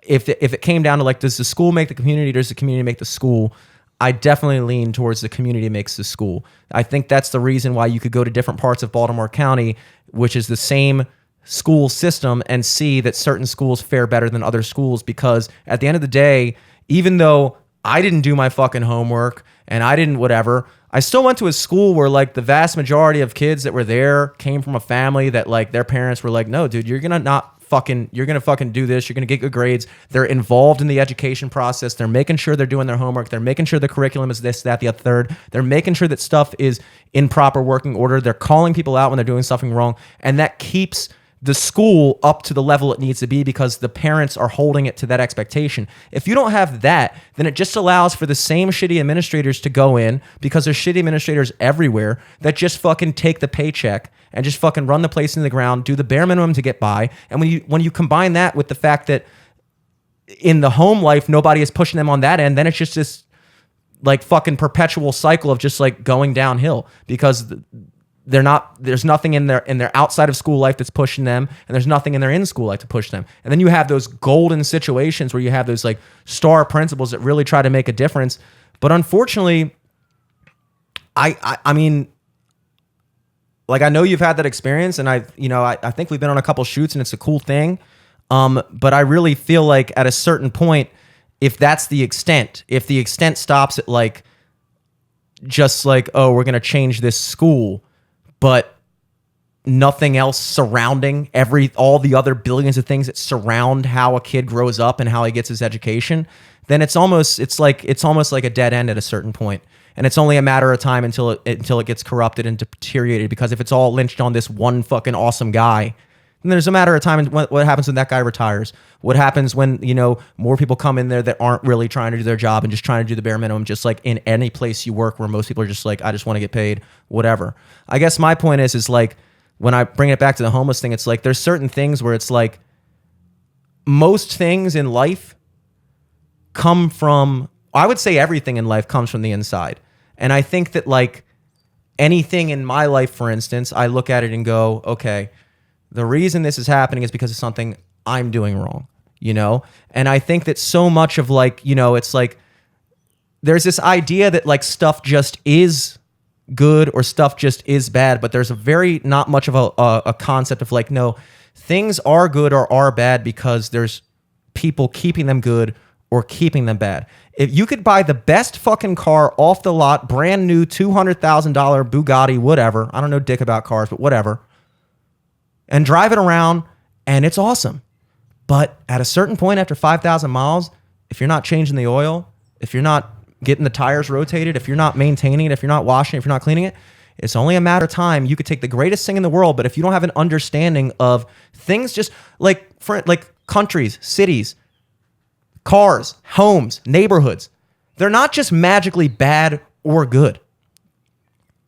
if it came down to like, does the school make the community, or does the community make the school? I definitely lean towards the community makes the school. I think that's the reason why you could go to different parts of Baltimore County, which is the same school system, and see that certain schools fare better than other schools. Because at the end of the day, even though I didn't do my fucking homework and I didn't whatever, I still went to a school where like the vast majority of kids that were there came from a family that like their parents were like, no, dude, you're gonna fucking do this. You're gonna get good grades. They're involved in the education process. They're making sure they're doing their homework. They're making sure the curriculum is this, that, the other, third. They're making sure that stuff is in proper working order. They're calling people out when they're doing something wrong, and that keeps the school up to the level it needs to be because the parents are holding it to that expectation. If you don't have that, then it just allows for the same shitty administrators to go in, because there's shitty administrators everywhere that just fucking take the paycheck and just fucking run the place into the ground, do the bare minimum to get by. And when you combine that with the fact that in the home life, nobody is pushing them on that end, then it's just this like fucking perpetual cycle of just like going downhill, because there's nothing in their outside of school life that's pushing them, and there's nothing in their in school life to push them. And then you have those golden situations where you have those like star principals that really try to make a difference. But unfortunately, I mean, like, I know you've had that experience, and I think we've been on a couple shoots, and it's a cool thing. But I really feel like at a certain point, if that's the extent, if the extent stops at like, just like, oh, we're going to change this school, but nothing else surrounding all the other billions of things that surround how a kid grows up and how he gets his education, then it's almost like a dead end at a certain point. And it's only a matter of time until it gets corrupted and deteriorated, because if it's all lynched on this one fucking awesome guy, then there's a matter of time. And what happens when that guy retires? What happens when, more people come in there that aren't really trying to do their job and just trying to do the bare minimum, just like in any place you work where most people are just like, I just want to get paid, whatever. I guess my point is like, when I bring it back to the homeless thing, it's like, there's certain things where it's like, most things in life come from, I would say everything in life comes from the inside. And I think that like anything in my life, for instance, I look at it and go, okay, the reason this is happening is because of something I'm doing wrong, And I think that so much of like, it's like, there's this idea that like stuff just is good or stuff just is bad, but there's not much of a concept of like, no, things are good or are bad because there's people keeping them good or keeping them bad. If you could buy the best fucking car off the lot, brand new $200,000 Bugatti, whatever, I don't know dick about cars, but whatever, and drive it around, and it's awesome. But at a certain point, after 5,000 miles, if you're not changing the oil, if you're not getting the tires rotated, if you're not maintaining it, if you're not washing it, if you're not cleaning it, it's only a matter of time. You could take the greatest thing in the world, but if you don't have an understanding of things, just like countries, cities, cars, homes, neighborhoods, they're not just magically bad or good.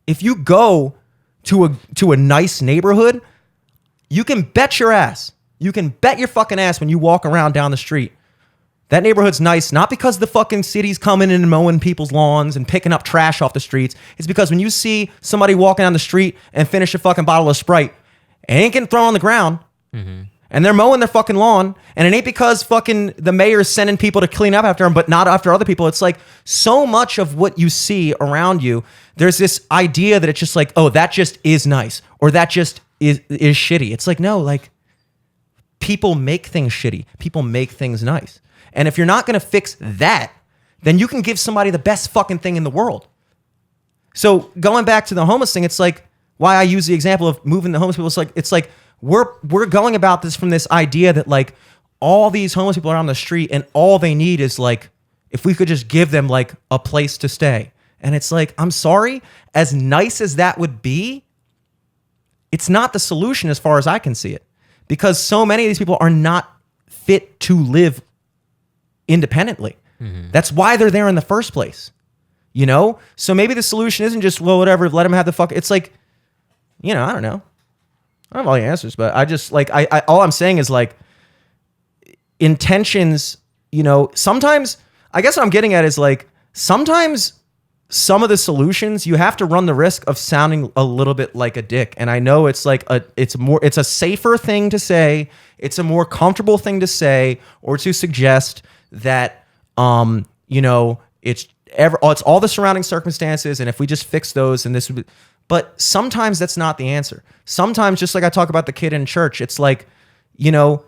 If you go to a nice neighborhood, you can bet your ass. You can bet your fucking ass when you walk around down the street. That neighborhood's nice, not because the fucking city's coming in and mowing people's lawns and picking up trash off the streets. It's because when you see somebody walking down the street and finish a fucking bottle of Sprite, it ain't getting thrown on the ground. And they're mowing their fucking lawn. And it ain't because fucking the mayor's sending people to clean up after them, but not after other people. It's like so much of what you see around you, there's this idea that it's just like, oh, that just is nice. Or that just is shitty. It's like, no, like people make things shitty. People make things nice. And if you're not going to fix that, then you can give somebody the best fucking thing in the world. So going back to the homeless thing, it's like why I use the example of moving the homeless people. It's like we're going about this from this idea that like all these homeless people are on the street and all they need is like, if we could just give them like a place to stay. And it's like, I'm sorry, as nice as that would be, it's not the solution as far as I can see it, because so many of these people are not fit to live independently. That's why they're there in the first place, you know? So maybe the solution isn't just, well, whatever, let them have the fuck. It's like, you know, I don't know. I don't have all the answers, but I just like, I all I'm saying is like intentions, you know, sometimes, I guess what I'm getting at is like, sometimes some of the solutions you have to run the risk of sounding a little bit like a dick. And I know it's like it's a safer thing to say. It's a more comfortable thing to say or to suggest that, you know, it's all the surrounding circumstances. And if we just fix those and this would be, but sometimes that's not the answer. Sometimes, just like I talk about the kid in church, it's like, you know,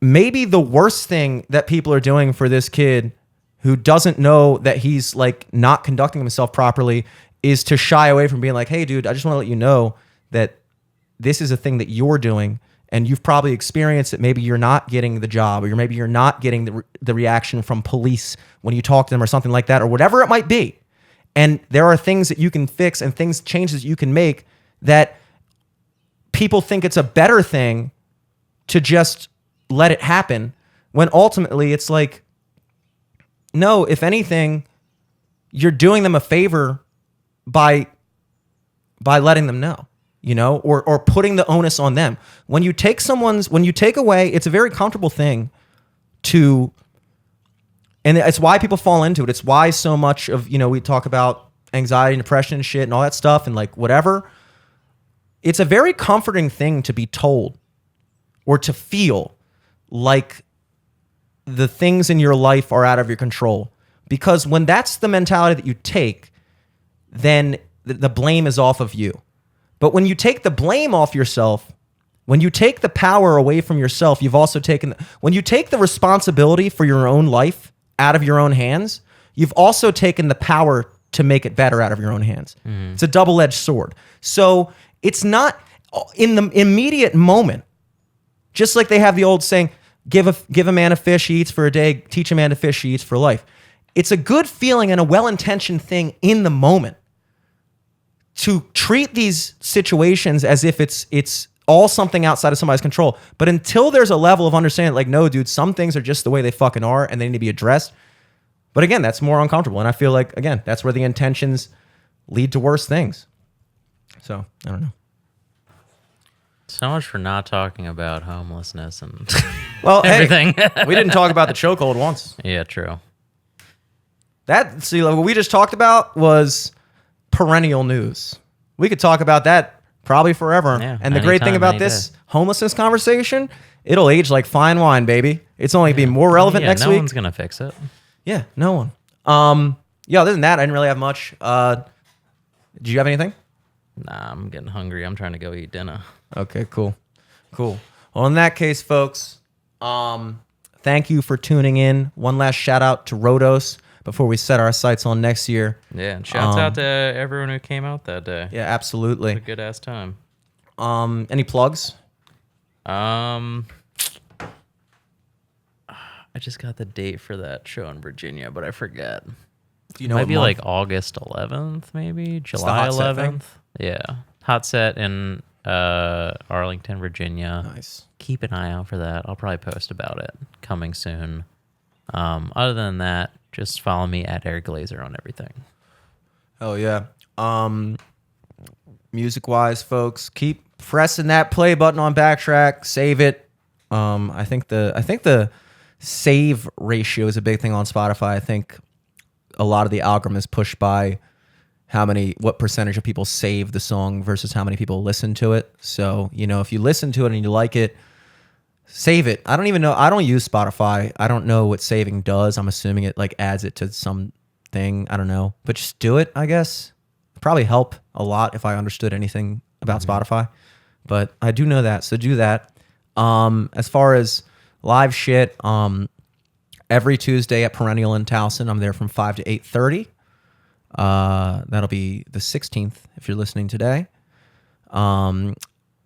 maybe the worst thing that people are doing for this kid who doesn't know that he's like not conducting himself properly is to shy away from being like, hey, dude, I just want to let you know that this is a thing that you're doing. And you've probably experienced that maybe you're not getting the job, or maybe you're not getting the reaction from police when you talk to them or something like that, or whatever it might be. And there are things that you can fix and changes you can make that people think it's a better thing to just let it happen, when ultimately it's like, no, if anything, you're doing them a favor by letting them know, you know, or putting the onus on them. When you take away, it's a very comfortable thing to, and it's why people fall into it. It's why so much of, you know, we talk about anxiety and depression and shit and all that stuff and like whatever. It's a very comforting thing to be told or to feel like the things in your life are out of your control. Because when that's the mentality that you take, then the blame is off of you. But when you take the blame off yourself, when you take the power away from yourself, you've also taken, when you take the responsibility for your own life out of your own hands, you've also taken the power to make it better out of your own hands. It's a double-edged sword. So it's not in the immediate moment, just like they have the old saying, give a man a fish, he eats for a day, teach a man to fish, he eats for life. It's a good feeling and a well-intentioned thing in the moment to treat these situations as if it's all something outside of somebody's control. But until there's a level of understanding, like, no, dude, some things are just the way they fucking are and they need to be addressed. But again, that's more uncomfortable. And I feel like, again, that's where the intentions lead to worse things. So, I don't know. So much for not talking about homelessness and well, everything. Hey, we didn't talk about the chokehold once. Yeah, true. What we just talked about was perennial news. We could talk about that probably forever. Yeah, and the great thing about this homelessness conversation, it'll age like fine wine, baby. It's only be more relevant next week. No one's gonna fix it. Yeah, no one. Yeah, other than that, I didn't really have much. Did you have anything? Nah, I'm getting hungry. I'm trying to go eat dinner. Okay, cool. Well, in that case, folks, thank you for tuning in. One last shout out to Rhodos before we set our sights on next year. Yeah, and shouts out to everyone who came out that day. Yeah, absolutely. It was a good ass time. Any plugs? I just got the date for that show in Virginia, but I forget. Do you know Might what be month? like August 11th, maybe the July hot set thing? 11th. Yeah, hot set in Arlington, Virginia. Nice. Keep an eye out for that. I'll probably post about it coming soon. Other than that, just follow me at Eric Glazer on everything. Oh yeah. Music wise, folks, keep pressing that play button on Backtrack. Save it. I think the save ratio is a big thing on Spotify. I think a lot of the algorithm is pushed by what percentage of people save the song versus how many people listen to it. So, if you listen to it and you like it, save it. I don't even know. I don't use Spotify. I don't know what saving does. I'm assuming it like adds it to some thing. I don't know. But just do it, I guess. It'd probably help a lot if I understood anything about Spotify. But I do know that. So do that. As far as live shit, every Tuesday at Perennial in Towson, I'm there from 5 to 8:30. That'll be the 16th if you're listening today.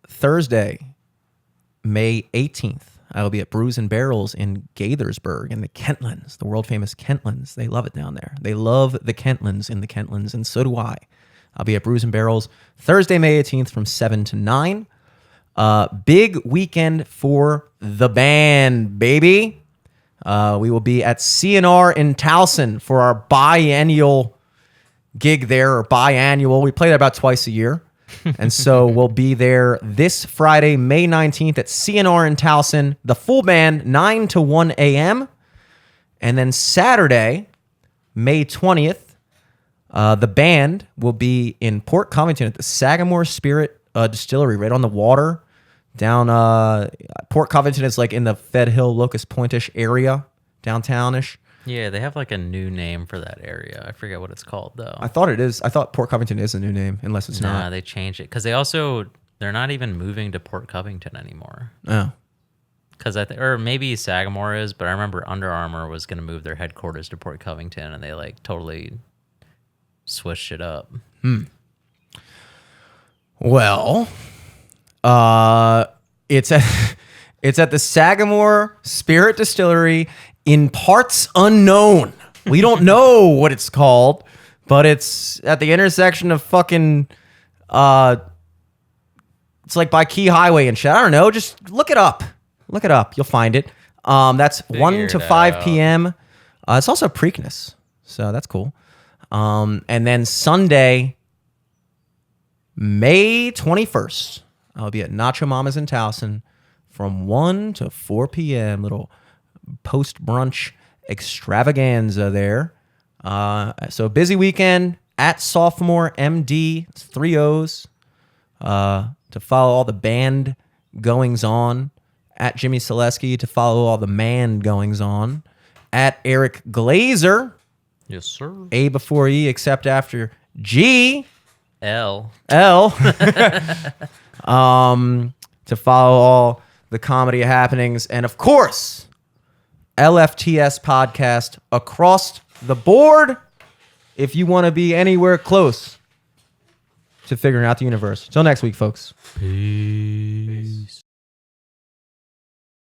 Thursday, May 18th, I will be at Brews and Barrels in Gaithersburg in the Kentlands, the world famous Kentlands. They love it down there. They love the Kentlands in the Kentlands, and so do I. I'll be at Brews and Barrels Thursday, May 18th from 7 to 9. Big weekend for the band, baby. We will be at CNR in Towson for our biennial gig there, or biannual. We play that about twice a year. And so we'll be there this Friday, May 19th at CNR in Towson, the full band, 9 to 1 a.m. And then Saturday, May 20th, the band will be in Port Covington at the Sagamore Spirit Distillery, right on the water. Down Port Covington is like in the Fed Hill, Locust Point-ish area, downtownish. Yeah, they have like a new name for that area. I forget what it's called though. I thought it is. I thought Port Covington is a new name, unless it's Nah, not. they changed it because they're not even moving to Port Covington anymore. Oh, Because or maybe Sagamore is, but I remember Under Armour was going to move their headquarters to Port Covington, and they like totally switched it up. well, it's at the Sagamore Spirit Distillery in parts unknown. We don't know what it's called, but it's at the intersection of fucking it's like by Key Highway and shit. I don't know. Just look it up. Look it up. You'll find it. That's 1 to 5 p.m. It's also Preakness, so that's cool. And then Sunday, May 21st, I'll be at Nacho Mama's in Towson from 1 to 4 p.m. Little post-brunch extravaganza there. So busy weekend at Sophomore MD. It's 3 O's. To follow all the band goings on. At Jimmy Selesky to follow all the man goings on. At Eric Glazer. Yes, sir. A before E, except after G. L. To follow all the comedy happenings. And of course, LFTS podcast across the board if you want to be anywhere close to figuring out the universe. Till next week, folks. Peace.